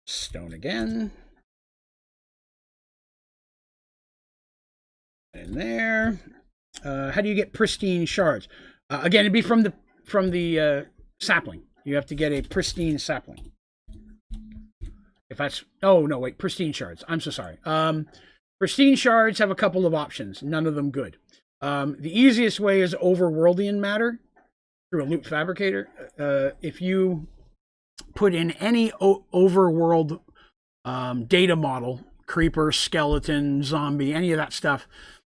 Stone again. In there. How do you get pristine shards? Again, it'd be from the sapling. You have to get a pristine sapling. If that's wait, pristine shards. I'm so sorry. Pristine shards have a couple of options. None of them good. The easiest way is overworldian matter through a loop fabricator. If you put in any overworld data model, creeper, skeleton, zombie, any of that stuff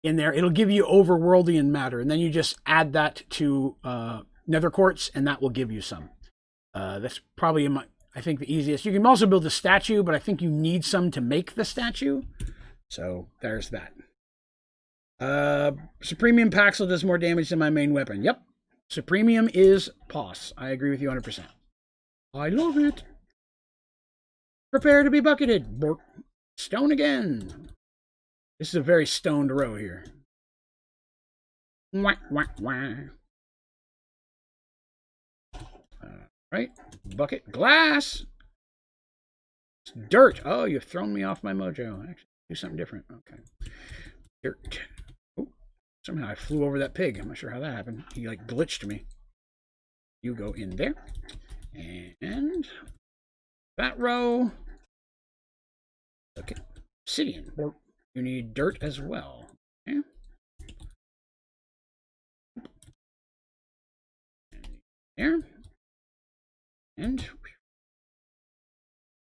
in there, it'll give you overworldian matter, and then you just add that to nether quartz, and that will give you some. That's probably I think the easiest. You can also build a statue, but I think you need some to make the statue. So there's that. Supremium Paxel does more damage than my main weapon. Yep. Supremium is POS. I agree with you 100%. I love it. Prepare to be bucketed. Bork. Stone again. This is a very stoned row here. Wah, wah, wah. Right. Bucket. Glass. Dirt. Oh, you've thrown me off my mojo. Actually, do something different. Okay. Dirt. Oh, somehow I flew over that pig. I'm not sure how that happened. He like glitched me. You go in there. And that row. Okay. Obsidian. You need dirt as well. Okay. There. And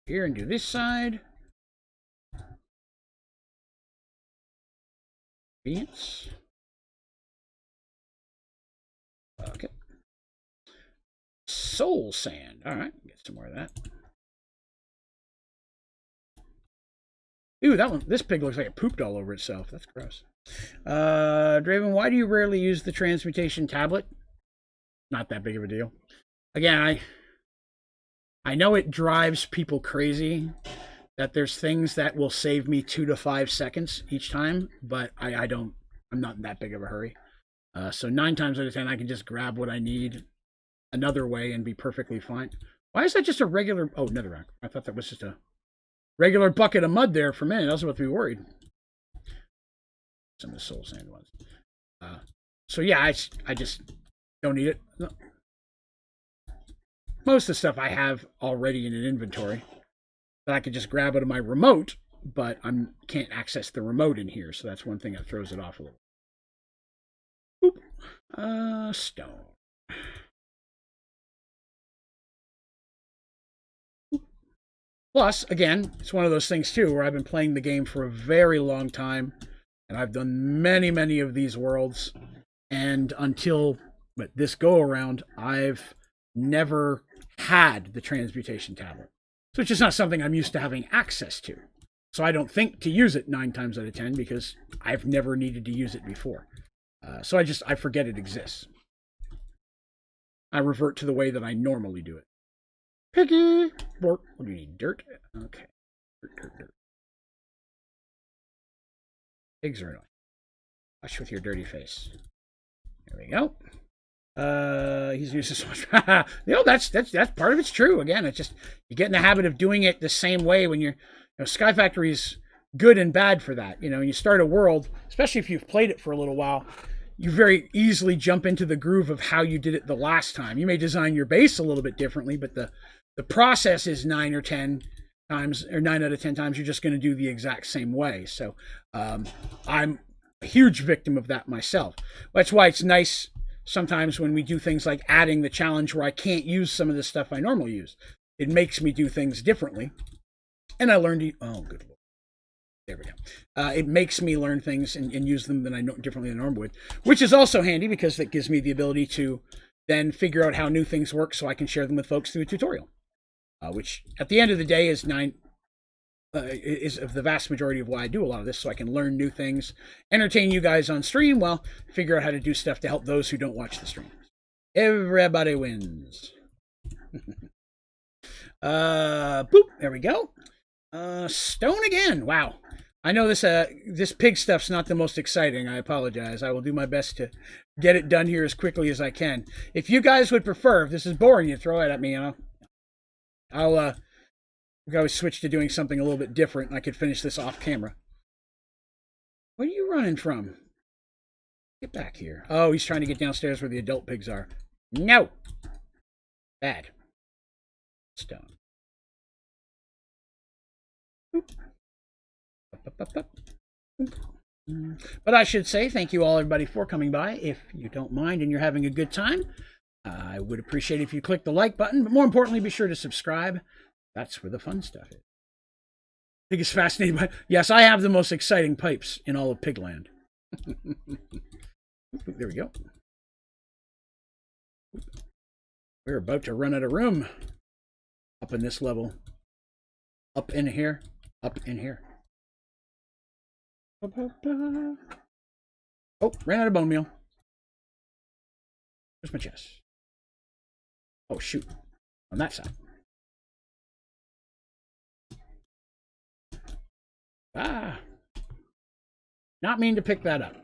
here and do this side. Beans. Okay. Soul sand. All right, get some more of that. Ooh, that one. This pig looks like it pooped all over itself. That's gross. Draven, why do you rarely use the transmutation tablet? not that big of a deal. Again, I know it drives people crazy that there's things that will save me 2 to 5 seconds each time, but I'm not in that big of a hurry. So 9 times out of 10, I can just grab what I need another way and be perfectly fine. Why is that just a regular? Oh, netherrack. I thought that was just a regular bucket of mud there for a minute. I was about to be worried. Some of the soul sand ones. So yeah, I just don't need it. No. Most of the stuff I have already in an inventory that I could just grab out of my remote, but I can't access the remote in here, so that's one thing that throws it off a little. Boop. Stone. Plus, again, it's one of those things too where I've been playing the game for a very long time, and I've done many, many of these worlds, and until this go around, I've never had the transmutation tablet. So it's just not something I'm used to having access to. So I don't think to use it 9 times out of 10 because I've never needed to use it before. So I forget it exists. I revert to the way that I normally do it. Piggy! What do you need? Dirt? Okay. Dirt. Pigs are annoying. Watch with your dirty face. There we go. He's used so much. That's part of it's true. Again, it's just you get in the habit of doing it the same way when you're. Sky Factory's good and bad for that. When you start a world, especially if you've played it for a little while, you very easily jump into the groove of how you did it the last time. You may design your base a little bit differently, but the process is 9 or 10 times, or 9 out of 10 times, you're just going to do the exact same way. So I'm a huge victim of that myself. That's why it's nice sometimes when we do things like adding the challenge where I can't use some of the stuff I normally use. It makes me do things differently. And I learned to, oh, good Lord. There we go. It makes me learn things and use them differently than I normally would, which is also handy because it gives me the ability to then figure out how new things work so I can share them with folks through a tutorial, which at the end of the day is the vast majority of why I do a lot of this, so I can learn new things, entertain you guys on stream, while figure out how to do stuff to help those who don't watch the stream. Everybody wins. Boop, there we go. Stone again. Wow. I know this pig stuff's not the most exciting. I apologize. I will do my best to get it done here as quickly as I can. If you guys would prefer, if this is boring, you throw it at me, I'll we could always switch to doing something a little bit different, and I could finish this off camera. What are you running from? Get back here. Oh, he's trying to get downstairs where the adult pigs are. No! Bad. Stone. But I should say thank you all, everybody, for coming by. If you don't mind and you're having a good time, I would appreciate it if you click the like button, but more importantly, be sure to subscribe. That's where the fun stuff is. Pig is fascinated by... Yes, I have the most exciting pipes in all of Pigland. There we go. We're about to run out of room. Up in this level. Up in here. Up in here. Oh, ran out of bone meal. Where's my chest? Oh, shoot. On that side. Ah. Not mean to pick that up.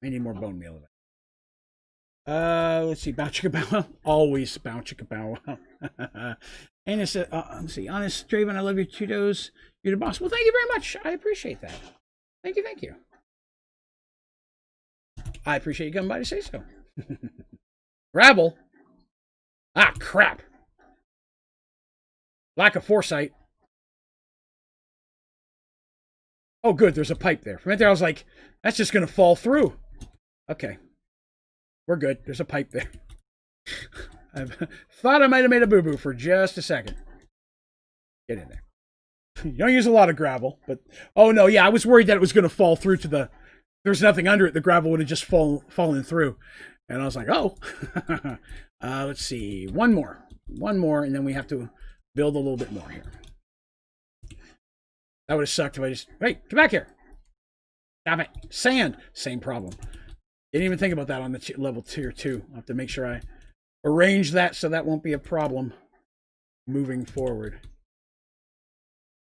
I need more bone meal of it. Let's see. Bow chicka bow. Always bow chicka bow. And it's let's see. Honest Draven, I love your Cheetos. You're the boss. Well, thank you very much. I appreciate that. Thank you. Thank you. I appreciate you coming by to say so. Gravel. Ah, crap. Lack of foresight. Oh, good. There's a pipe there. From right there, I was like, that's just going to fall through. Okay. We're good. There's a pipe there. I thought I might have made a boo-boo for just a second. Get in there. You don't use a lot of gravel, but... Oh, no, yeah, I was worried that it was going to fall through to the... There's nothing under it. The gravel would have just fallen through. And I was like, oh. Let's see. One more, and then we have to build a little bit more here. That would have sucked if I just... Hey, come back here. Stop it. Sand. Same problem. Didn't even think about that on the level tier 2. I'll have to make sure I arrange that so that won't be a problem moving forward.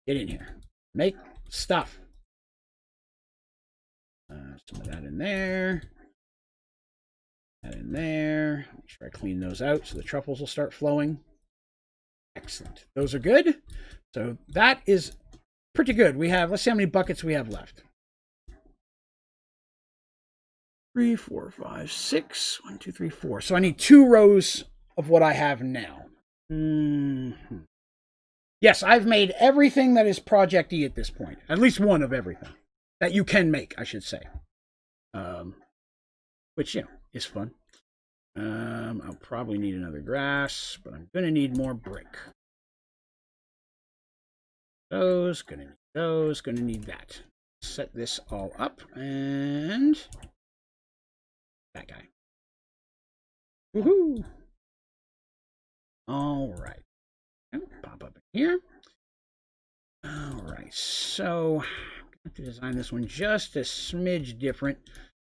Get in here. Make stuff. Some of that in there. That in there. Make sure I clean those out so the truffles will start flowing. Excellent. Those are good. So that is pretty good. We have, let's see how many buckets we have left. 3, 4, 5, 6. 1, 2, 3, 4. So I need 2 rows of what I have now. Yes, I've made everything that is Project E at this point. At least one of everything that you can make, I should say. Which, you know, is fun. I'll probably need another grass, but I'm going to need more brick. Those, going to need those, going to need that. Set this all up, and that guy. Woohoo! All right. Pop up in here. All right, so I'm going to design this one just a smidge different,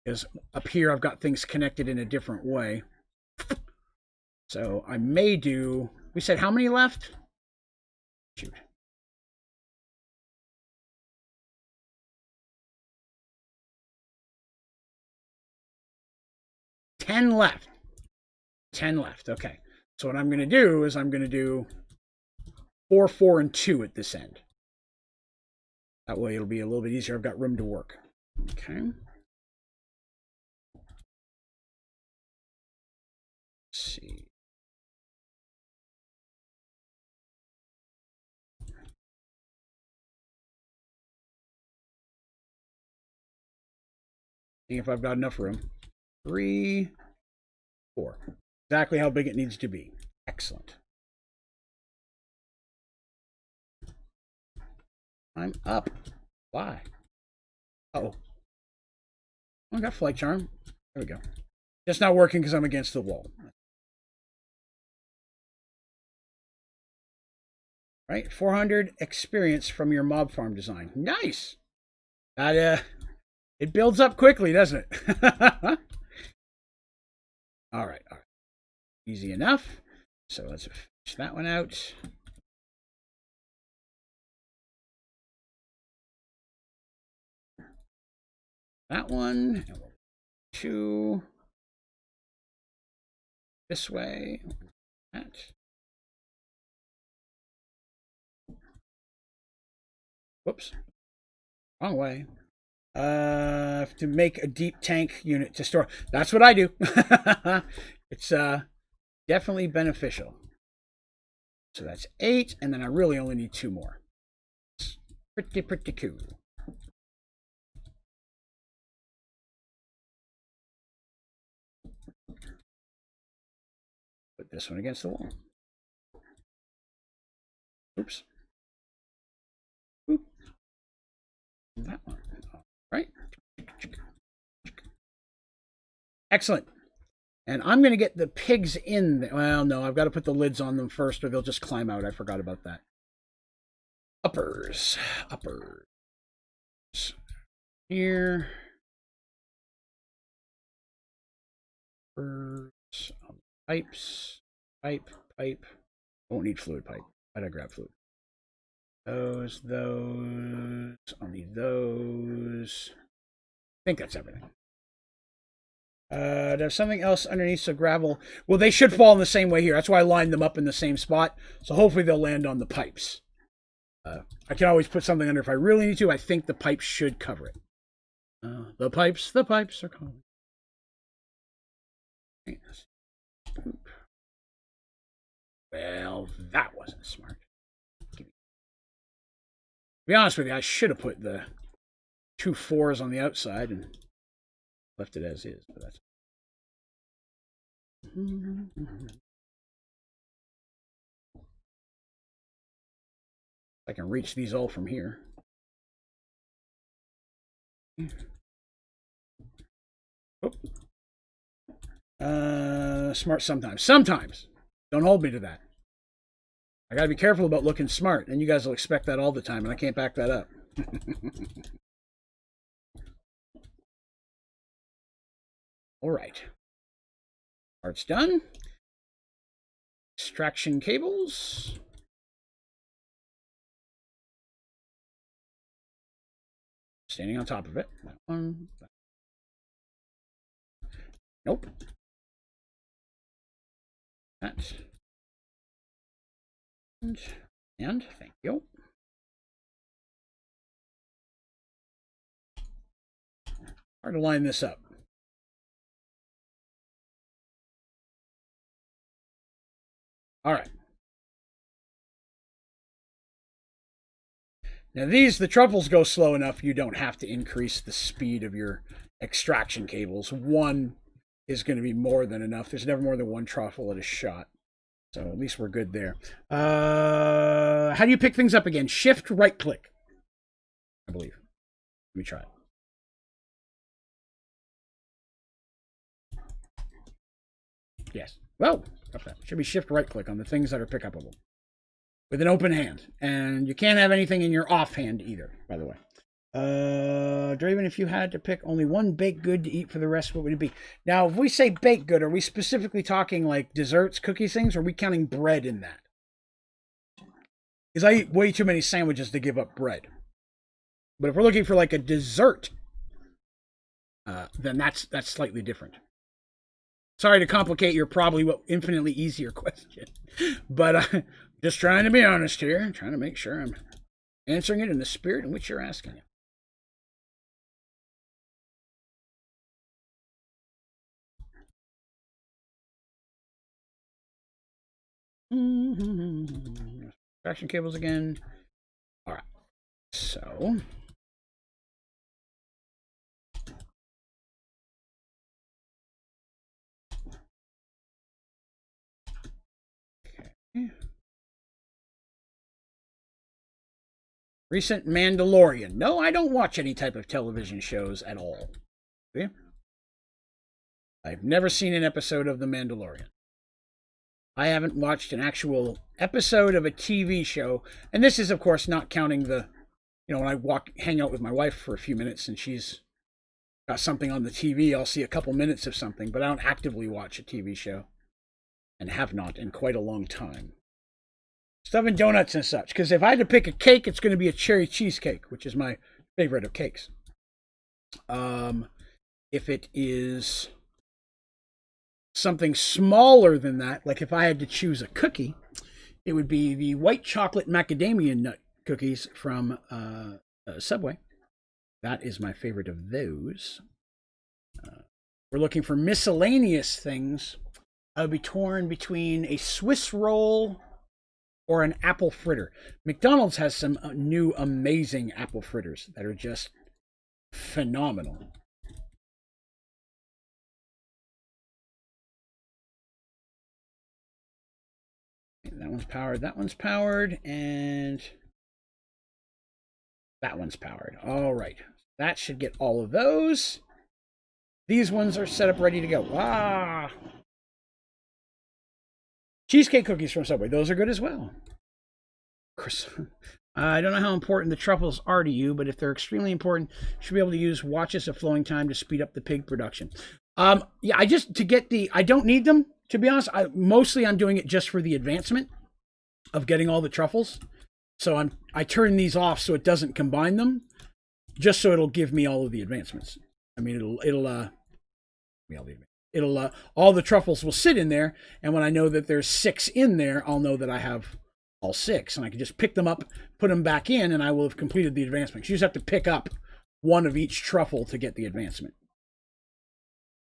because up here I've got things connected in a different way. So I may do, we said how many left? Shoot. Ten left. 10 left. Okay. So what I'm going to do is I'm going to do 4, 4, and 2 at this end. That way it'll be a little bit easier. I've got room to work. Okay. Let's see. See if I've got enough room. 3, 4. Exactly how big it needs to be. Excellent. I'm up. Why? Uh-oh. I got flight charm. There we go. Just not working because I'm against the wall. Right? 400 experience from your mob farm design. Nice. That, it builds up quickly, doesn't it? All right. All right. Easy enough. So let's finish that one out. That one. 2. This way. That. Whoops. Wrong way. To make a deep tank unit to store. That's what I do. It's definitely beneficial. So that's 8, and then I really only need 2 more. It's pretty cool. Put this one against the wall. Oops. Oop. That one. All right. Excellent. And I'm going to get the pigs in there. Well, no, I've got to put the lids on them first or they'll just climb out. I forgot about that. Uppers. Uppers. Here. Uppers. Pipes. Pipe. I won't need fluid pipe. Why'd I grab fluid? Those. I'll need those. I think that's everything. There's something else underneath, so gravel. Well, they should fall in the same way here. That's why I lined them up in the same spot. So hopefully they'll land on the pipes. I can always put something under if I really need to. I think the pipes should cover it. The pipes are coming. Well, that wasn't smart. To be honest with you, I should have put the 2 4s on the outside and left it as is, but that's. I can reach these all from here. Oh. Smart sometimes. Sometimes. Don't hold me to that. I gotta be careful about looking smart, and you guys will expect that all the time, and I can't back that up. All right. Part's done. Extraction cables. Standing on top of it. That one. Nope. That. And thank you. Hard to line this up. All right. Now the truffles go slow enough you don't have to increase the speed of your extraction cables. One is going to be more than enough. There's never more than one truffle at a shot. So at least we're good there. How do you pick things up again? Shift right click, I believe. Let me try it. Yes. Well, should be shift right click on the things that are pick upable with an open hand. And you can't have anything in your offhand either, by the way. Draven, if you had to pick only one baked good to eat for the rest, what would it be? Now, if we say baked good, are we specifically talking like desserts, cookies, things, or are we counting bread in that? Because I eat way too many sandwiches to give up bread. But if we're looking for like a dessert, then that's slightly different. Sorry to complicate your probably infinitely easier question, but just trying to be honest here. I'm trying to make sure I'm answering it in the spirit in which you're asking it. Traction cables again. All right. So. Okay. Recent Mandalorian. No, I don't watch any type of television shows at all. Okay? I've never seen an episode of The Mandalorian. I haven't watched an actual episode of a TV show. And this is, of course, not counting the, when I hang out with my wife for a few minutes and she's got something on the TV, I'll see a couple minutes of something, but I don't actively watch a TV show. And have not in quite a long time. Stuff and donuts and such. Because if I had to pick a cake, it's going to be a cherry cheesecake, which is my favorite of cakes. If it is something smaller than that, like if I had to choose a cookie, it would be the white chocolate macadamia nut cookies from Subway. That is my favorite of those. We're looking for miscellaneous things. I would be torn between a Swiss roll or an apple fritter. McDonald's has some new amazing apple fritters that are just phenomenal. That one's powered, that one's powered, and that one's powered. All right. That should get all of those. These ones are set up ready to go. Ah! Cheesecake cookies from Subway. Those are good as well. I don't know how important the truffles are to you, but if they're extremely important, you should be able to use watches of flowing time to speed up the pig production. Yeah, I don't need them, to be honest. Mostly I'm doing it just for the advancement of getting all the truffles. So I turn these off so it doesn't combine them, just so it'll give me all of the advancements. I mean, all the truffles will sit in there, and when I know that there's 6 in there, I'll know that I have all 6, and I can just pick them up, put them back in, and I will have completed the advancement. You just have to pick up one of each truffle to get the advancement.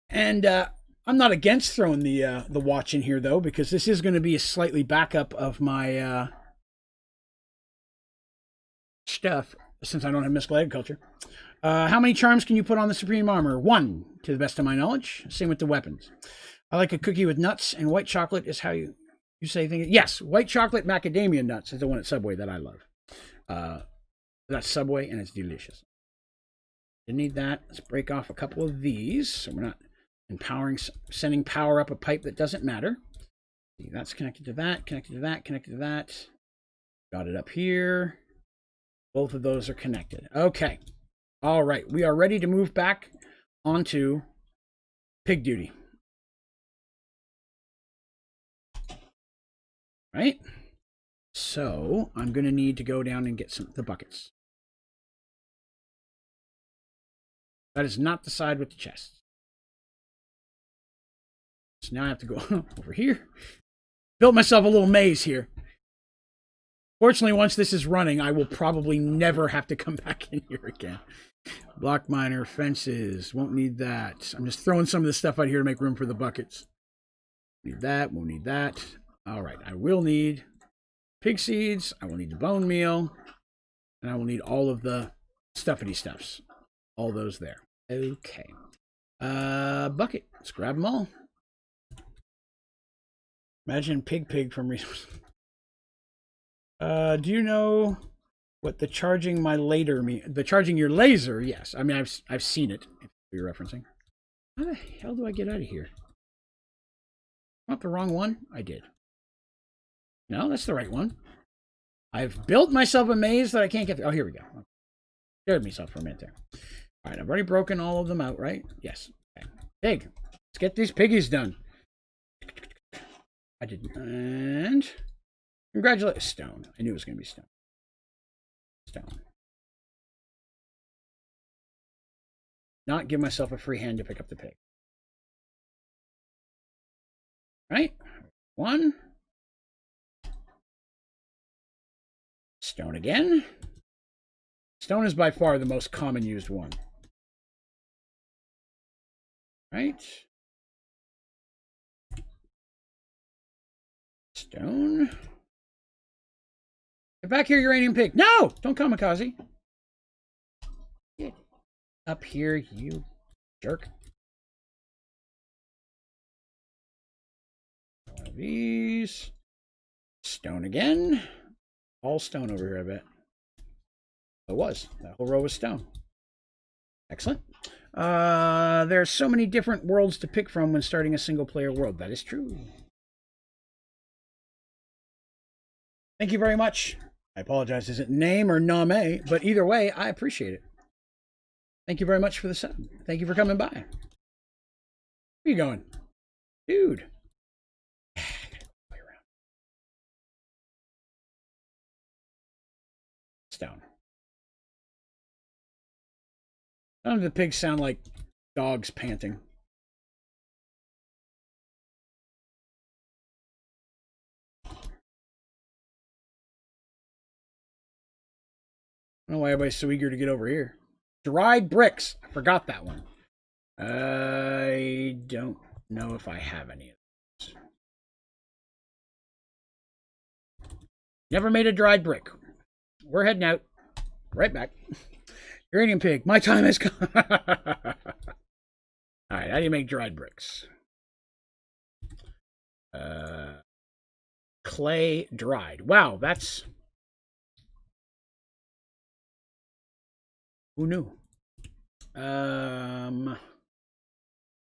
And I'm not against throwing the watch in here, though, because this is going to be a slightly backup of my stuff, since I don't have mystical agriculture. How many charms can you put on the Supreme Armor? 1, to the best of my knowledge. Same with the weapons. I like a cookie with nuts, and white chocolate is how you say things. Yes, white chocolate macadamia nuts is the one at Subway that I love. That's Subway, and it's delicious. Didn't need that. Let's break off a couple of these, so we're not sending power up a pipe that doesn't matter. See, that's connected to that, connected to that, connected to that. Got it up here. Both of those are connected. Okay. All right. We are ready to move back onto pig duty. Right? So I'm going to need to go down and get the buckets. That is not the side with the chests. So now I have to go over here. Built myself a little maze here. Fortunately, once this is running, I will probably never have to come back in here again. Block miner, fences. Won't need that. I'm just throwing some of the stuff out here to make room for the buckets. Need that. Won't need that. All right. I will need pig seeds. I will need the bone meal. And I will need all of the stuffity stuffs. All those there. Okay. Bucket. Let's grab them all. Imagine pig from resources. Do you know what the charging my laser mean? The charging your laser? Yes. I mean, I've seen it. If you're referencing. How the hell do I get out of here? Not the wrong one? I did. No, that's the right one. I've built myself a maze that I can't get through. Oh, here we go. Scared myself for a minute there. All right, I've already broken all of them out, right? Yes. Okay. Pig. Let's get these piggies done. I didn't. And congratulations. Stone. I knew it was going to be stone. Stone. Not give myself a free hand to pick up the pig. Right? One. Stone again. Stone is by far the most common used one. Right? Stone. Get back here, uranium pig. No! Don't kamikaze. Get up here, you jerk. One of these. Stone again. All stone over here, I bet. It was. That whole row was stone. Excellent. There are so many different worlds to pick from when starting a single-player world. That is true. Thank you very much. I apologize. Is it name or name? But either way, I appreciate it. Thank you very much for the sub. Thank you for coming by. Where are you going? Dude. Stone. None of the pigs sound like dogs panting. I don't know why everybody's so eager to get over here. Dried bricks. I forgot that one. I don't know if I have any of those. Never made a dried brick. We're heading out. Right back. Uranium pig. My time has come. Alright, how do you make dried bricks? Clay dried. Wow, that's... Who knew? I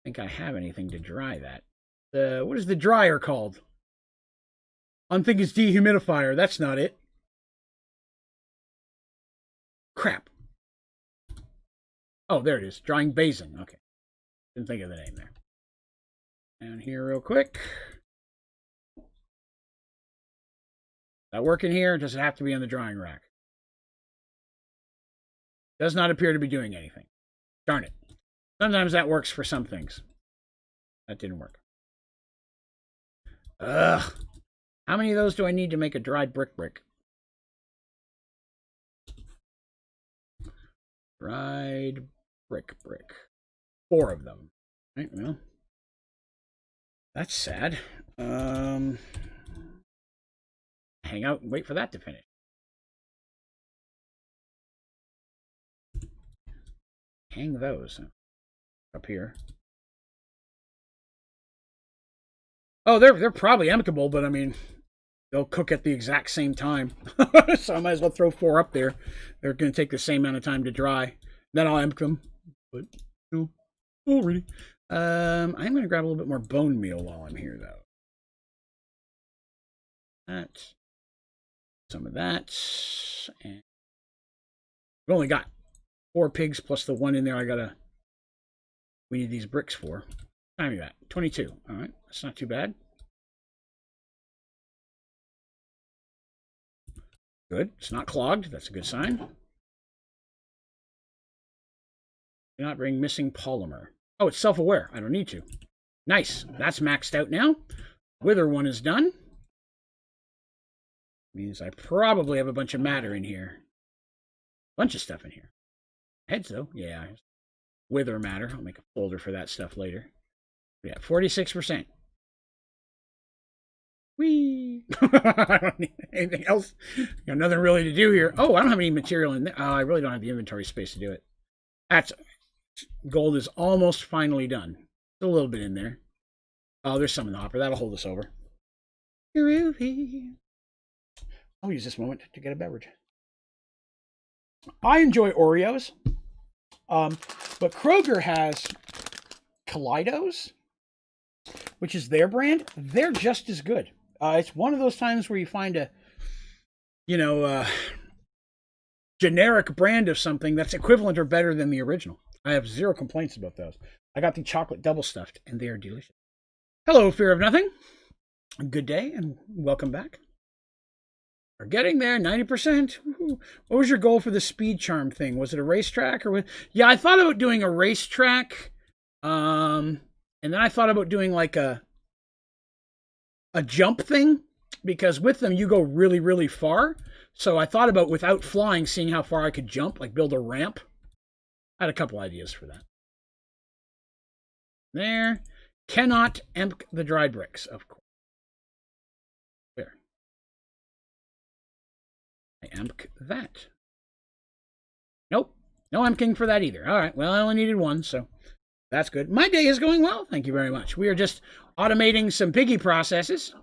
think I have anything to dry that. What is the dryer called? I'm thinking it's dehumidifier. That's not it. Crap. Oh, there it is. Drying basin. Okay. Didn't think of the name there. Down here real quick. That working here? Does it have to be on the drying rack? Does not appear to be doing anything. Darn it. Sometimes that works for some things. That didn't work. Ugh. How many of those do I need to make a dried brick? Dried brick. 4 of them. Right, well. That's sad. Hang out and wait for that to finish. Hang those up here. Oh, they're probably amicable, but I mean, they'll cook at the exact same time. So I might as well throw 4 up there. They're going to take the same amount of time to dry. Then I'll empty them. But no, already. I'm going to grab a little bit more bone meal while I'm here, though. That. Some of that. And we've only got 4 pigs plus the one in there we need these bricks for. Time you at 22. All right, that's not too bad. Good. It's not clogged. That's a good sign. Do not bring missing polymer. Oh, it's self-aware. I don't need to. Nice. That's maxed out now. Wither one is done. Means I probably have a bunch of matter in here. Bunch of stuff in here. Heads, though. Yeah. Wither matter. I'll make a folder for that stuff later. Yeah, 46%. Whee! I don't need anything else. Got nothing really to do here. Oh, I don't have any material in there. Oh, I really don't have the inventory space to do it. That's gold is almost finally done. There's a little bit in there. Oh, there's some in the hopper. That'll hold us over. Groovy. I'll use this moment to get a beverage. I enjoy Oreos. But Kroger has Kaleidos, which is their brand. They're just as good. It's one of those times where you find a, generic brand of something that's equivalent or better than the original. I have zero complaints about those. I got the chocolate double stuffed, and they are delicious. Hello, Fear of Nothing. Good day, and welcome back. We're getting there, 90%. What was your goal for the speed charm thing? Was it a racetrack or what? Yeah, I thought about doing a racetrack. And then I thought about doing like a jump thing, because with them you go really, really far. So I thought about, without flying, seeing how far I could jump, like build a ramp. I had a couple ideas for that. There. Cannot emp the dried bricks, of course. There. I emp that. Nope. No empking for that either. All right. Well, I only needed one, so that's good. My day is going well. Thank you very much. We are just automating some piggy processes.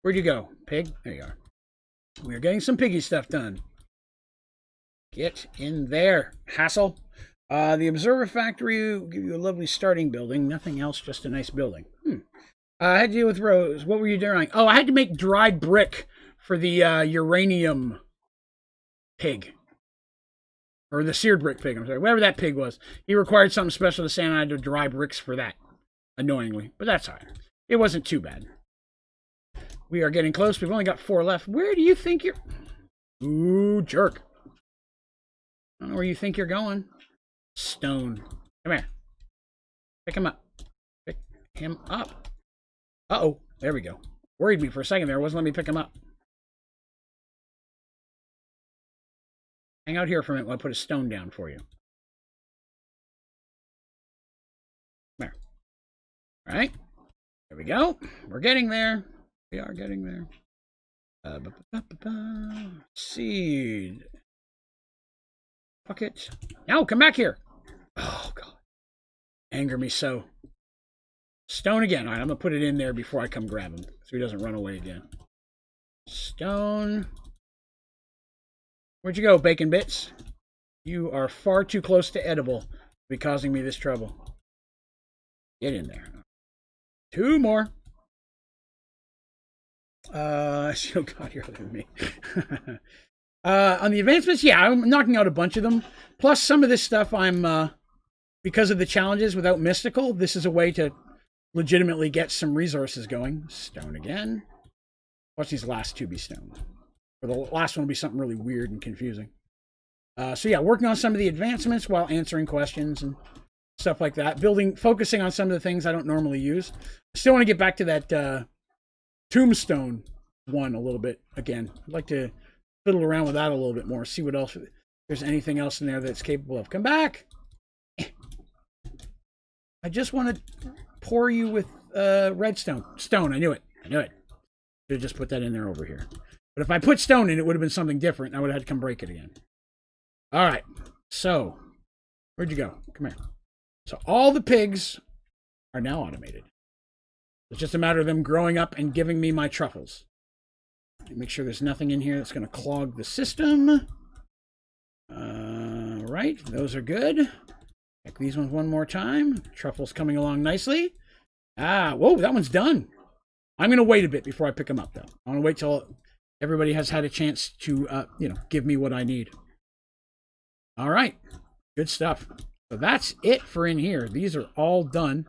Where'd you go, pig? There you are. We are getting some piggy stuff done. Get in there, hassle. The Observer Factory will give you a lovely starting building. Nothing else, just a nice building. I had to deal with Rose. What were you doing? Oh, I had to make dried brick for the uranium pig. Or the seared brick pig, I'm sorry. Whatever that pig was. He required something special to say, and I had to dry bricks for that. Annoyingly. But that's all right. It wasn't too bad. We are getting close. We've only got 4 left. Where do you think you're... Ooh, jerk. I don't know where you think you're going. Stone. Come here. Pick him up. Pick him up. Uh-oh. There we go. Worried me for a second there. It wasn't letting me pick him up. Hang out here for a minute while I put a stone down for you. There. All right. There we go. We're getting there. We are getting there. Seed. Bucket. No, come back here. Oh, God. Anger me so. Stone again. All right, I'm going to put it in there before I come grab him, so he doesn't run away again. Stone. Where'd you go, bacon bits? You are far too close to edible to be causing me this trouble. Get in there. 2 more. Oh God, you're older than me. On the advancements, yeah, I'm knocking out a bunch of them. Plus, some of this stuff I'm, because of the challenges without mystical, this is a way to legitimately get some resources going. Stone again. Watch these last 2 be stone. Or the last one will be something really weird and confusing. So yeah, working on some of the advancements while answering questions and stuff like that. Focusing on some of the things I don't normally use. I still want to get back to that tombstone one a little bit again. I'd like to fiddle around with that a little bit more. See what else, if there's anything else in there that's capable of. Come back! I just want to pour you with redstone. Stone, I knew it. I knew it. Should have just put that in there over here. But if I put stone in, it would have been something different. I would have had to come break it again. All right. So, where'd you go? Come here. So all the pigs are now automated. It's just a matter of them growing up and giving me my truffles. Make sure there's nothing in here that's going to clog the system. Right. Those are good. Check these ones one more time. Truffles coming along nicely. Whoa, that one's done. I'm going to wait a bit before I pick them up, though. I want to wait till everybody has had a chance to, give me what I need. All right. Good stuff. So that's it for in here. These are all done.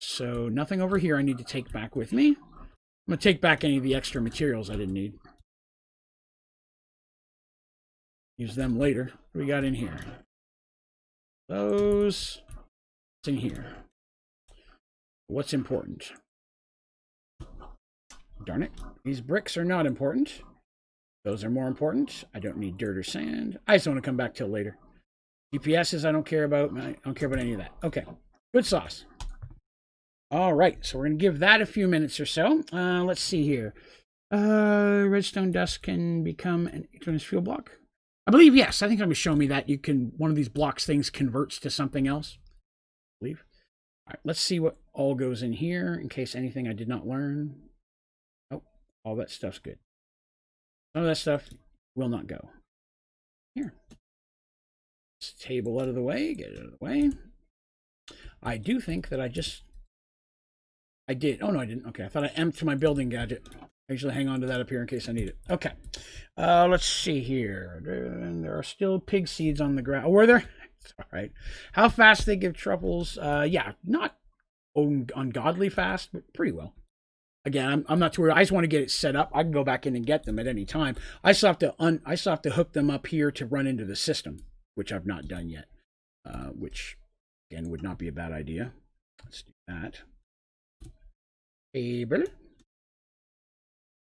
So nothing over here I need to take back with me. I'm going to take back any of the extra materials I didn't need. Use them later. What do we got in here? Those. What's in here? What's important? Darn it. These bricks are not important. Those are more important. I don't need dirt or sand. I just want to come back till later. GPSs I don't care about. I don't care about any of that. Okay. Good sauce. All right. So we're going to give that a few minutes or so. Let's see here. Redstone dust can become an ignorance fuel block. I believe, yes. I think I'm going to show me that you can, one of these blocks things converts to something else. I believe. All right. Let's see what all goes in here in case anything I did not learn. Oh, all that stuff's good. Some of that stuff will not go. Here. This table out of the way. Get it out of the way. I do think that I did. Oh, no, I didn't. Okay, I thought I emptied my building gadget. I usually hang on to that up here in case I need it. Okay. Let's see here. There are still pig seeds on the ground. Oh, were there? It's all right. How fast they give truffles? Yeah, not ungodly fast, but pretty well. Again, I'm not too worried. I just want to get it set up. I can go back in and get them at any time. I still have to hook them up here to run into the system, which I've not done yet. Which again would not be a bad idea. Let's do that. Cable.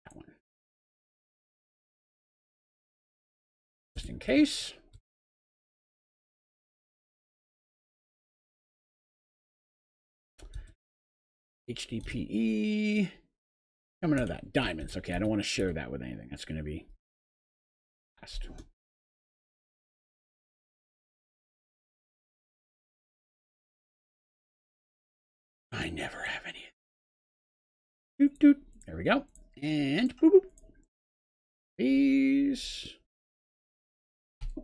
That one. Just in case. HDPE. Coming out of that. Diamonds. Okay, I don't want to share that with anything. That's going to be fast. I never have any. Doot, doot. There we go. And boop, boop. These. I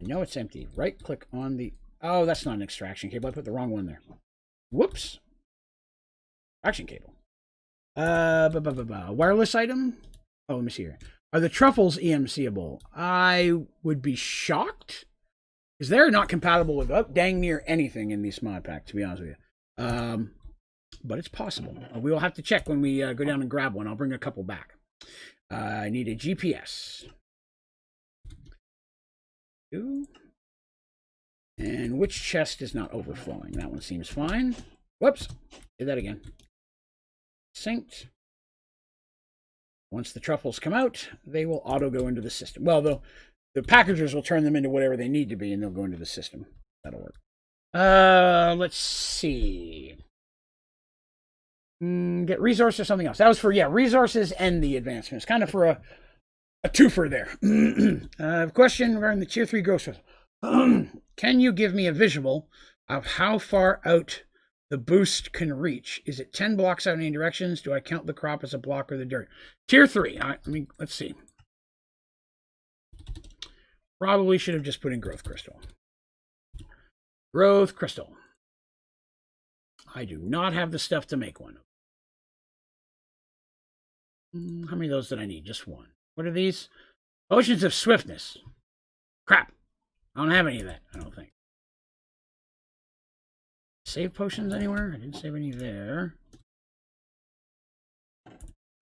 know it's empty. Right click on the. Oh, that's not an extraction cable. I put the wrong one there. Whoops. Extraction cable. Wireless item. Oh, let me see here. Are the truffles EMCable? I would be shocked. Because they're not compatible with dang near anything in these mod pack, to be honest with you. But it's possible. We will have to check when we go down and grab one. I'll bring a couple back. I need a GPS. And which chest is not overflowing? That one seems fine. Whoops. Did that again. Synced. Once the truffles come out, they will auto go into the system. Well, the packagers will turn them into whatever they need to be, and they'll go into the system. That'll work. Let's see. Get resources or something else. That was for, yeah, resources and the advancements. Kind of for a twofer there. Question regarding the tier 3 growth. Can you give me a visual of how far out the boost can reach? Is it 10 blocks out in any directions? Do I count the crop as a block or the dirt? Tier 3. All right, let's see. Probably should have just put in growth crystal. Growth crystal. I do not have the stuff to make one. How many of those did I need? Just one. What are these? Potions of swiftness. Crap. I don't have any of that, I don't think. Save potions anywhere? I didn't save any there.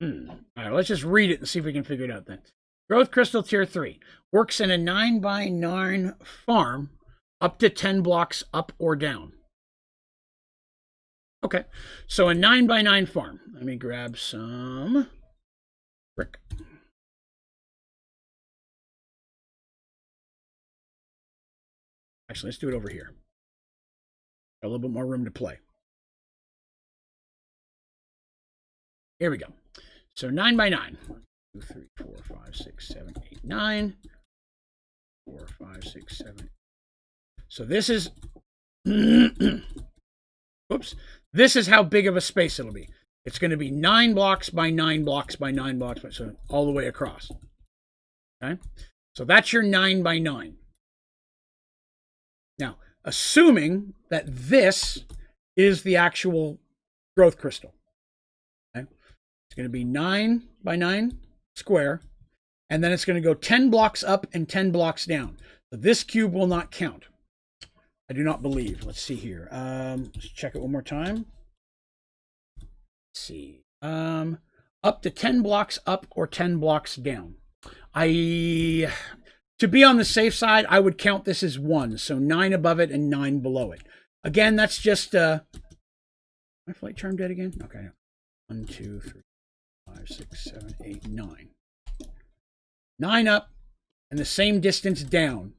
All right, let's just read it and see if we can figure it out then. Growth crystal tier 3 works in a 9x9 farm up to 10 blocks up or down. Okay, so a 9x9 farm. Let me grab some brick. Actually, let's do it over here. Got a little bit more room to play. Here we go. So 9x9. 1, 2, 3, 4, 5, 6, 7, 8, 9. 4, 5, 6, 7. So this is whoops. This is how big of a space it'll be. It's going to be 9 blocks by 9 blocks by 9 blocks, so all the way across. Okay? So that's your 9x9. Now, assuming that this is the actual growth crystal. Okay? It's going to be 9x9 square, and then it's going to go 10 blocks up and 10 blocks down. This cube will not count. I do not believe. Let's see here. Let's check it one more time. Let's see. Up to 10 blocks up or 10 blocks down. To be on the safe side, I would count this as 1. So 9 above it and 9 below it. Again, that's just my flight charm dead again? Okay. 1, 2, 3, 5, 6, 7, 8, 9. 9 up and the same distance down.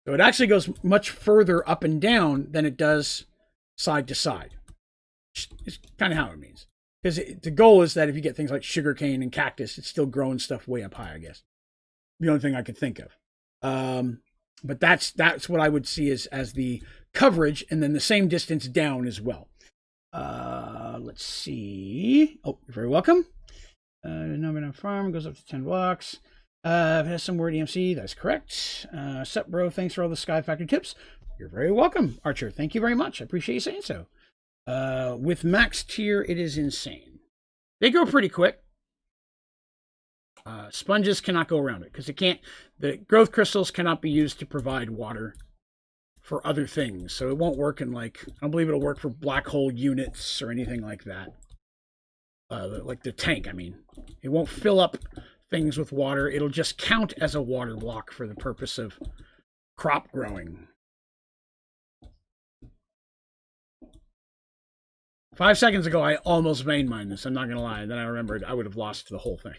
So it actually goes much further up and down than it does side to side. It's kind of how it means. Because the goal is that if you get things like sugarcane and cactus, it's still growing stuff way up high, I guess. The only thing I could think of. But that's what I would see as the coverage, and then the same distance down as well. Let's see. Oh, you're very welcome. Number 9 farm goes up to 10 blocks. It has some word EMC. That's correct. Sup, bro. Thanks for all the Sky Factory tips. You're very welcome, Archer. Thank you very much. I appreciate you saying so. With max tier, it is insane. They go pretty quick. Sponges cannot go around it because it can't. The growth crystals cannot be used to provide water for other things, so it won't work in I don't believe it'll work for black hole units or anything like that. Like the tank, I mean, it won't fill up things with water. It'll just count as a water block for the purpose of crop growing. 5 seconds ago, I almost main mined this. I'm not going to lie. Then I remembered I would have lost the whole thing.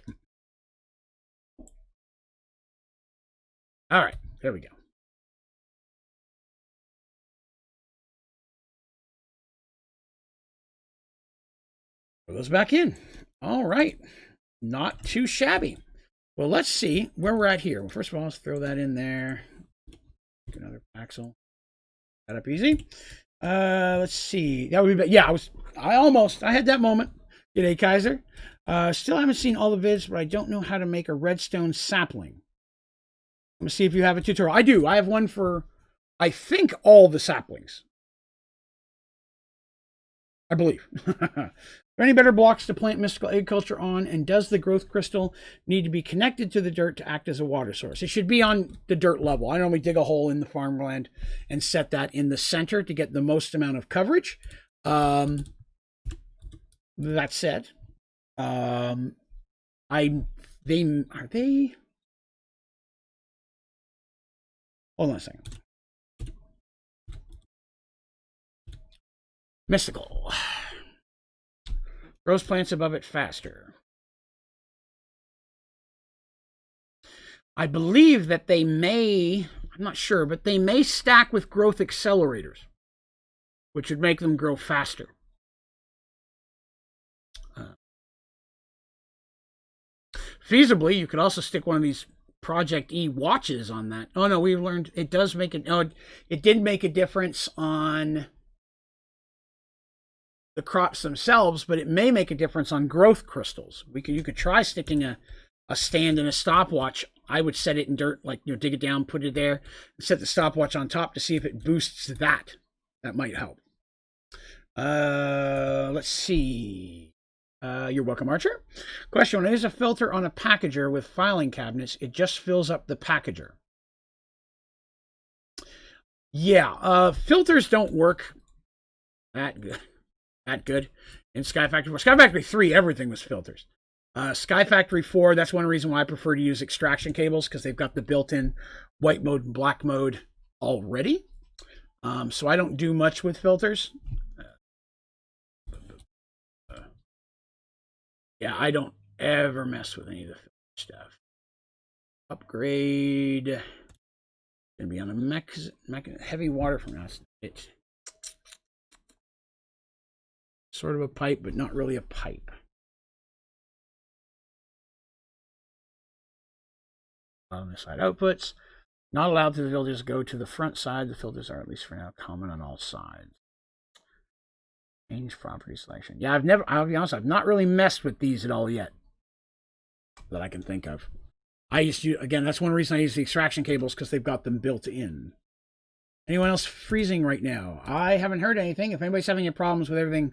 All right, there we go. Put those back in. All right. Not too shabby. Well, let's see where we're at here. Well, first of all, let's throw that in there. Another axle. That up easy. Let's see. That would be, yeah, I had that moment. G'day, Kaiser. Still haven't seen all the vids, but I don't know how to make a redstone sapling. Let me see if you have a tutorial. I do. I have one for, I think, all the saplings. I believe. Are there any better blocks to plant mystical agriculture on? And does the growth crystal need to be connected to the dirt to act as a water source? It should be on the dirt level. I normally dig a hole in the farmland and set that in the center to get the most amount of coverage. That said, are they? Hold on a second. Mystical. Grows plants above it faster. I believe that they may, I'm not sure, but they may stack with growth accelerators, which would make them grow faster. Feasibly, you could also stick one of these Project E watches on that. Oh no, we learned it does make it. No, it did make a difference on the crops themselves, but it may make a difference on growth crystals. You could try sticking a stand and a stopwatch. I would set it in dirt, dig it down, put it there, and set the stopwatch on top to see if it boosts that. That might help. Let's see. You're welcome, Archer. Question: when there's a filter on a packager with filing cabinets, it just fills up the packager. Yeah, filters don't work that good in Sky Factory 4. Sky Factory 3, everything was filters. Sky Factory 4, that's one reason why I prefer to use extraction cables, because they've got the built-in white mode and black mode already. So I don't do much with filters. Yeah, I don't ever mess with any of the filter stuff. Upgrade. Gonna be on a heavy water from us. It's sort of a pipe, but not really a pipe. On the side outputs. Not allowed to the filters go to the front side. The filters are, at least for now, common on all sides. Change property selection. Yeah, I'll be honest, I've not really messed with these at all yet that I can think of. I used to, again, that's one reason I use the extraction cables, because they've got them built in. Anyone else freezing right now? I haven't heard anything. If anybody's having any problems with everything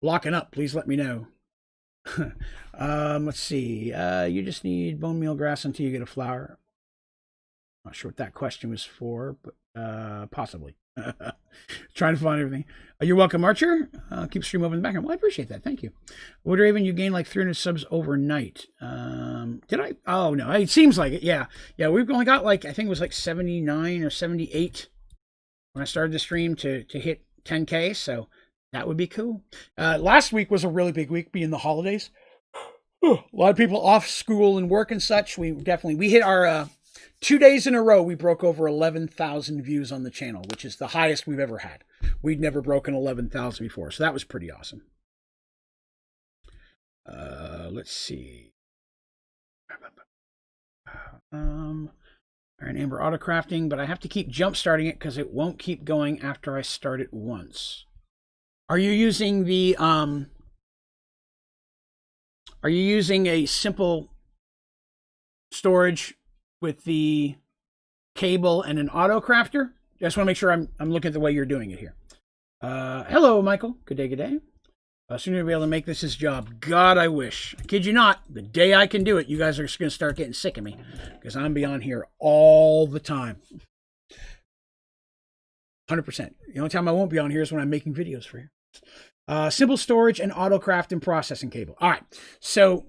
locking up, please let me know. Let's see. You just need bone meal grass until you get a flower. Not sure what that question was for, but possibly. Trying to find everything. You're welcome, Archer. Keep stream open in the background. Well, I appreciate that. Thank you. Would Draven, you gained like 300 subs overnight. Did I? Oh, no. It seems like it. Yeah. Yeah, we've only got like, I think it was like 79 or 78 when I started the stream to hit 10K. So that would be cool. Last week was a really big week, being the holidays. A lot of people off school and work and such. We hit our 2 days in a row. We broke over 11,000 views on the channel, which is the highest we've ever had. We'd never broken 11,000 before, so that was pretty awesome. Let's see. Iron Amber autocrafting, but I have to keep jump starting it because it won't keep going after I start it once. Are you using the Are you using a simple storage with the cable and an auto crafter? Just want to make sure I'm looking at the way you're doing it here. Hello, Michael. Good day, good day. Soon you'll be able to make this his job. God, I wish. I kid you not. The day I can do it, you guys are just going to start getting sick of me because I'm beyond here all the time. 100%. The only time I won't be on here is when I'm making videos for you. Simple storage and auto craft and processing cable. All right. So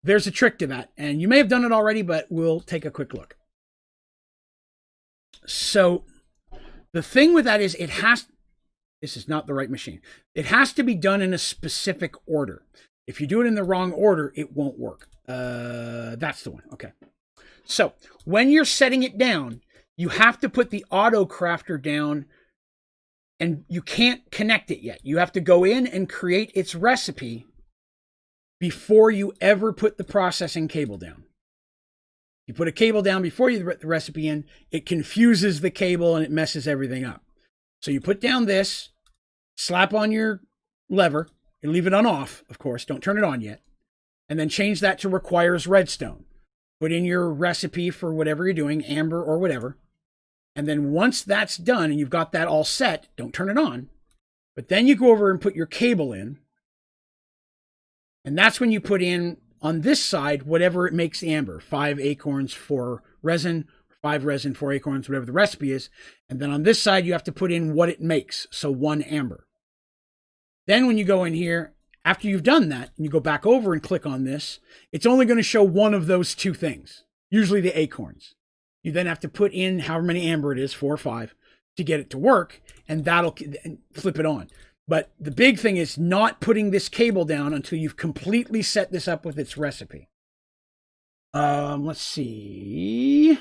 there's a trick to that. And you may have done it already, but we'll take a quick look. So the thing with that is this is not the right machine. It has to be done in a specific order. If you do it in the wrong order, it won't work. That's the one. Okay. So when you're setting it down, you have to put the auto crafter down, and you can't connect it yet. You have to go in and create its recipe before you ever put the processing cable down. You put a cable down before you put the recipe in, it confuses the cable and it messes everything up. So you put down this, slap on your lever, and leave it on off, of course. Don't turn it on yet. And then change that to requires redstone. Put in your recipe for whatever you're doing, amber or whatever. And then once that's done and you've got that all set, don't turn it on. But then you go over and put your cable in. And that's when you put in, on this side, whatever it makes the amber. 5 acorns, 4 resin, 5 resin, 4 acorns, whatever the recipe is. And then on this side, you have to put in what it makes. So 1 amber. Then when you go in here, after you've done that, and you go back over and click on this, it's only going to show one of those 2 things, usually the acorns. You then have to put in however many amber it is, 4 or 5, to get it to work, and that'll flip it on. But the big thing is not putting this cable down until you've completely set this up with its recipe. Let's see.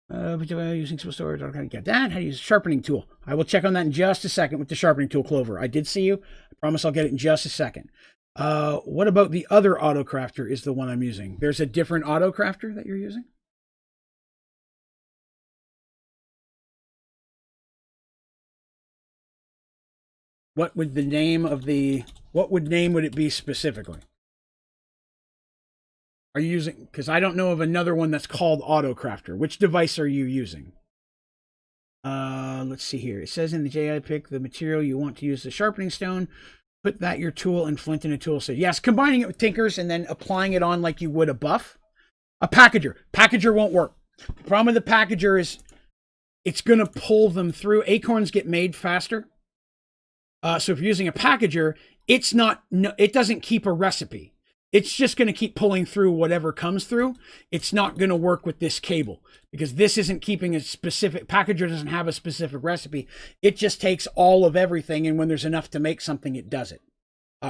Using simple storage, I get that. How to use a sharpening tool. I will check on that in just a second with the sharpening tool, Clover. I did see you. I promise I'll get it in just a second. What about the other auto crafter is the one I'm using? There's a different auto crafter that you're using? What would the name of the, what name would it be specifically? Are you using, because I don't know of another one that's called Auto Crafter. Which device are you using? Let's see here. It says in the JI pick the material you want to use the sharpening stone. Put that your tool and flint in a tool set. Yes, combining it with Tinkers and then applying it on like you would a buff. A packager. Packager won't work. The problem with the packager is it's going to pull them through. Acorns get made faster. So if you're using a packager, it doesn't keep a recipe. It's just going to keep pulling through whatever comes through. It's not going to work with this cable because this isn't keeping a specific, packager doesn't have a specific recipe. It just takes all of everything, and when there's enough to make something, it does it.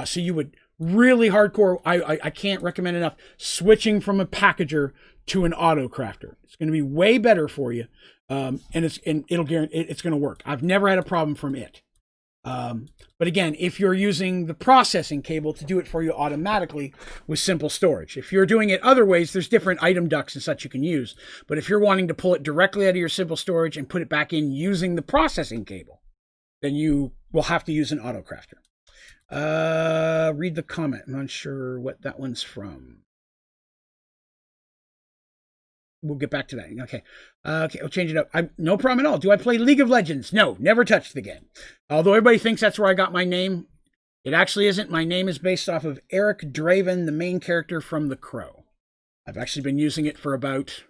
So you would really hardcore, I can't recommend enough, switching from a packager to an auto crafter. It's going to be way better for you, and it'll guarantee it's going to work. I've never had a problem from it. But again, if you're using the processing cable to do it for you automatically with simple storage, if you're doing it other ways, there's different item ducts and such you can use. But if you're wanting to pull it directly out of your simple storage and put it back in using the processing cable, then you will have to use an auto crafter. Read the comment. I'm not sure what that one's from. We'll get back to that. Okay. Okay, I'll change it up. No problem at all. Do I play League of Legends? No, never touched the game. Although everybody thinks that's where I got my name, it actually isn't. My name is based off of Eric Draven, the main character from The Crow. I've actually been using it for about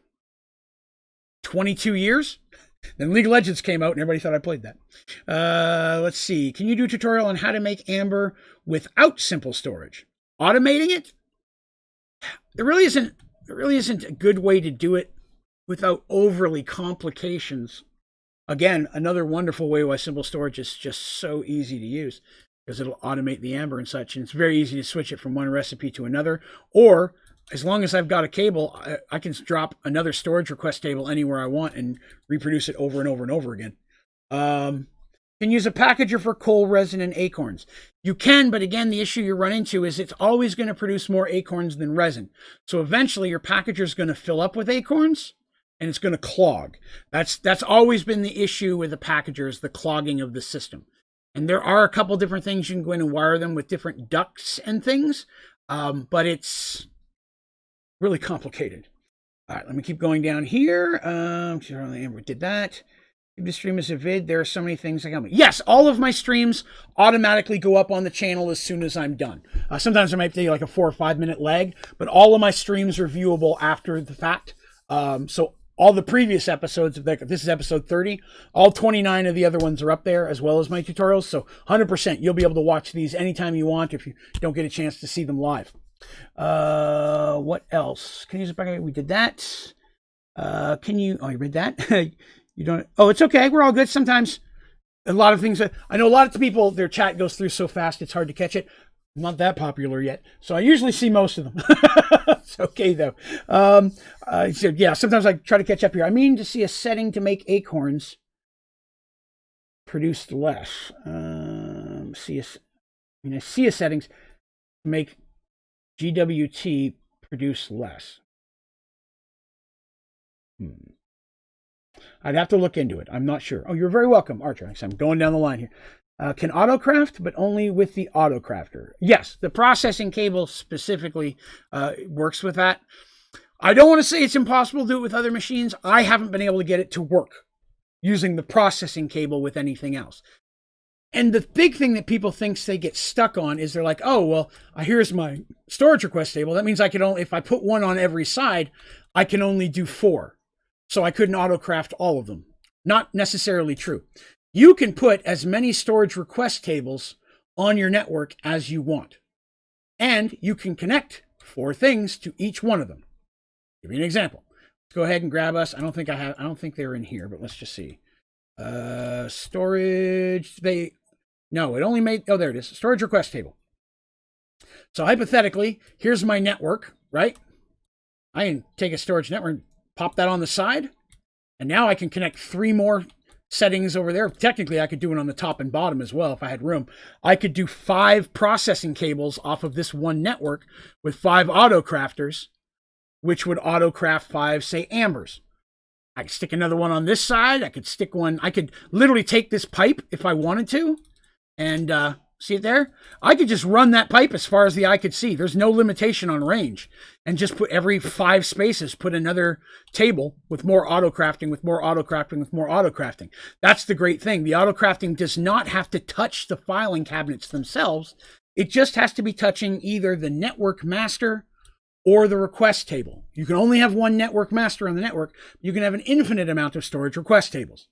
22 years. Then League of Legends came out and everybody thought I played that. Let's see. Can you do a tutorial on how to make Amber without simple storage? Automating it? There really isn't a good way to do it without overly complications. Again, another wonderful way why simple storage is just so easy to use, because it'll automate the Amber and such, and it's very easy to switch it from one recipe to another. Or as long as I've got a cable, I can drop another storage request table anywhere I want and reproduce it over and over and over again. Can use a packager for coal, resin, and acorns. You can, but again, the issue you run into is it's always going to produce more acorns than resin. So eventually your packager is going to fill up with acorns and it's going to clog. That's always been the issue with the packager, is the clogging of the system. And there are a couple different things you can go in and wire them with different ducts and things, but it's really complicated. All right, let me keep going down here. Amber did that. Keep the stream as a vid. There are so many things I got. Yes, all of my streams automatically go up on the channel as soon as I'm done. Sometimes I might take like a 4 or 5 minute lag, but all of my streams are viewable after the fact. So all the previous episodes, this is episode 30, all 29 of the other ones are up there, as well as my tutorials. So 100%, you'll be able to watch these anytime you want if you don't get a chance to see them live. What else? Can you use it back? We did that. Can you, oh, you read that? You don't, oh, it's okay. We're all good. Sometimes a lot of things, I know a lot of people, their chat goes through so fast, it's hard to catch it. I'm not that popular yet, so I usually see most of them. It's okay though. He said, yeah, sometimes I try to catch up here. I mean to see a setting to make acorns produce less. I see a settings to make GWT produce less. I'd have to look into it. I'm not sure. Oh, you're very welcome, Archer. I'm going down the line here. Can autocraft, but only with the autocrafter. Yes, the processing cable specifically works with that. I don't want to say it's impossible to do it with other machines. I haven't been able to get it to work using the processing cable with anything else. And the big thing that people think they get stuck on is they're like, oh, well, here's my storage request table. That means I can only, if I put one on every side, I can only do 4. So I couldn't autocraft all of them. Not necessarily true. You can put as many storage request tables on your network as you want. And you can connect 4 things to each one of them. Give you an example. Let's go ahead and grab us. I don't think they're in here, but let's just see. Storage, no, it only made, oh, there it is. Storage request table. So hypothetically, here's my network, right? I can take a storage network, pop that on the side, and now I can connect 3 more settings over there. Technically, I could do it on the top and bottom as well if I had room. I could do 5 processing cables off of this one network with 5 autocrafters, which would autocraft 5, say, ambers. I could stick another one on this side. I could stick one. I could literally take this pipe if I wanted to, and see it there? I could just run that pipe as far as the eye could see. There's no limitation on range. And just put every 5 spaces, put another table with more autocrafting, with more autocrafting, with more autocrafting. That's the great thing. The autocrafting does not have to touch the filing cabinets themselves. It just has to be touching either the network master or the request table. You can only have one network master on the network. You can have an infinite amount of storage request tables.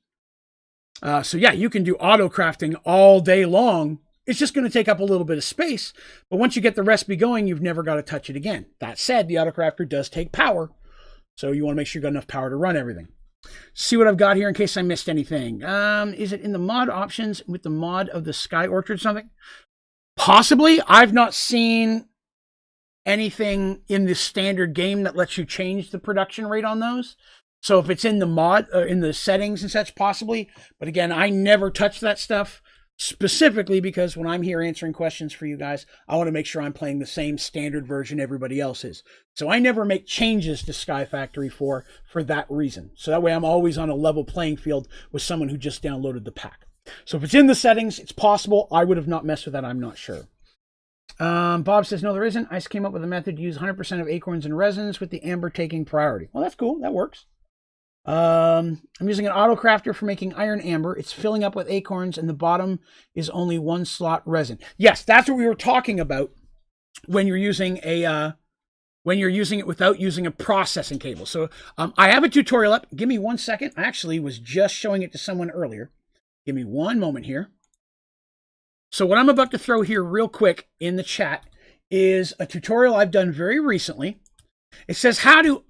So yeah, you can do autocrafting all day long. It's just going to take up a little bit of space, but once you get the recipe going, you've never got to touch it again. That said, the autocrafter does take power, so you want to make sure you've got enough power to run everything. See what I've got here in case I missed anything. Is it in the mod options with the mod of the Sky Orchard or something? Possibly. I've not seen anything in the standard game that lets you change the production rate on those. So if it's in the mod, in the settings and such, possibly. But again, I never touch that stuff. Specifically because when I'm here answering questions for you guys, I want to make sure I'm playing the same standard version everybody else is. So I never make changes to Sky Factory 4 for that reason. So that way I'm always on a level playing field with someone who just downloaded the pack. So if it's in the settings, it's possible. I would have not messed with that. I'm not sure. Bob says, no, there isn't. I just came up with a method to use 100% of acorns and resins with the amber taking priority. Well, that's cool. That works. I'm using an autocrafter for making iron amber. It's filling up with acorns and the bottom is only 1 slot resin. Yes, that's what we were talking about when you're using a when you're using it without using a processing cable. So I have a tutorial up. Give me 1 second. I actually was just showing it to someone earlier. Give me one moment here. So what I'm about to throw here real quick in the chat is a tutorial I've done very recently. It says how to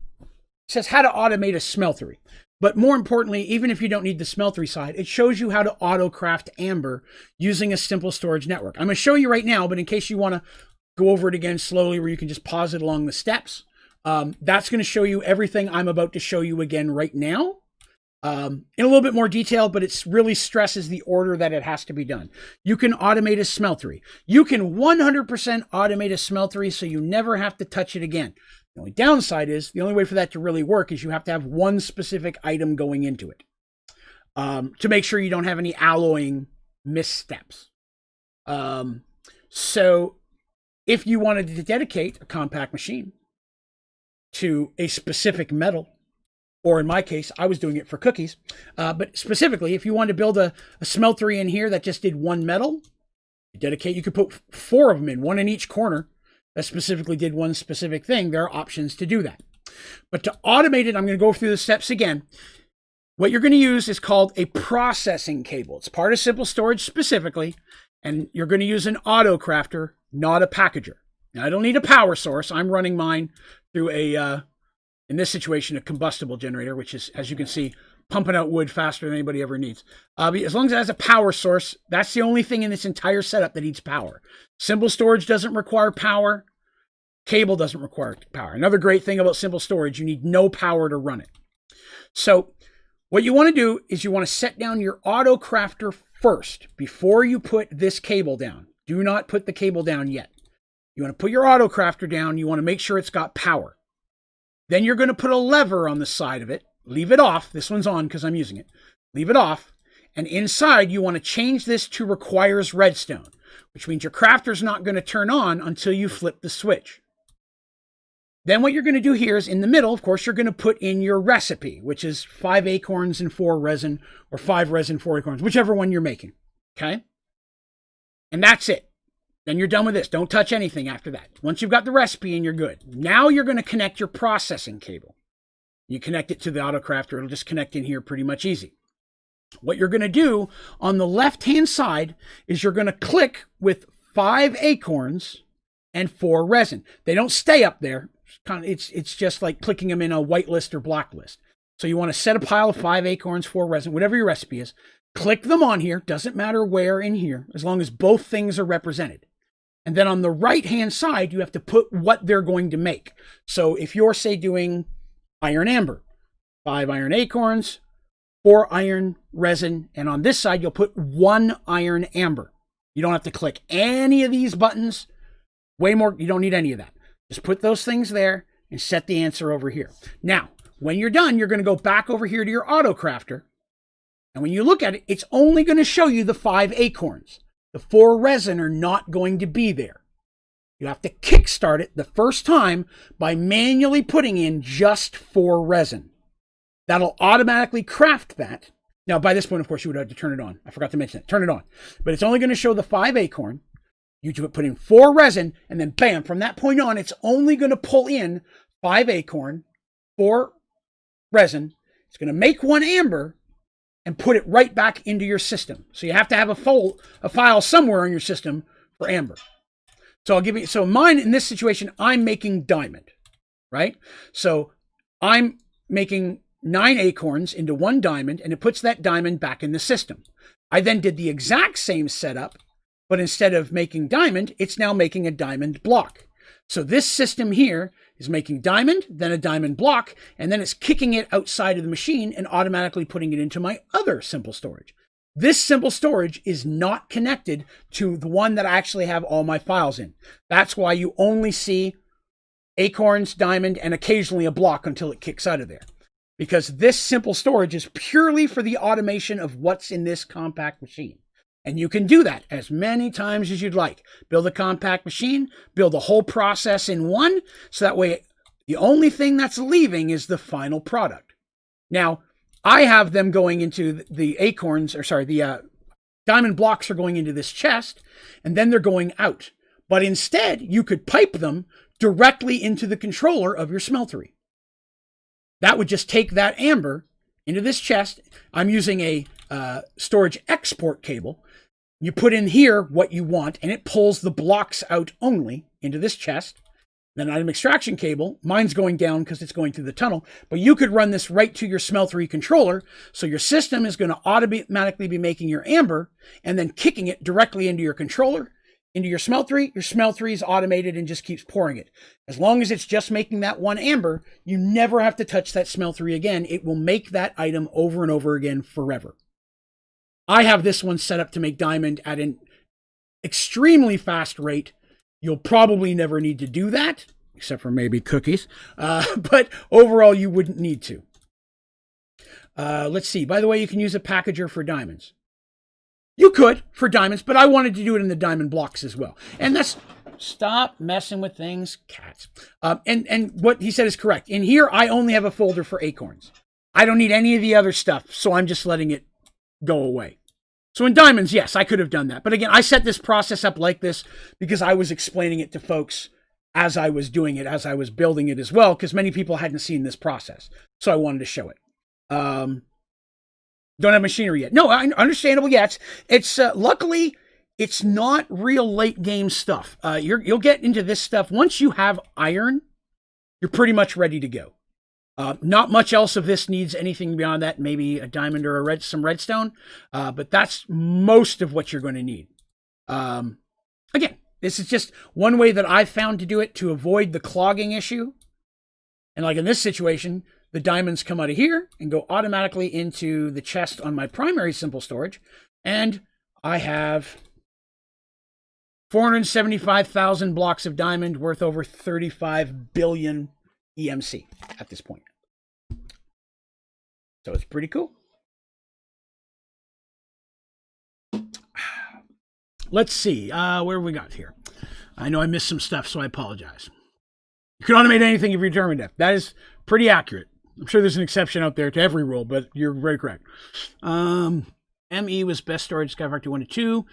automate a smeltery. But more importantly, even if you don't need the smeltery side, it shows you how to auto-craft amber using a simple storage network. I'm going to show you right now, but in case you want to go over it again slowly where you can just pause it along the steps, that's going to show you everything I'm about to show you again right now in a little bit more detail, but it really stresses the order that it has to be done. You can automate a smeltery. You can 100% automate a smeltery so you never have to touch it again. The only downside is the only way for that to really work is you have to have one specific item going into it to make sure you don't have any alloying missteps. So if you wanted to dedicate a compact machine to a specific metal, or in my case, I was doing it for cookies, but specifically, if you wanted to build a smeltery in here that just did one metal, you could put 4 of them in, one in each corner, that specifically did one specific thing. There are options to do that. But to automate it, I'm going to go through the steps again. What you're going to use is called a processing cable. It's part of simple storage specifically, and you're going to use an auto crafter, not a packager. Now, I don't need a power source. I'm running mine through in this situation, a combustible generator, which is, as you can see, pumping out wood faster than anybody ever needs. As long as it has a power source, that's the only thing in this entire setup that needs power. Simple storage doesn't require power. Cable doesn't require power. Another great thing about simple storage, you need no power to run it. So what you want to do is you want to set down your auto crafter first before you put this cable down. Do not put the cable down yet. You want to put your auto crafter down. You want to make sure it's got power. Then you're going to put a lever on the side of it. Leave it off. This one's on because I'm using it. Leave it off. And inside, you want to change this to requires redstone, which means your crafter's not going to turn on until you flip the switch. Then what you're going to do here is in the middle, of course, you're going to put in your recipe, which is 5 acorns and 4 resin, or 5 resin, 4 acorns, whichever one you're making. Okay? And that's it. Then you're done with this. Don't touch anything after that. Once you've got the recipe in, you're good. Now you're going to connect your processing cable. You connect it to the auto crafter. It'll just connect in here pretty much easy. What you're going to do on the left-hand side is you're going to click with 5 acorns and 4 resin. They don't stay up there. It's just like clicking them in a whitelist or blacklist. So you want to set a pile of 5 acorns, 4 resin, whatever your recipe is. Click them on here. Doesn't matter where in here, as long as both things are represented. And then on the right-hand side, you have to put what they're going to make. So if you're, say, doing iron amber, 5 iron acorns, 4 iron resin, and on this side, you'll put 1 iron amber. You don't have to click any of these buttons. Way more, you don't need any of that. Just put those things there and set the answer over here. Now, when you're done, you're going to go back over here to your auto crafter. And when you look at it, it's only going to show you the 5 acorns. The 4 resin are not going to be there. You have to kickstart it the first time by manually putting in just 4 resin. That'll automatically craft that. Now, by this point, of course, you would have to turn it on. I forgot to mention it. Turn it on. But it's only going to show the 5 acorn. You put in 4 resin, and then bam, from that point on, it's only going to pull in 5 acorn, 4 resin. It's going to make 1 amber, and put it right back into your system. So you have to have a file somewhere in your system for amber. So I'll give you, so mine in this situation, I'm making diamond, right? So I'm making 9 acorns into 1 diamond, and it puts that diamond back in the system. I then did the exact same setup, but instead of making diamond, it's now making a diamond block. So this system here is making diamond, then a diamond block, and then it's kicking it outside of the machine and automatically putting it into my other simple storage. This simple storage is not connected to the one that I actually have all my files in. That's why you only see acorns, diamond, and occasionally a block until it kicks out of there. Because this simple storage is purely for the automation of what's in this compact machine. And you can do that as many times as you'd like. Build a compact machine, build a whole process in one, so that way the only thing that's leaving is the final product. Now, I have them going into the acorns, or sorry, the diamond blocks are going into this chest, and then they're going out. But instead, you could pipe them directly into the controller of your smeltery. That would just take that amber into this chest. I'm using a storage export cable. You put in here what you want, and it pulls the blocks out only into this chest. Then item extraction cable, mine's going down because it's going through the tunnel, but you could run this right to your smeltery controller. So your system is going to automatically be making your amber and then kicking it directly into your controller, into your smeltery. Your smeltery is automated and just keeps pouring it. As long as it's just making that one amber, you never have to touch that smeltery again. It will make that item over and over again forever. I have this one set up to make diamond at an extremely fast rate. You'll probably never need to do that, except for maybe cookies. But overall, you wouldn't need to. Let's see. By the way, you can use a packager for diamonds. You could for diamonds, but I wanted to do it in the diamond blocks as well. And that's... Stop messing with things, cats. And what he said is correct. In here, I only have a folder for acorns. I don't need any of the other stuff, so I'm just letting it go away. So in diamonds, yes, I could have done that. But again, I set this process up like this because I was explaining it to folks as I was doing it, as I was building it as well, because many people hadn't seen this process. So I wanted to show it. Don't have machinery yet. No, understandable. Yeah, it's luckily, it's not real late game stuff. You'll get into this stuff. Once you have iron, you're pretty much ready to go. Not much else of this needs anything beyond that, maybe a diamond or some redstone, but that's most of what you're going to need. Again, this is just one way that I've found to do it to avoid the clogging issue. And like in this situation, the diamonds come out of here and go automatically into the chest on my primary simple storage. And I have 475,000 blocks of diamond worth over 35 billion EMC at this point. So it's pretty cool. Let's see. Where have we got here? I know I missed some stuff, so I apologize. You can automate anything if you're determined to. That is pretty accurate. I'm sure there's an exception out there to every rule, but you're very correct. ME was best storage, Skyfactory 1 to 2.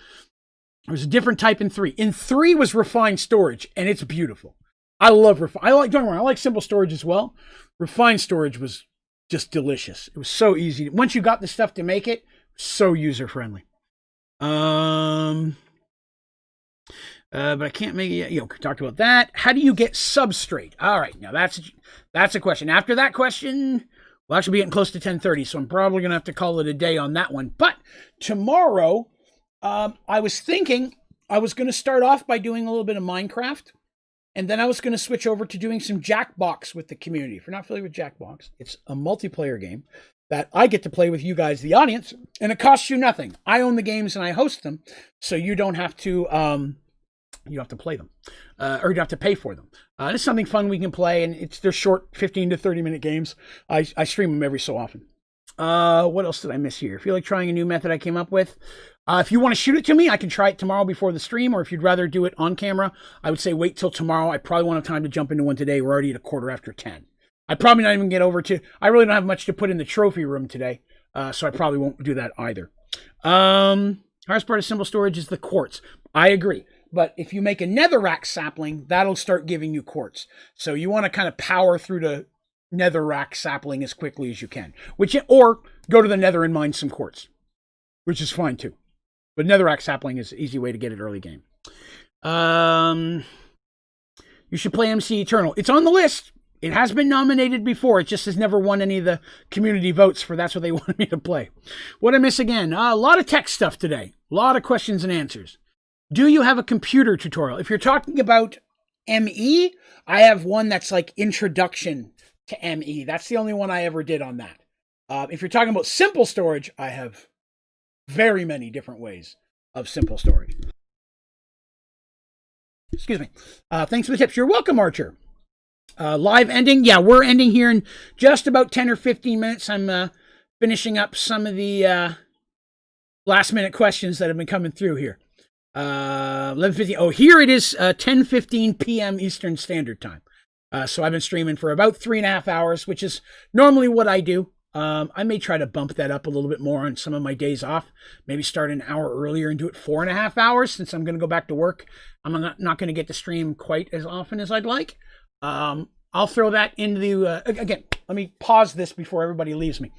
There was a different type in 3. In 3 was refined storage, and it's beautiful. I love don't get me wrong, I like simple storage as well. Refined storage was just delicious. It was so easy. Once you got the stuff to make it, so user-friendly. But I can't make it yet. Talked about that. How do you get substrate? All right, now that's a question. After that question, we'll actually be getting close to 10:30, so I'm probably going to have to call it a day on that one. But tomorrow, I was thinking I was going to start off by doing a little bit of Minecraft. And then I was going to switch over to doing some Jackbox with the community. If you're not familiar with Jackbox, it's a multiplayer game that I get to play with you guys, the audience, and it costs you nothing. I own the games and I host them, so you don't have to play them, or you have to pay for them. It's something fun we can play, and they're short 15 to 30 minute games. I stream them every so often. What else did I miss here? If you like trying a new method I came up with, if you want to shoot it to me, I can try it tomorrow before the stream, or if you'd rather do it on camera, I would say wait till tomorrow. I probably won't have time to jump into one today. We're already at 10:15. I'd probably not even get over to, I really don't have much to put in the trophy room today, so I probably won't do that either. Hardest part of simple storage is the quartz. I agree. But if you make a netherrack sapling, that'll start giving you quartz. So you want to kind of power through the netherrack sapling as quickly as you can, or go to the nether and mine some quartz, which is fine too. But netherrack sapling is an easy way to get it early game. You should play MC Eternal. It's on the list. It has been nominated before. It just has never won any of the community votes for that's what they wanted me to play. What I miss again? A lot of tech stuff today. A lot of questions and answers. Do you have a computer tutorial? If you're talking about ME, I have one that's like introduction to ME. That's the only one I ever did on that. If you're talking about simple storage, I have very many different ways of simple storage. Excuse me. Thanks for the tips. You're welcome, Archer. Live ending. Yeah, we're ending here in just about 10 or 15 minutes. I'm finishing up some of the last minute questions that have been coming through here. 11:50. Oh, here it is, 10:15 p.m. Eastern Standard Time. So I've been streaming for about 3.5 hours, which is normally what I do. I may try to bump that up a little bit more on some of my days off. Maybe start an hour earlier and do it 4.5 hours since I'm going to go back to work. I'm not going to get to stream quite as often as I'd like. I'll throw that into the, again, let me pause this before everybody leaves me.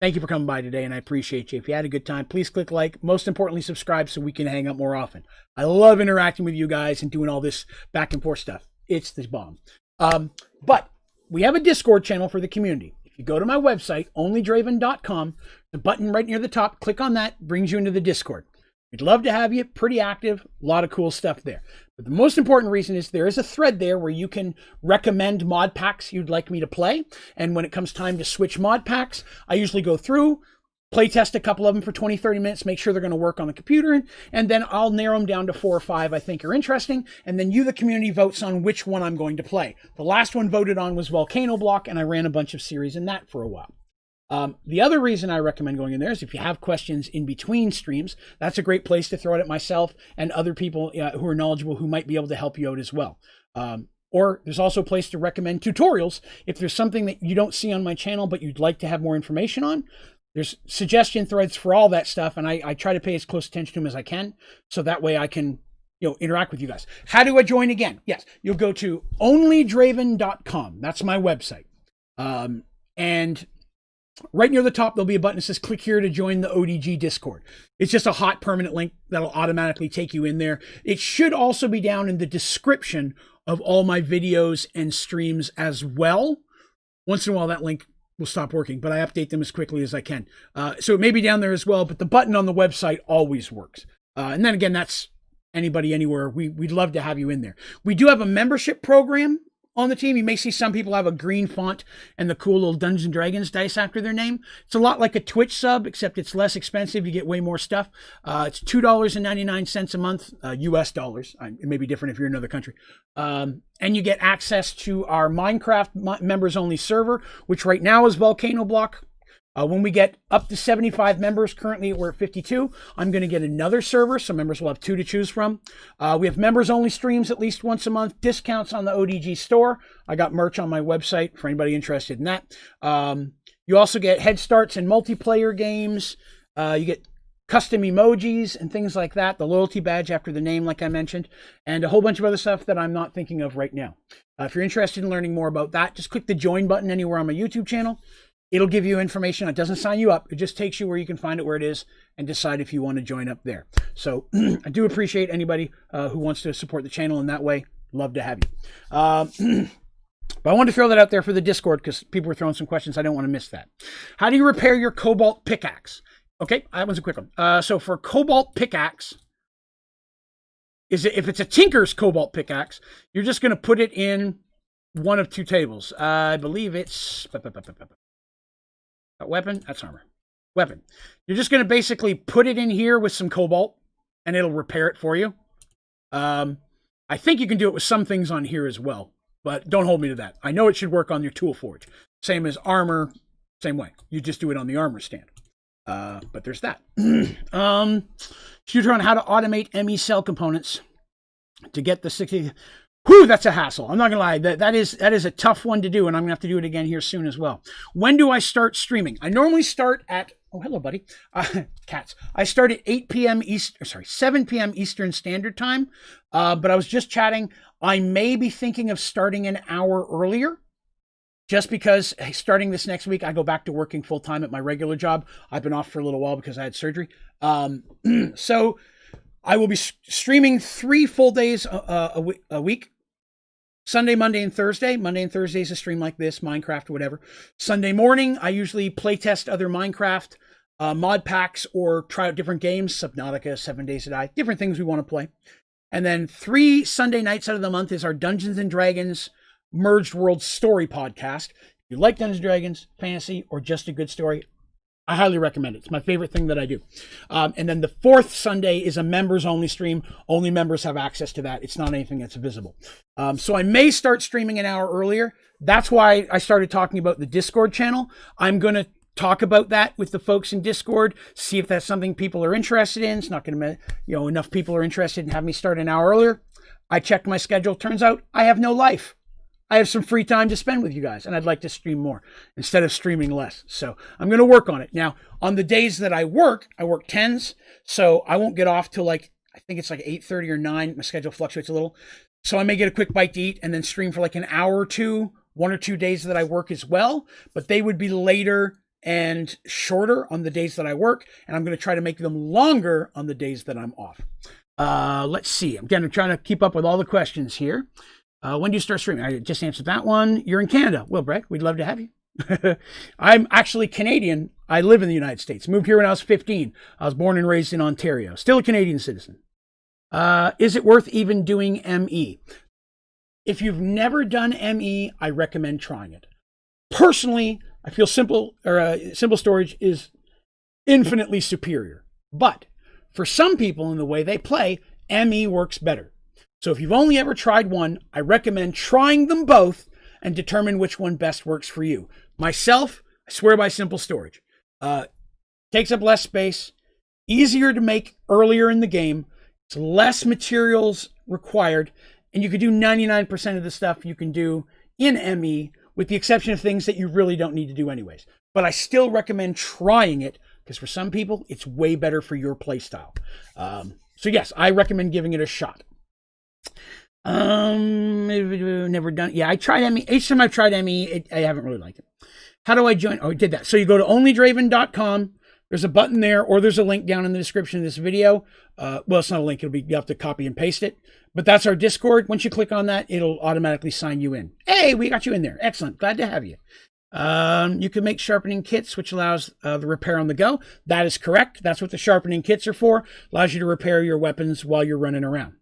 Thank you for coming by today, and I appreciate you. If you had a good time, please click like. Most importantly, subscribe so we can hang out more often. I love interacting with you guys and doing all this back and forth stuff. It's the bomb. But we have a Discord channel for the community. If you go to my website, onlydraven.com, the button right near the top, click on that, brings you into the Discord. We'd love to have you. Pretty active. A lot of cool stuff there. But the most important reason is there is a thread there where you can recommend mod packs you'd like me to play. And when it comes time to switch mod packs, I usually go through, play test a couple of them for 20, 30 minutes, make sure they're going to work on the computer. And then I'll narrow them down to 4 or 5 I think are interesting. And then you, the community, votes on which one I'm going to play. The last one voted on was Volcano Block, and I ran a bunch of series in that for a while. The other reason I recommend going in there is if you have questions in between streams, that's a great place to throw it at myself and other people who are knowledgeable who might be able to help you out as well. Or there's also a place to recommend tutorials. If there's something that you don't see on my channel but you'd like to have more information on, there's suggestion threads for all that stuff, and I try to pay as close attention to them as I can, so that way I can interact with you guys. How do I join again? Yes, you'll go to onlydraven.com. That's my website. And right near the top, there'll be a button that says click here to join the ODG Discord. It's just a hot permanent link that'll automatically take you in there. It should also be down in the description of all my videos and streams as well. Once in a while, that link will stop working, but I update them as quickly as I can. So it may be down there as well, but the button on the website always works. And then again, that's anybody, anywhere. We'd love to have you in there. We do have a membership program on the team. You may see some people have a green font and the cool little Dungeons & Dragons dice after their name. It's a lot like a Twitch sub, except it's less expensive. You get way more stuff. It's $2.99 a month, US dollars. It may be different if you're in another country. And you get access to our Minecraft members only server, which right now is Volcano Block. When we get up to 75 members, currently we're at 52, I'm going to get another server, so members will have 2 to choose from. We have members-only streams at least once a month, discounts on the ODG store. I got merch on my website for anybody interested in that. You also get head starts in multiplayer games. You get custom emojis and things like that, the loyalty badge after the name, like I mentioned, and a whole bunch of other stuff that I'm not thinking of right now. If you're interested in learning more about that, just click the join button anywhere on my YouTube channel. It'll give you information. It doesn't sign you up. It just takes you where you can find it where it is and decide if you want to join up there. So I do appreciate anybody who wants to support the channel in that way. Love to have you. But I wanted to throw that out there for the Discord because people were throwing some questions. I don't want to miss that. How do you repair your cobalt pickaxe? Okay, that was a quick one. So for cobalt pickaxe, if it's a tinker's cobalt pickaxe, you're just going to put it in one of 2 tables. I believe it's... weapon? That's armor. Weapon. You're just going to basically put it in here with some cobalt, and it'll repair it for you. I think you can do it with some things on here as well, but don't hold me to that. I know it should work on your tool forge. Same as armor, same way. You just do it on the armor stand. But there's that. Shooter on how to automate ME cell components to get the 60... Whew, that's a hassle. I'm not gonna lie. That is a tough one to do, and I'm gonna have to do it again here soon as well. When do I start streaming? I normally start at... Oh, hello, buddy. Cats. I start at 8 p.m. Eastern... 7 p.m. Eastern Standard Time. But I was just chatting. I may be thinking of starting an hour earlier, just because starting this next week, I go back to working full time at my regular job. I've been off for a little while because I had surgery. So I will be streaming 3 full days a week. Sunday, Monday, and Thursday. Monday and Thursday is a stream like this, Minecraft, whatever. Sunday morning, I usually play test other Minecraft mod packs or try out different games. Subnautica, 7 Days to Die, different things we want to play. And then 3 Sunday nights out of the month is our Dungeons & Dragons Merged World Story podcast. If you like Dungeons & Dragons, fantasy, or just a good story, I highly recommend it. It's my favorite thing that I do. And then the 4th Sunday is a members-only stream. Only members have access to that. It's not anything that's visible. So I may start streaming an hour earlier. That's why I started talking about the Discord channel. I'm going to talk about that with the folks in Discord, see if that's something people are interested in. It's not going to, enough people are interested in having me start an hour earlier. I checked my schedule. Turns out I have no life. I have some free time to spend with you guys, and I'd like to stream more instead of streaming less. So I'm going to work on it. Now, on the days that I work 10s, so I won't get off till like, I think it's like 8:30 or 9. My schedule fluctuates a little. So I may get a quick bite to eat and then stream for like an hour or two, 1 or 2 days that I work as well. But they would be later and shorter on the days that I work, and I'm going to try to make them longer on the days that I'm off. Let's see. Again, I'm trying to keep up with all the questions here. When do you start streaming? I just answered that one. You're in Canada. Well, Brett, we'd love to have you. I'm actually Canadian. I live in the United States. Moved here when I was 15. I was born and raised in Ontario. Still a Canadian citizen. Is it worth even doing ME? If you've never done ME, I recommend trying it. Personally, I feel simple storage is infinitely superior. But for some people in the way they play, ME works better. So if you've only ever tried one, I recommend trying them both and determine which one best works for you. Myself, I swear by simple storage. Takes up less space, easier to make earlier in the game, it's less materials required, and you can do 99% of the stuff you can do in ME, with the exception of things that you really don't need to do anyways. But I still recommend trying it, because for some people, it's way better for your playstyle. So yes, I recommend giving it a shot. Never done. Yeah, I tried ME. Each time I've tried ME, I haven't really liked it. How do I join? Oh, I did that. So you go to onlydraven.com. There's a button there, or there's a link down in the description of this video. Well, it's not a link. You have to copy and paste it. But that's our Discord. Once you click on that, it'll automatically sign you in. Hey, we got you in there. Excellent. Glad to have you. You can make sharpening kits, which allows the repair on the go. That is correct. That's what the sharpening kits are for. Allows you to repair your weapons while you're running around.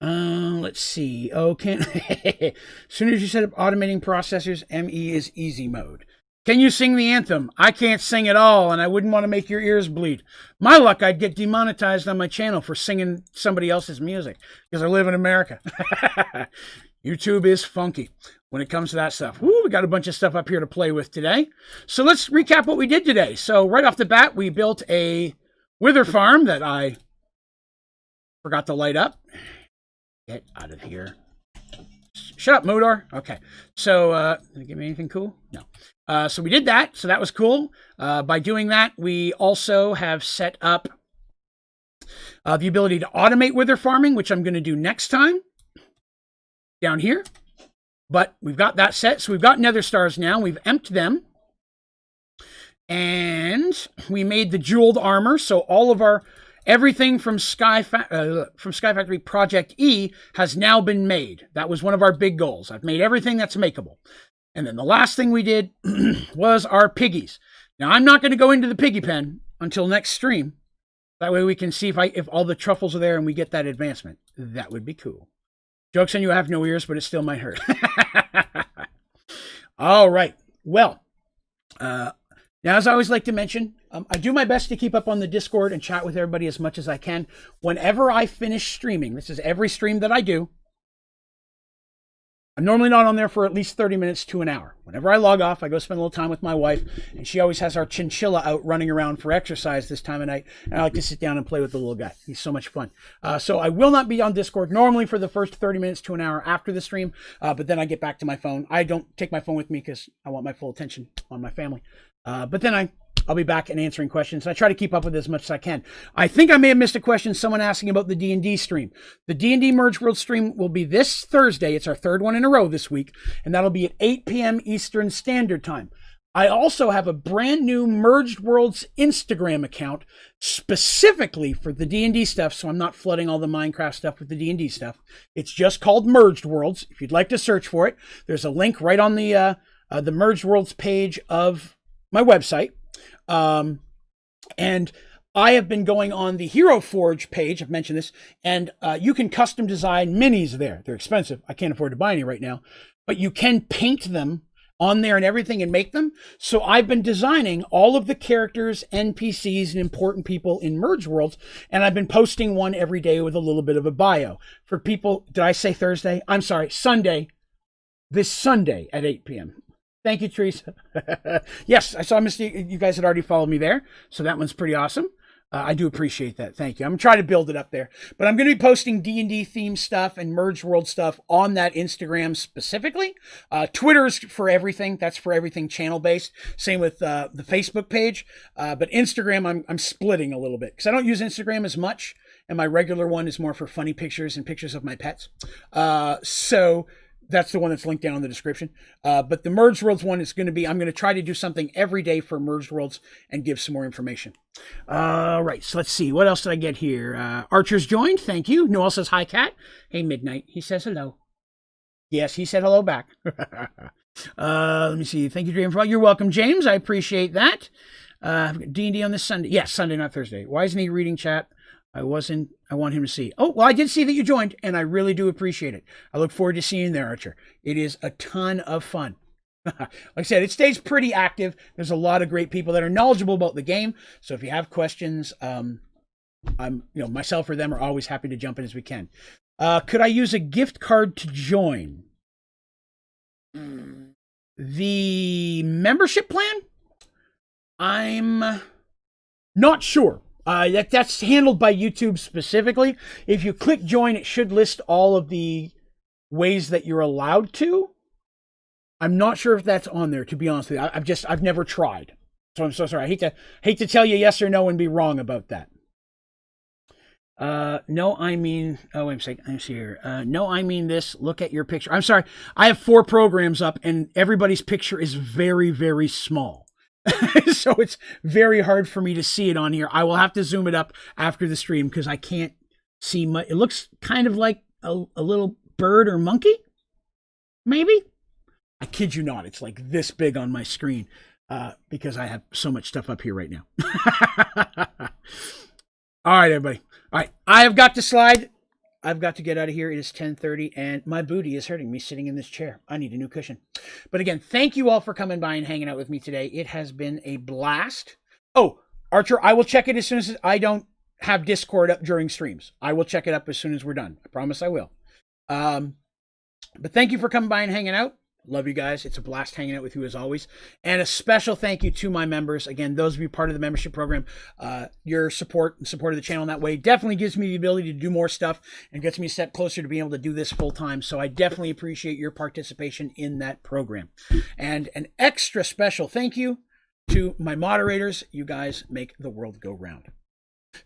Let's see. Okay. As soon as you set up automating processors, ME is easy mode. Can you sing the anthem? I can't sing at all, and I wouldn't want to make your ears bleed. My luck, I'd get demonetized on my channel for singing somebody else's music, because I live in America. YouTube is funky when it comes to that stuff. Woo, we got a bunch of stuff up here to play with today. So let's recap what we did today. So right off the bat, we built a wither farm that I forgot to light up. Get out of here. Shut up, Modar. Okay. So, did it give me anything cool? No. So we did that. So that was cool. By doing that, we also have set up the ability to automate wither farming, which I'm going to do next time down here. But we've got that set. So we've got nether stars now. We've emptied them. And we made the jeweled armor. So all of our everything from Sky Factory Project E has now been made. That was one of our big goals. I've made everything that's makeable. And then the last thing we did was our piggies. Now, I'm not going to go into the piggy pen until next stream. That way we can see if all the truffles are there and we get that advancement. That would be cool. Joke's on you, I have no ears, but it still might hurt. All right. Well, now, as I always like to mention, I do my best to keep up on the Discord and chat with everybody as much as I can. Whenever I finish streaming, this is every stream that I do, I'm normally not on there for at least 30 minutes to an hour. Whenever I log off, I go spend a little time with my wife, and she always has our chinchilla out running around for exercise this time of night, and I like to sit down and play with the little guy. He's so much fun. So I will not be on Discord normally for the first 30 minutes to an hour after the stream, but then I get back to my phone. I don't take my phone with me because I want my full attention on my family. But then I'll be back and answering questions. I try to keep up with it as much as I can. I think I may have missed a question. Someone asking about the D&D stream. The D&D Merge World stream will be this Thursday. It's our third one in a row this week. And that'll be at 8 p.m. Eastern Standard Time. I also have a brand new Merged Worlds Instagram account specifically for the D&D stuff. So I'm not flooding all the Minecraft stuff with the D&D stuff. It's just called Merged Worlds. If you'd like to search for it, there's a link right on the Merged Worlds page of my website. And I have been going on the Hero Forge page. I've mentioned this, and you can custom design minis there. They're expensive. I can't afford to buy any right now, but you can paint them on there and everything and make them. So I've been designing all of the characters, NPCs, and important people in Merge Worlds, and I've been posting one every day with a little bit of a bio. For people, did I say Thursday? I'm sorry, Sunday. This Sunday at 8 p.m. Thank you, Teresa. Yes, I saw you guys had already followed me there, so that one's pretty awesome. I do appreciate that. Thank you. I'm trying to build it up there. But I'm going to be posting D&D themed stuff and Merged World stuff on that Instagram specifically. Twitter's for everything. That's for everything channel-based. Same with the Facebook page. But Instagram, I'm splitting a little bit because I don't use Instagram as much. And my regular one is more for funny pictures and pictures of my pets. So that's the one that's linked down in the description. But the Merged Worlds one is going to be, I'm going to try to do something every day for Merged Worlds and give some more information. All right, so let's see. What else did I get here? Archer's joined. Thank you. Noel says, hi, Cat. Hey, Midnight. He says hello. Yes, he said hello back. Let me see. Thank you, Draven. You're welcome, James. I appreciate that. D&D on this Sunday. Yes, Sunday, not Thursday. Why isn't he reading chat? I want him to see. Oh, well, I did see that you joined, and I really do appreciate it. I look forward to seeing you there, Archer. It is a ton of fun. Like I said, it stays pretty active. There's a lot of great people that are knowledgeable about the game. So if you have questions, myself or them are always happy to jump in as we can. Could I use a gift card to join? The membership plan? I'm not sure. That's handled by YouTube specifically. If you click join, it should list all of the ways that you're allowed to. I'm not sure if that's on there, to be honest with you. I've never tried. So I'm so sorry. I hate to tell you yes or no and be wrong about that. No, I mean, oh, wait a second. I'm here. No, I mean this. Look at your picture. I'm sorry. I have 4 programs up and everybody's picture is very, very small. So it's very hard for me to see it on here. I will have to zoom it up after the stream because I can't see much. It looks kind of like a little bird or monkey, maybe. I kid you not. It's like this big on my screen because I have so much stuff up here right now. All right, everybody. All right, I have got to slide. I've got to get out of here. It is 10:30, and my booty is hurting me sitting in this chair. I need a new cushion. But again, thank you all for coming by and hanging out with me today. It has been a blast. Oh, Archer, I will check it as soon as I don't have Discord up during streams. I will check it up as soon as we're done. I promise I will. But thank you for coming by and hanging out. Love you guys. It's a blast hanging out with you as always. And a special thank you to my members. Again, those of you part of the membership program, your support and support of the channel in that way definitely gives me the ability to do more stuff and gets me a step closer to being able to do this full time. So I definitely appreciate your participation in that program. And an extra special thank you to my moderators. You guys make the world go round.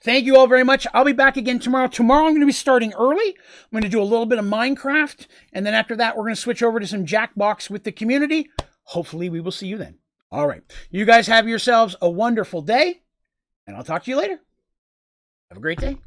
Thank you all very much. I'll be back again tomorrow. Tomorrow I'm going to be starting early. I'm going to do a little bit of Minecraft. And then after that, we're going to switch over to some Jackbox with the community. Hopefully we will see you then. All right. You guys have yourselves a wonderful day. And I'll talk to you later. Have a great day.